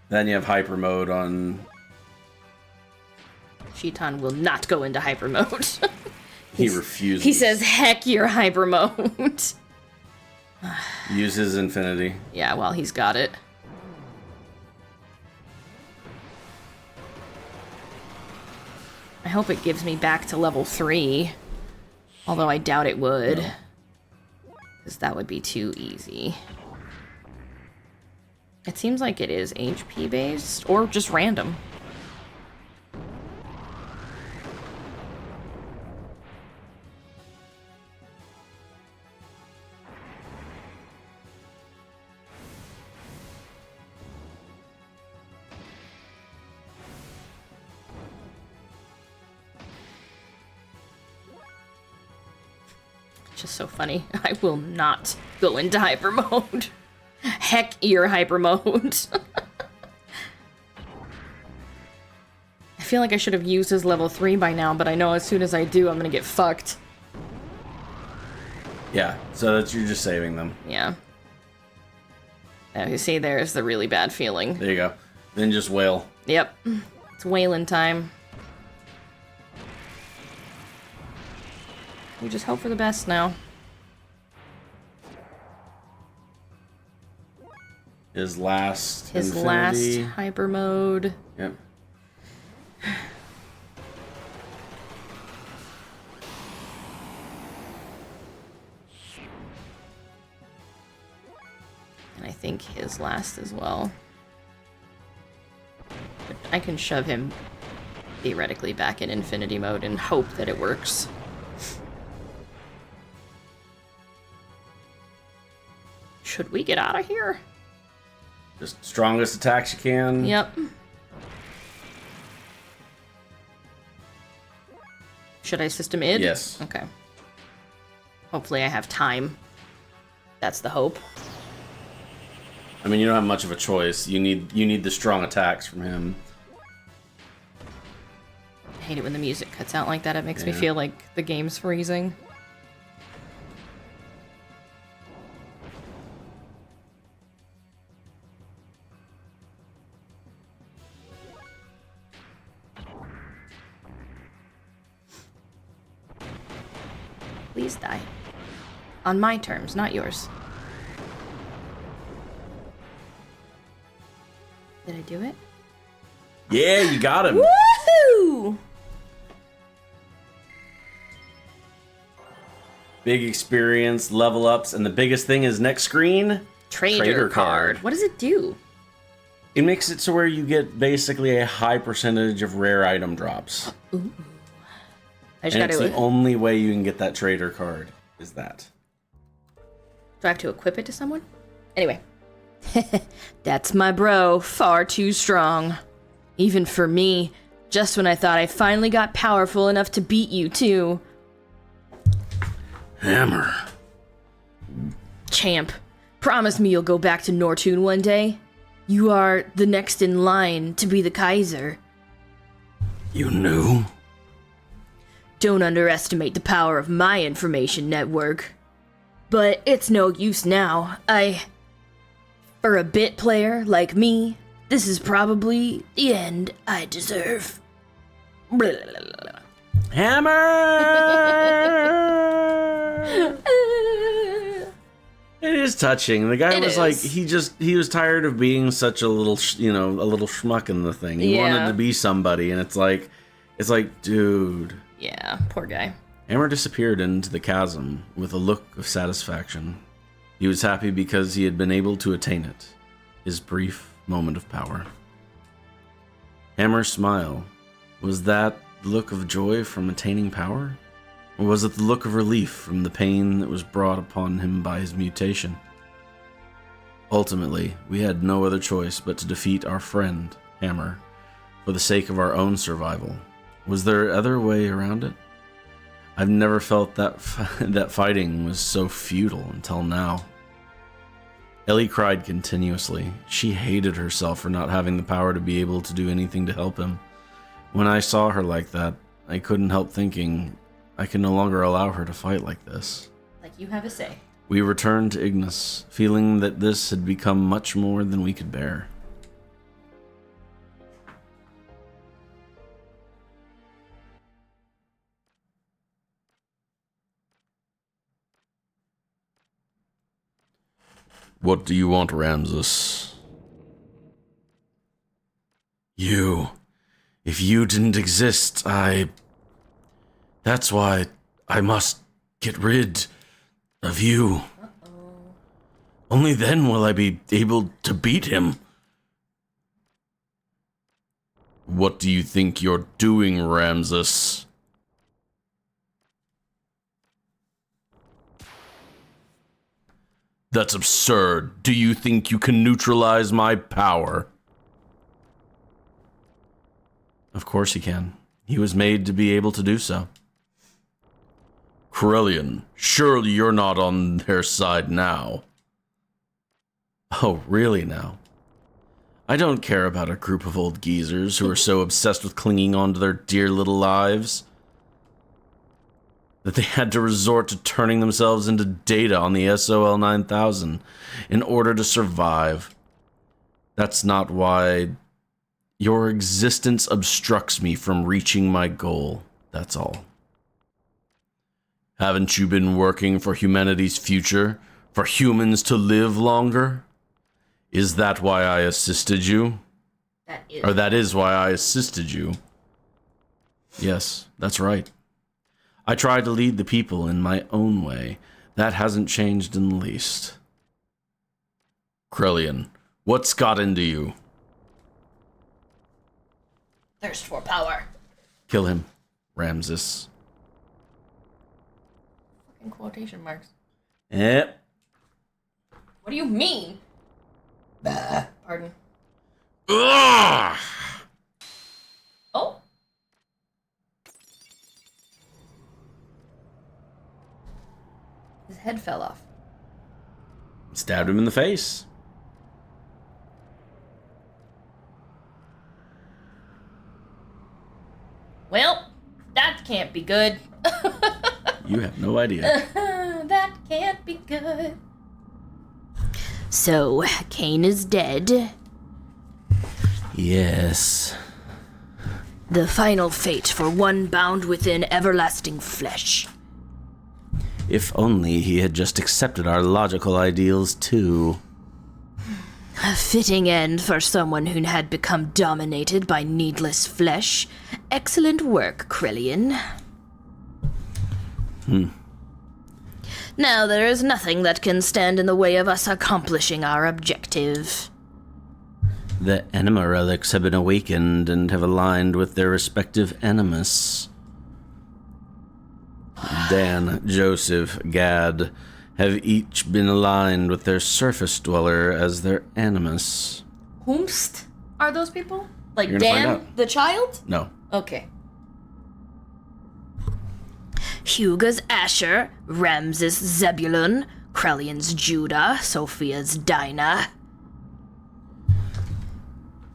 Then you have hyper mode on. Shitan will not go into hyper mode. He refuses. He says, heck your hyper mode. Use his infinity. Yeah, well, he's got it. I hope it gives me back to level 3. Although I doubt it would. Because that would be too easy. It seems like it is HP based, or just random. Just so funny. I will not go into hyper mode. Heck your hyper mode. I feel like I should have used his level 3 by now, but I know as soon as I do, I'm gonna get fucked. Yeah, so you're just saving them. Yeah. Now you see, there's the really bad feeling. There you go. Then just wail. Yep. It's whaling time. We just hope for the best now. His last His infinity. last hyper mode. Yep. And I think his last as well. But I can shove him theoretically back in infinity mode and hope that it works. Should we get out of here? Just strongest attacks you can. Yep. Should I system id? Yes. Okay. Hopefully I have time. That's the hope. I mean, you don't have much of a choice. You need the strong attacks from him. I hate it when the music cuts out like that. It makes me Yeah. feel like the game's freezing. Please die. On my terms, not yours. Did I do it? Yeah, you got him. Woohoo! Big experience, level ups, and the biggest thing is next screen. Trader card. What does it do? It makes it so where you get basically a high percentage of rare item drops. Ooh. I just And it's gotta. the only way you can get that trader card is that. Do I have to equip it to someone? Anyway. That's my bro. Far too strong. Even for me. Just when I thought I finally got powerful enough to beat you, too. Hammer. Champ, promise me you'll go back to Nortune one day. You are the next in line to be the Kaiser. You knew? Don't underestimate the power of my information network. But it's no use now. For a bit player like me, this is probably the end I deserve. Hammer! It is touching. The guy It was like, is. he was tired of being such a little, a little schmuck in the thing. He wanted Yeah. to be somebody, and it's like, dude. Yeah, poor guy. Hammer disappeared into the chasm with a look of satisfaction. He was happy because he had been able to attain it, his brief moment of power. Hammer's smile, was that the look of joy from attaining power? Or was it the look of relief from the pain that was brought upon him by his mutation? Ultimately, we had no other choice but to defeat our friend, Hammer, for the sake of our own survival. Was there other way around it? I've never felt that that fighting was so futile until now. Ellie cried continuously. She hated herself for not having the power to be able to do anything to help him. When I saw her like that, I couldn't help thinking, I can no longer allow her to fight like this. Like you have a say. We returned to Ignis, feeling that this had become much more than we could bear. What do you want, Ramses? You. If you didn't exist, that's why I must get rid of you. Only then will I be able to beat him. What do you think you're doing, Ramses? That's absurd. Do you think you can neutralize my power? Of course he can. He was made to be able to do so. Corellian, surely you're not on their side now. Oh, really now? I don't care about a group of old geezers who are so obsessed with clinging on to their dear little lives that they had to resort to turning themselves into data on the SOL 9000 in order to survive. That's not why. Your existence obstructs me from reaching my goal, that's all. Haven't you been working for humanity's future? For humans to live longer? Is that why I assisted you? That is why I assisted you. Yes, that's right. I tried to lead the people in my own way. That hasn't changed in the least. Krellian, what's got into you? Thirst for power. Kill him, Ramses. In quotation marks. Yep. What do you mean? Pardon. Ugh! Oh. His head fell off. Stabbed him in the face. Well, that can't be good. You have no idea. That can't be good. So, Cain is dead. Yes. The final fate for one bound within everlasting flesh. If only he had just accepted our logical ideals, too. A fitting end for someone who had become dominated by needless flesh. Excellent work, Krellian. Now there is nothing that can stand in the way of us accomplishing our objective. The anima relics have been awakened and have aligned with their respective animus. Dan, Joseph, Gad have each been aligned with their surface dweller as their animus. Whomst are those people? Like You're gonna find Dan, out. the child? No. Okay. Huga's Asher, Ramses Zebulun, Krellian's Judah, Sophia's Dinah.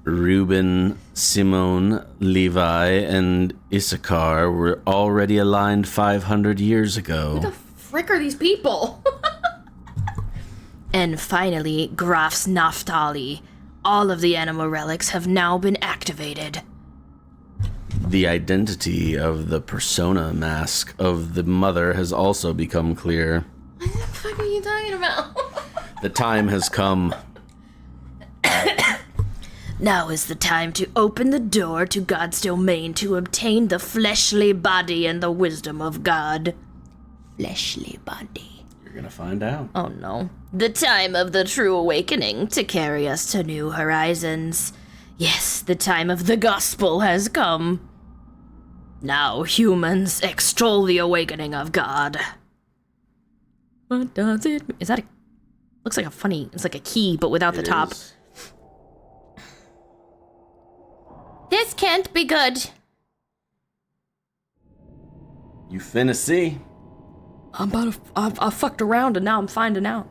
Reuben, Simon, Levi, and Issachar were already aligned 500 years ago. Who the frick are these people? And finally, Graf's Naphtali. All of the animal relics have now been activated. The identity of the persona mask of the mother has also become clear. What the fuck are you talking about? The time has come. Now is the time to open the door to God's domain to obtain the fleshly body and the wisdom of God. Fleshly body. You're gonna find out. Oh no. The time of the true awakening to carry us to new horizons. Yes, the time of the gospel has come. Now, humans, extol the awakening of God. What does it mean? Is that a... Looks like a funny... It's like a key, but without the top. Is. This can't be good. You finna see. I'm about to... I fucked around and now I'm finding out.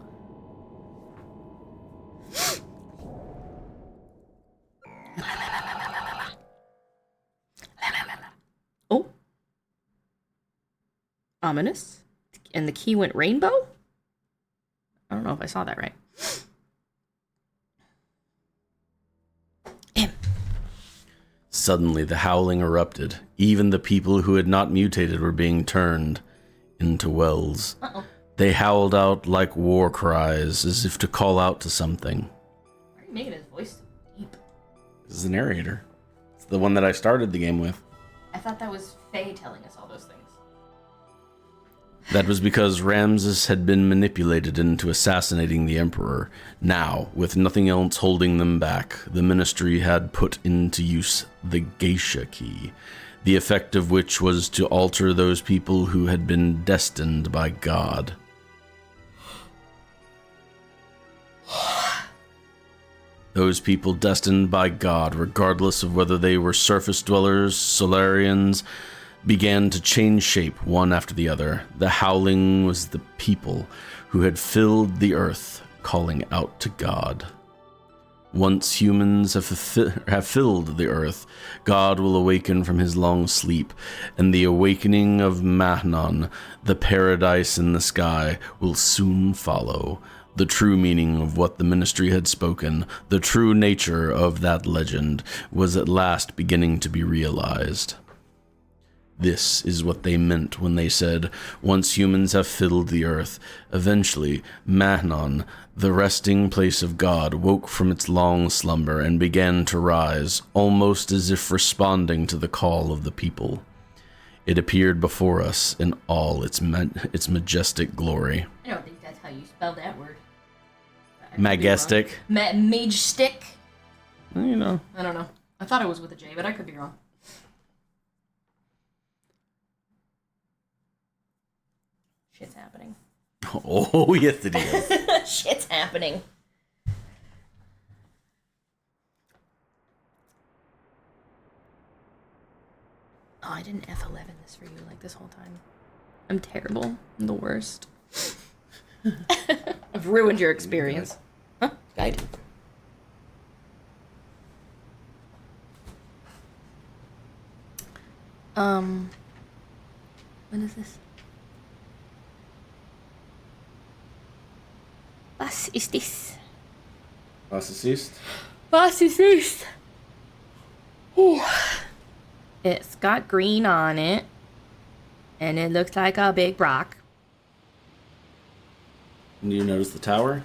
Oh. Ominous. And the key went rainbow? I don't know if I saw that right. Suddenly, the howling erupted. Even the people who had not mutated were being turned into wells. Uh-oh. They howled out like war cries, as if to call out to something. Why are you making his voice so deep? This is the narrator. It's the one that I started the game with. I thought that was Faye telling us all those things. That was because Ramses had been manipulated into assassinating the Emperor. Now, with nothing else holding them back, the Ministry had put into use the Geisha Key, the effect of which was to alter those people who had been destined by God. Those people destined by God, regardless of whether they were surface dwellers, Solarians, began to change shape one after the other. The howling was the people who had filled the earth, calling out to God. Once humans have filled the earth, God will awaken from his long sleep, and the awakening of Mahnon, the paradise in the sky, will soon follow. The true meaning of what the Ministry had spoken, the true nature of that legend, was at last beginning to be realized. This is what they meant when they said, once humans have filled the earth, eventually Mahnon, the resting place of God, woke from its long slumber and began to rise, almost as if responding to the call of the people. It appeared before us in all its majestic glory. I don't think that's how you spell that word. Majestic. Mage stick? You know. I don't know. I thought it was with a J, but I could be wrong. Shit's happening. Oh, yes it is. Shit's happening. Oh, I didn't F11 this for you like this whole time. I'm terrible. I'm the worst. I've ruined your experience. Huh? Guide. When is this? Was ist this? Was ist? Was ist this? Ooh. It's got green on it. And it looks like a big rock. Do you notice the tower?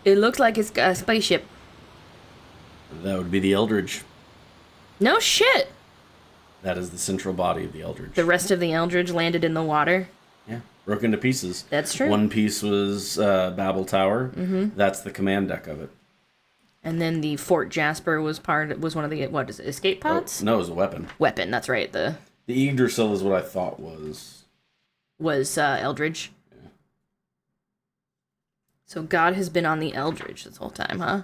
It looks like it's got a spaceship. That would be the Eldridge. No shit! That is the central body of the Eldridge. The rest of the Eldridge landed in the water. Yeah, broke into pieces. That's true. One piece was Babel Tower. Mm-hmm. That's the command deck of it. And then the Fort Jasper was one of the, what is it, escape pods? Oh, no, it was a weapon. Weapon, that's right. The Yggdrasil is what I thought was Eldridge. Yeah. So God has been on the Eldridge this whole time, huh?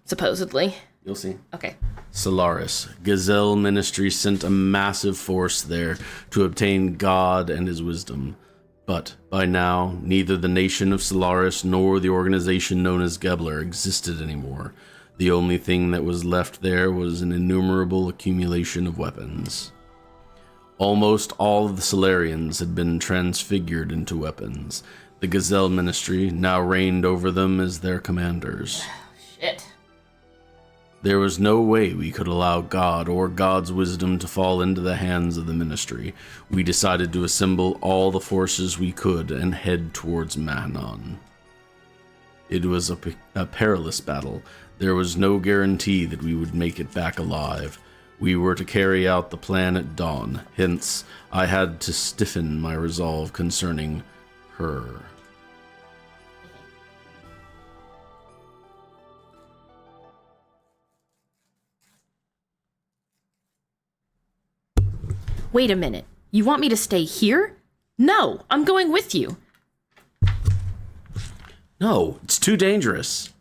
Supposedly. You'll see. Okay. Solaris. Gazelle Ministry sent a massive force there to obtain God and his wisdom. But by now, neither the nation of Solaris nor the organization known as Gebler existed anymore. The only thing that was left there was an innumerable accumulation of weapons. Almost all of the Solarians had been transfigured into weapons. The Gazelle Ministry now reigned over them as their commanders. Shit. There was no way we could allow God or God's wisdom to fall into the hands of the Ministry. We decided to assemble all the forces we could and head towards Mahnon. It was a perilous battle. There was no guarantee that we would make it back alive. We were to carry out the plan at dawn. Hence, I had to stiffen my resolve concerning her. Wait a minute. You want me to stay here? No, I'm going with you. No, it's too dangerous.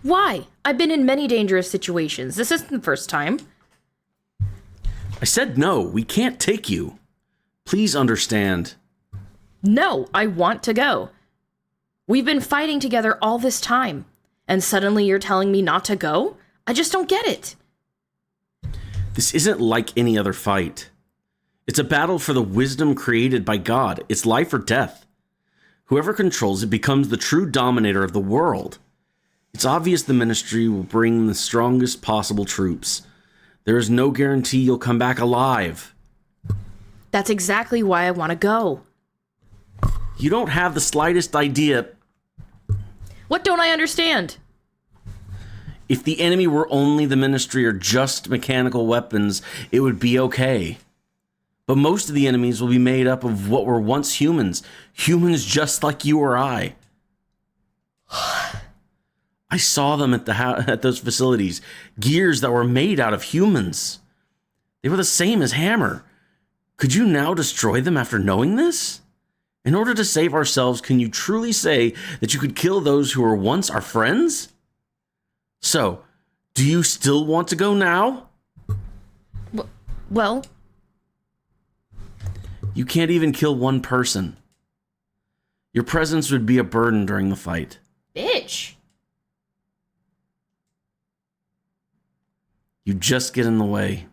Why? I've been in many dangerous situations. This isn't the first time. I said no, we can't take you. Please understand. No, I want to go. We've been fighting together all this time, and suddenly you're telling me not to go? I just don't get it. This isn't like any other fight. It's a battle for the wisdom created by God. It's life or death. Whoever controls it becomes the true dominator of the world. It's obvious the Ministry will bring the strongest possible troops. There is no guarantee you'll come back alive. That's exactly why I want to go. You don't have the slightest idea. What don't I understand? If the enemy were only the Ministry or just mechanical weapons, it would be okay. But most of the enemies will be made up of what were once humans. Humans just like you or I. I saw them at those facilities. Gears that were made out of humans. They were the same as Hammer. Could you now destroy them after knowing this? In order to save ourselves, can you truly say that you could kill those who were once our friends? So, do you still want to go now? Well... You can't even kill one person. Your presence would be a burden during the fight. Bitch. You just get in the way.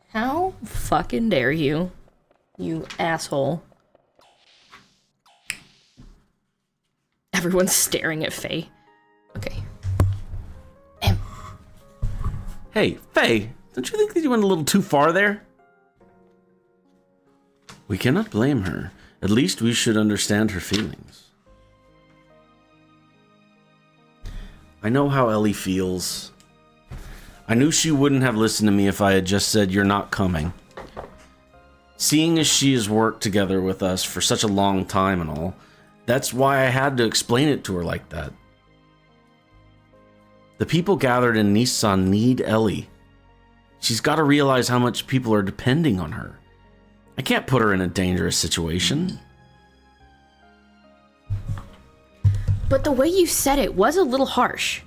How fucking dare you, you asshole. Everyone's staring at Faye. Okay. Hey, Faye, Don't you think that you went a little too far there? We cannot blame her. At least we should understand her feelings. I know how Ellie feels. I knew she wouldn't have listened to me if I had just said, "You're not coming." Seeing as she has worked together with us for such a long time and all, that's why I had to explain it to her like that. The people gathered in Nissan need Ellie. She's got to realize how much people are depending on her. I can't put her in a dangerous situation. But the way you said it was a little harsh.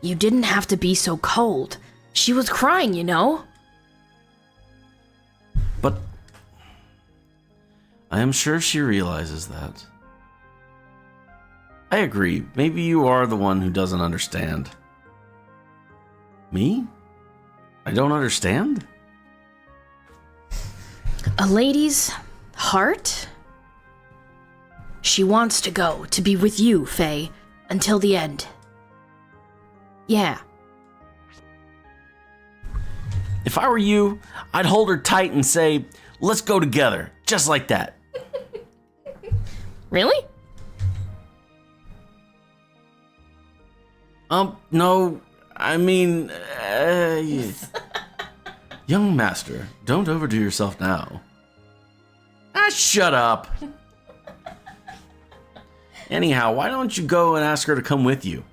You didn't have to be so cold. She was crying, you know? But I am sure she realizes that. I agree. Maybe you are the one who doesn't understand. Me? I don't understand? A lady's heart? She wants to go to be with you, Faye, until the end. Yeah. If I were you, I'd hold her tight and say, "Let's go together," just like that. Really? No, I mean, young master, don't overdo yourself now. Shut up. Anyhow, why don't you go and ask her to come with you?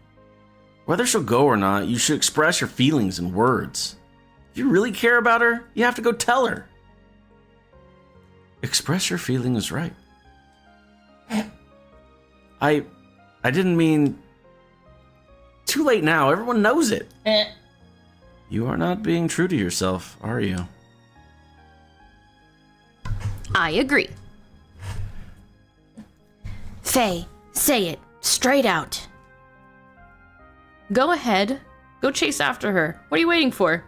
Whether she'll go or not, you should express your feelings in words. If you really care about her, you have to go tell her. Express your feelings right. I didn't mean... Too late now, everyone knows it. You are not being true to yourself, are you? I agree. Faye, say it straight out. Go ahead. Go chase after her. What are you waiting for?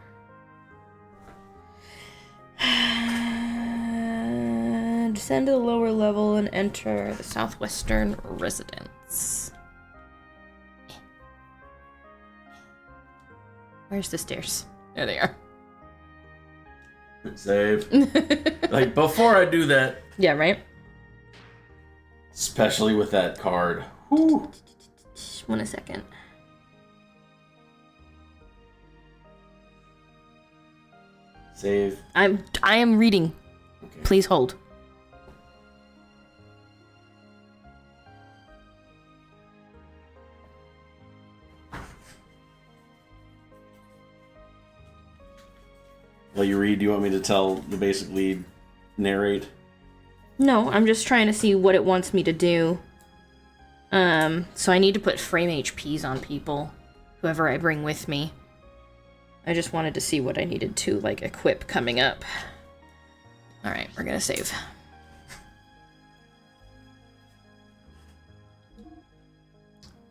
Descend to the lower level and enter the southwestern residence. Where's the stairs? There they are. Save. Like, before I do that, Yeah, right? especially with that card. Whew. Just 1 second. Save. I am reading. Okay. Please hold. While you read, do you want me to tell the basic lead narrate? No, I'm just trying to see what it wants me to do. So I need to put frame HPs on people, whoever I bring with me. I just wanted to see what I needed to, like, equip coming up. Alright, we're gonna save.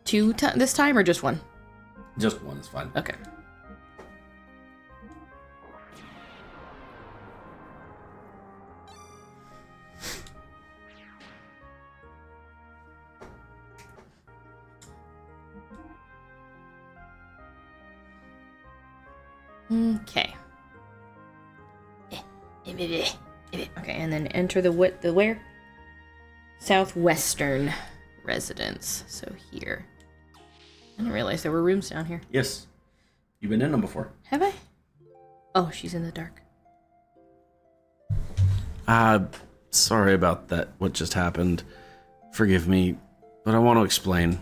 Two this time, or just one? Just one is fine. Okay. Okay. Okay, and then enter the where? Southwestern residence. So here. I didn't realize there were rooms down here. Yes. You've been in them before. Have I? Oh, she's in the dark. Sorry about that, what just happened. Forgive me, but I want to explain.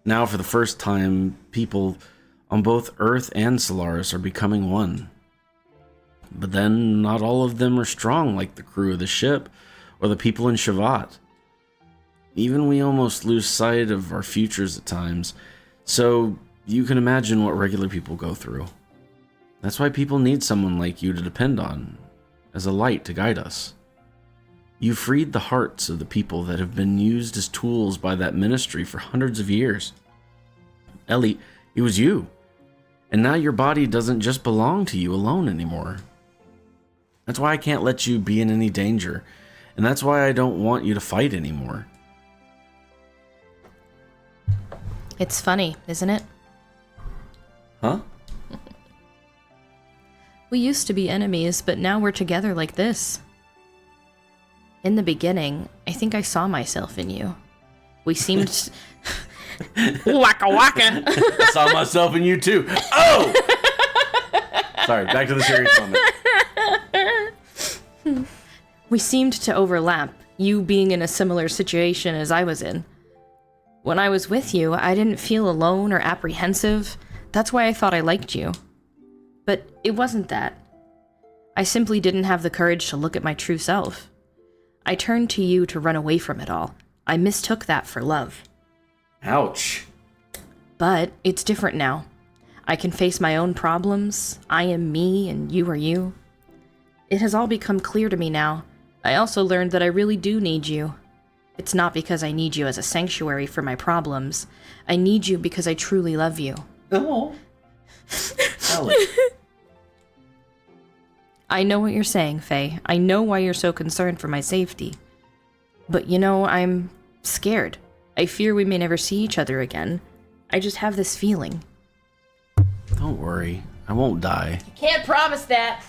Now, for the first time, people on both Earth and Solaris are becoming one. But then, not all of them are strong like the crew of the ship or the people in Shavat. Even we almost lose sight of our futures at times, so you can imagine what regular people go through. That's why people need someone like you to depend on, as a light to guide us. You freed the hearts of the people that have been used as tools by that ministry for hundreds of years. Ellie, it was you. And now your body doesn't just belong to you alone anymore. That's why I can't let you be in any danger, and that's why I don't want you to fight anymore. It's funny, isn't it? Huh? We used to be enemies, but now we're together like this. In the beginning, I think I saw myself in you. We seemed... Waka waka! I saw myself in you too. Oh! Sorry, back to the serious moment. We seemed to overlap, you being in a similar situation as I was in. When I was with you, I didn't feel alone or apprehensive. That's why I thought I liked you. But it wasn't that. I simply didn't have the courage to look at my true self. I turned to you to run away from it all. I mistook that for love. Ouch. But it's different now. I can face my own problems. I am me and you are you. It has all become clear to me now. I also learned that I really do need you. It's not because I need you as a sanctuary for my problems. I need you because I truly love you. Oh. Ellie. I know what you're saying, Faye. I know why you're so concerned for my safety. But you know, I'm scared. I fear we may never see each other again. I just have this feeling. Don't worry. I won't die. Can't promise that.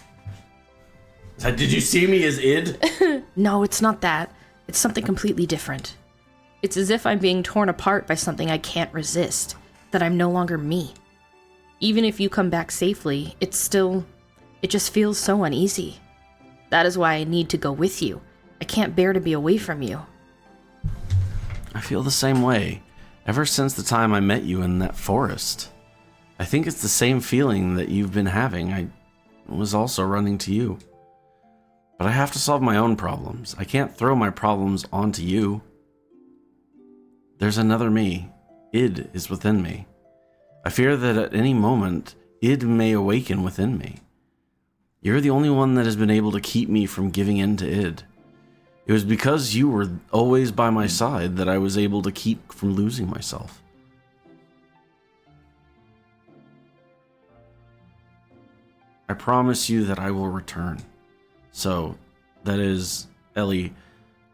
Did you see me as id? No, it's not that. It's something completely different. It's as if I'm being torn apart by something I can't resist. That I'm no longer me. Even if you come back safely, it just feels so uneasy. That is why I need to go with you. I can't bear to be away from you. I feel the same way. Ever since the time I met you in that forest. I think it's the same feeling that you've been having. I was also running to you. But I have to solve my own problems. I can't throw my problems onto you. There's another me. Id is within me. I fear that at any moment, id may awaken within me. You're the only one that has been able to keep me from giving in to id. It was because you were always by my side that I was able to keep from losing myself. I promise you that I will return. So, that is, Ellie,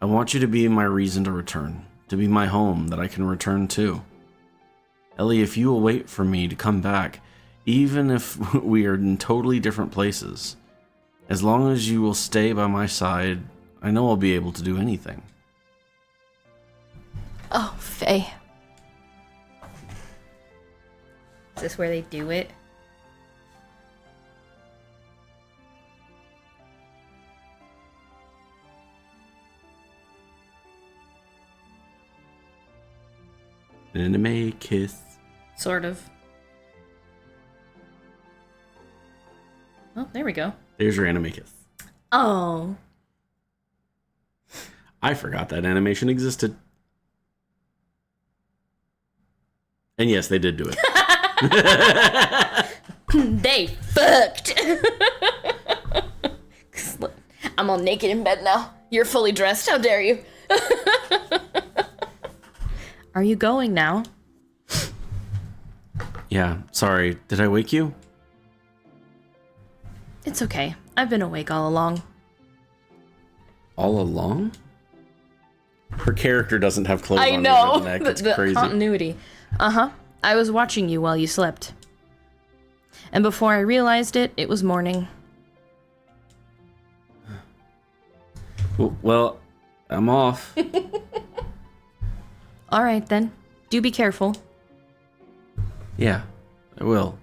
I want you to be my reason to return, to be my home that I can return to. Ellie, if you will wait for me to come back, even if we are in totally different places, as long as you will stay by my side, I know I'll be able to do anything. Oh, Faye. Is this where they do it? Anime kiss. Sort of. Oh, there we go. There's your anime kiss. Oh. I forgot that animation existed. And yes, they did do it. They fucked. I'm all naked in bed now. You're fully dressed. How dare you? Are you going now? Yeah, sorry. Did I wake you? It's okay. I've been awake all along. All along? Her character doesn't have clothes I on know. her neck. It's crazy. Continuity. Uh-huh. I was watching you while you slept. And before I realized it, it was morning. Well, I'm off. All right, then. Do be careful. Yeah, I will.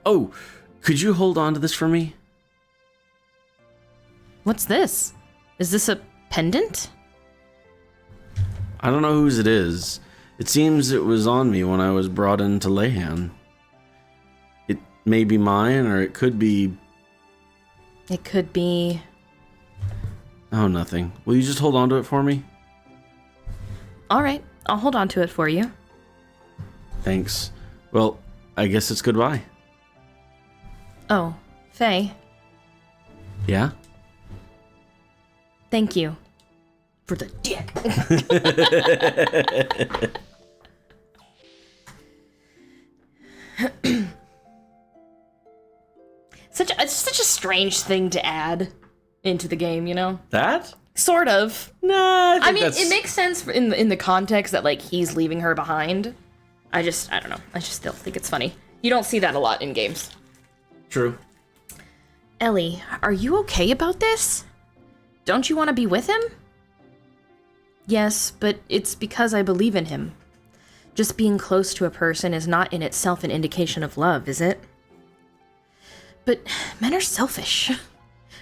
Oh, could you hold on to this for me? What's this? Is this a pendant? I don't know whose it is. It seems it was on me when I was brought into Lehan. It may be mine, or it could be... It could be... Oh, nothing. Will you just hold on to it for me? All right, I'll hold on to it for you. Thanks. Well, I guess it's goodbye. Oh, Faye, Yeah? thank you for the dick. It's such a strange thing to add into the game, you know? That? Sort of. Nah, I mean, it makes sense in the context that, like, he's leaving her behind. I don't know. I just still think it's funny. You don't see that a lot in games. True. Ellie, are you okay about this? Don't you want to be with him? Yes, but it's because I believe in him. Just being close to a person is not in itself an indication of love, is it? But men are selfish.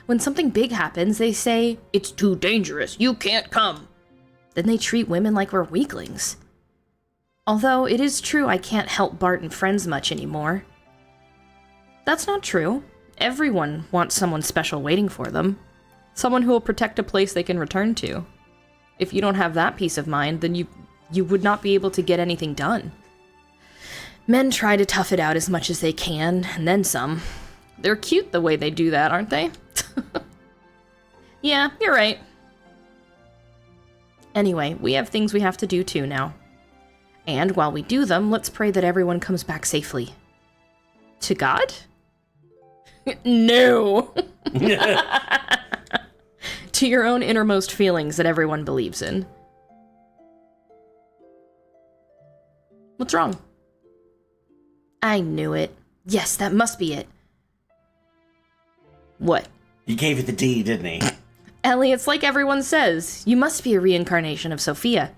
When something big happens, they say, "It's too dangerous, you can't come." Then they treat women like we're weaklings. Although it is true I can't help Bart and friends much anymore. That's not true. Everyone wants someone special waiting for them. Someone who will protect a place they can return to. If you don't have that peace of mind, then you would not be able to get anything done. Men try to tough it out as much as they can, and then some. They're cute the way they do that, aren't they? Yeah, you're right. Anyway, we have things we have to do too now. And while we do them, let's pray that everyone comes back safely. To God? No! To your own innermost feelings that everyone believes in. What's wrong? I knew it. Yes, that must be it. What? He gave you the D, didn't he? Ellie, it's like everyone says. You must be a reincarnation of Sophia.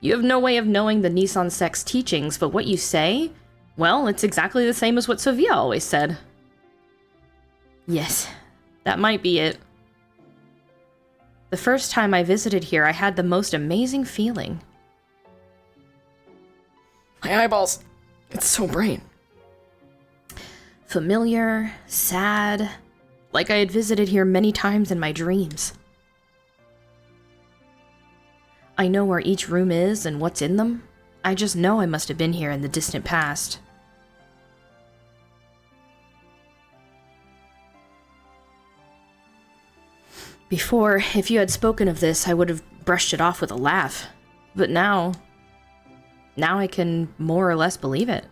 You have no way of knowing the Nissan sect's teachings, but what you say, well, it's exactly the same as what Sophia always said. Yes, that might be it. The first time I visited here, I had the most amazing feeling. My eyeballs. It's so bright. Familiar, sad, like I had visited here many times in my dreams. I know where each room is and what's in them. I just know I must have been here in the distant past. Before, if you had spoken of this, I would have brushed it off with a laugh. But now I can more or less believe it.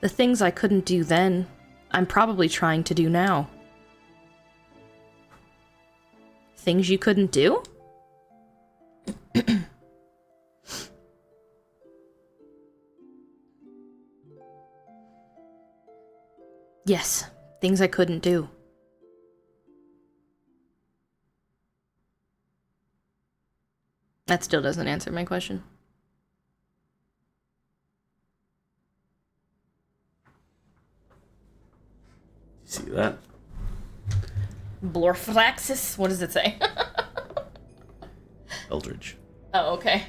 The things I couldn't do then, I'm probably trying to do now. Things you couldn't do? Yes, things I couldn't do. That still doesn't answer my question. See that? Blorflaxis? What does it say? Eldridge. Oh, okay.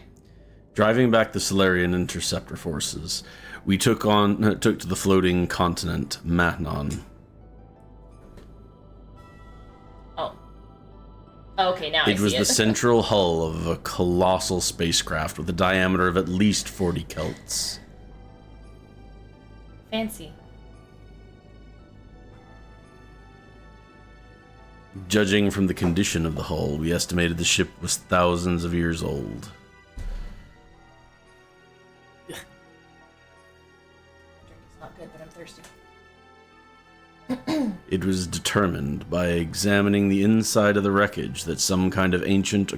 Driving back the Solarian interceptor forces, we took to the floating continent Matnon. Oh. Okay, now I see it. It was the central hull of a colossal spacecraft with a diameter of at least 40 kelts. Fancy. Judging from the condition of the hull, we estimated the ship was thousands of years old. Drink is not good, but I'm thirsty. It was determined by examining the inside of the wreckage that some kind of ancient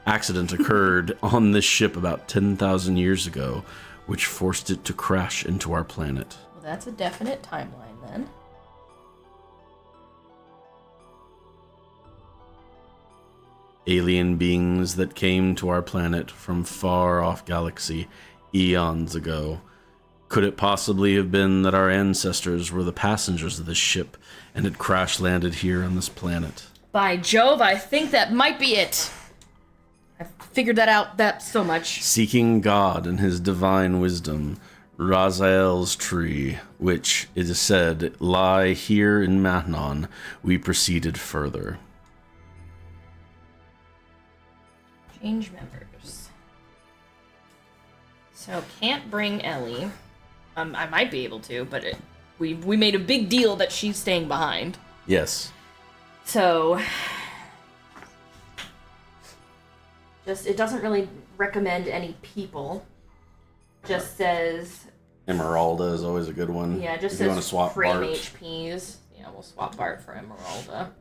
accident occurred on this ship about 10,000 years ago, which forced it to crash into our planet. Well, that's a definite timeline then. Alien beings that came to our planet from far off galaxy eons ago. Could it possibly have been that our ancestors were the passengers of this ship and had crash landed here on this planet? By Jove, I think that might be it. I've figured that out that so much. Seeking God and his divine wisdom, Raziel's tree, which, it is said, lie here in Matnon, we proceeded further. Change members. So can't bring Ellie. I might be able to, but we made a big deal that she's staying behind. Yes. So just it doesn't really recommend any people. Just says Emeralda is always a good one. yeah, just if says you want to swap frame Bart. HPs. Yeah, we'll swap Bart for Emeralda.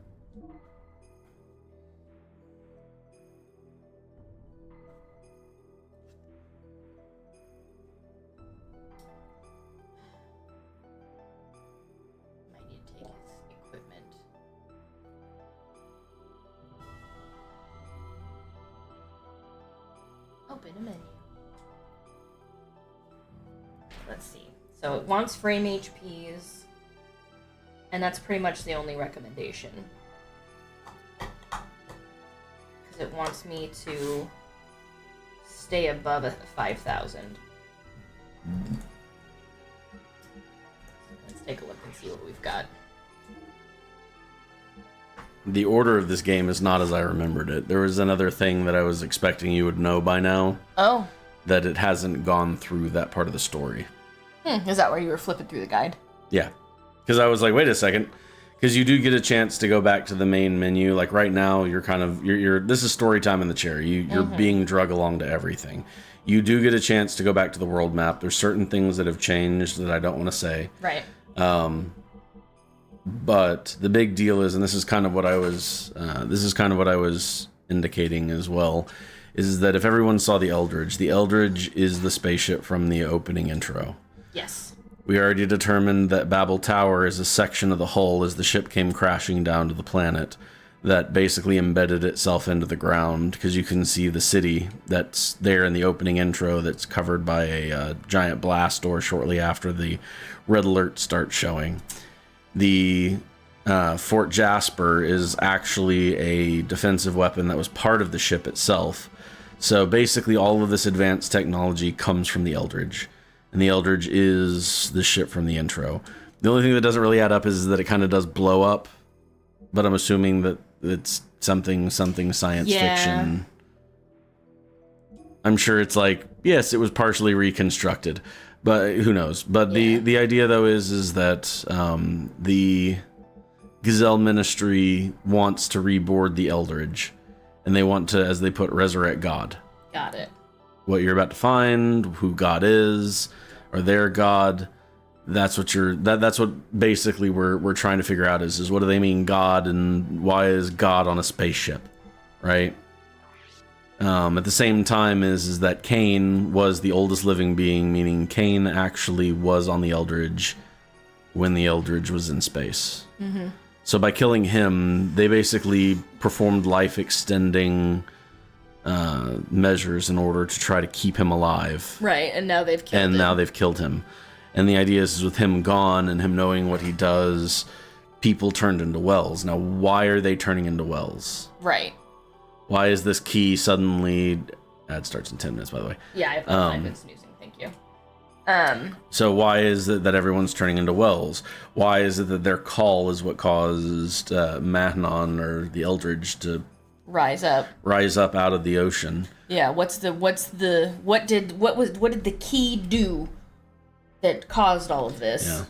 Open a menu. Let's see. So it wants frame HPs, and that's pretty much the only recommendation. Because it wants me to stay above 5,000. Let's take a look and see what we've got. The order of this game is not as I remembered it. There was another thing that I was expecting you would know by now. Oh. That it hasn't gone through that part of the story. Is that where you were flipping through the guide? Yeah. Because I was like, wait a second. Because you do get a chance to go back to the main menu. Like right now, you're kind of, this is story time in the chair. You're being drug along to everything. You do get a chance to go back to the world map. There's certain things that have changed that I don't want to say. Right. But the big deal is, and this is kind of what I was indicating as well, is that if everyone saw the Eldridge is the spaceship from the opening intro. Yes. We already determined that Babel Tower is a section of the hull as the ship came crashing down to the planet that basically embedded itself into the ground, because you can see the city that's there in the opening intro that's covered by a giant blast door shortly after the red alert starts showing. The Fort Jasper is actually a defensive weapon that was part of the ship itself. So basically all of this advanced technology comes from the Eldridge. And the Eldridge is the ship from the intro. The only thing that doesn't really add up is that it kind of does blow up. But I'm assuming that it's something science fiction. I'm sure it's like, yes, it was partially reconstructed. But who knows? But the idea, though, is that the Gazelle Ministry wants to reboard the Eldridge. And they want to, as they put, resurrect God. Got it. What you're about to find, who God is, or their God, that's what that's what basically we're trying to figure out is what do they mean God, and why is God on a spaceship, right? At the same time is that Cain was the oldest living being, meaning Cain actually was on the Eldridge when the Eldridge was in space. Mm-hmm. So by killing him, they basically performed life-extending measures in order to try to keep him alive. Right, and now they've killed him. And now they've killed him. And the idea is with him gone and him knowing what he does, people turned into wells. Now, why are they turning into wells? Right. Why is this key suddenly... Ad starts in 10 minutes, by the way. Yeah, I've been snoozing. Thank you. So why is it that everyone's turning into wells? Why is it that their call is what caused Mahnon or the Eldridge to rise up out of the ocean? Yeah, what did the key do that caused all of this?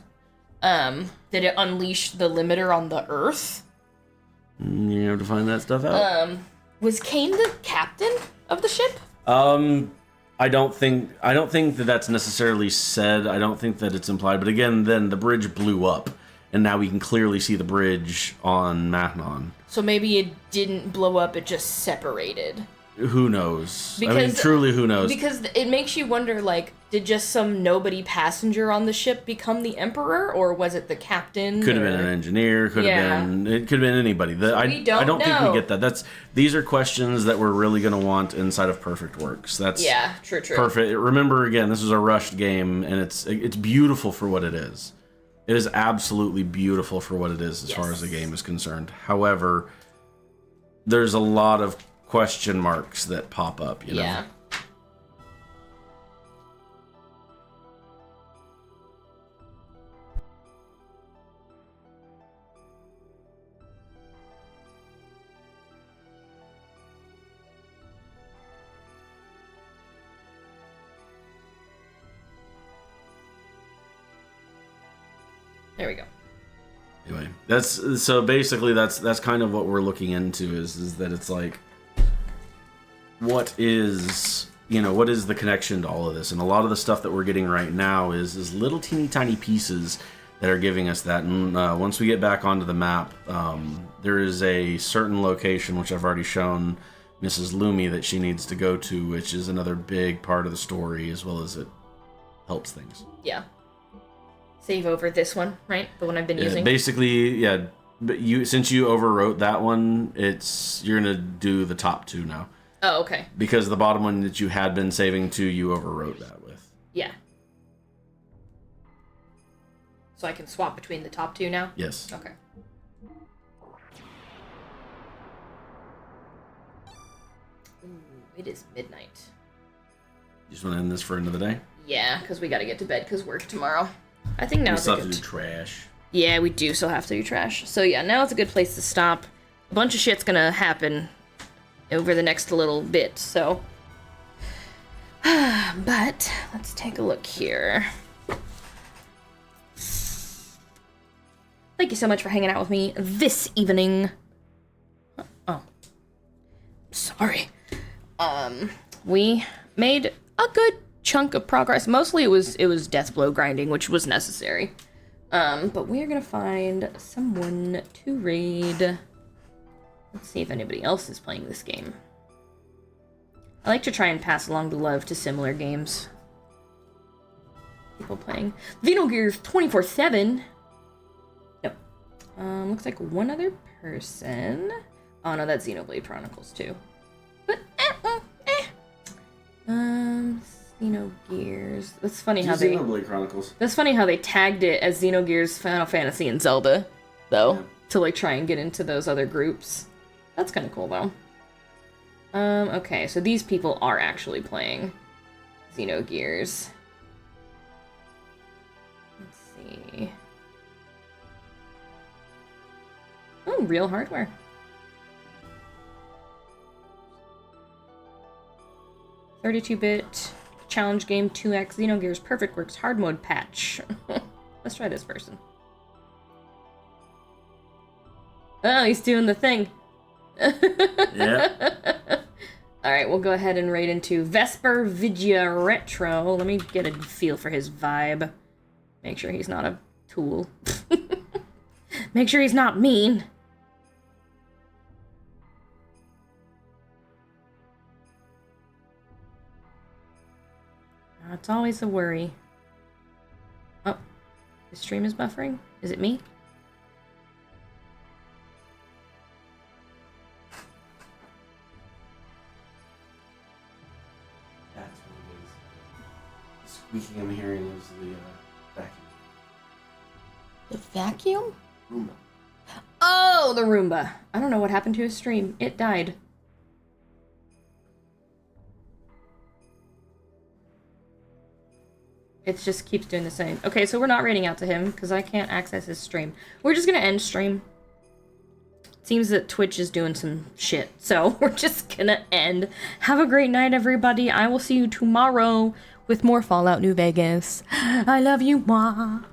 Yeah. Did it unleash the limiter on the Earth? You have to find that stuff out. Was Cain the captain of the ship? I don't think that that's necessarily said. I don't think that it's implied. But again, then the bridge blew up, and now we can clearly see the bridge on Mahnon. So maybe it didn't blow up; it just separated. Who knows? I mean, truly, who knows? Because it makes you wonder, like, did just some nobody passenger on the ship become the Emperor, or was it the captain? Could have been an engineer. It could have been anybody. We don't know. Think we get that. These are questions that we're really going to want inside of Perfect Works. That's true. Perfect. Remember, again, this is a rushed game, and it's beautiful for what it is. It is absolutely beautiful for what it is as far as the game is concerned. However, there's a lot of question marks that pop up, you know? Yeah. There we go. Anyway, that's kind of what we're looking into is that it's like, what is the connection to all of this? And a lot of the stuff that we're getting right now is little teeny tiny pieces that are giving us that. And once we get back onto the map, there is a certain location, which I've already shown Mrs. Lumi, that she needs to go to, which is another big part of the story, as well as it helps things. Yeah. Save over this one, right? The one I've been using? Basically, yeah. But since you overwrote that one, you're going to do the top two now. Oh, okay. Because the bottom one that you had been saving to, you overwrote that with. Yeah. So I can swap between the top two now? Yes. Okay. Ooh, it is midnight. You just want to end this for another day? Yeah, because we gotta get to bed because work tomorrow. I think now We it's still a have to good... do trash. Yeah, we do still have to do trash. So yeah, now it's a good place to stop. A bunch of shit's gonna happen over the next little bit, so... But, let's take a look here. Thank you so much for hanging out with me this evening. Oh. Sorry. We made a good chunk of progress. Mostly it was deathblow grinding, which was necessary. But we're gonna find someone to raid. Let's see if anybody else is playing this game. I like to try and pass along the love to similar games. People playing Xenogears 24/7. Nope. Looks like one other person. Oh no, that's Xenoblade Chronicles too. But Xenogears. That's funny how they. Xenoblade Chronicles. That's funny how they tagged it as Xenogears, Final Fantasy, and Zelda, though, to like try and get into those other groups. That's kind of cool though. Okay, so these people are actually playing Xenogears. Let's see. Oh, real hardware. 32-bit challenge game 2x Xenogears Perfect Works hard mode patch. Let's try this person. Oh, he's doing the thing. Yeah. Alright, we'll go ahead and raid into Vesper Vigia Retro. Let me get a feel for his vibe. Make sure he's not a tool. Make sure he's not mean. It's always a worry. Oh, the stream is buffering? Is it me? That's what it is. The squeaking I'm hearing is the vacuum. The vacuum? Roomba. Oh, the Roomba. I don't know what happened to his stream. It died. It just keeps doing the same. Okay, so we're not raiding out to him because I can't access his stream. We're just gonna end stream. Seems that Twitch is doing some shit, so we're just gonna end. Have a great night, everybody. I will see you tomorrow with more Fallout New Vegas. I love you, mwah.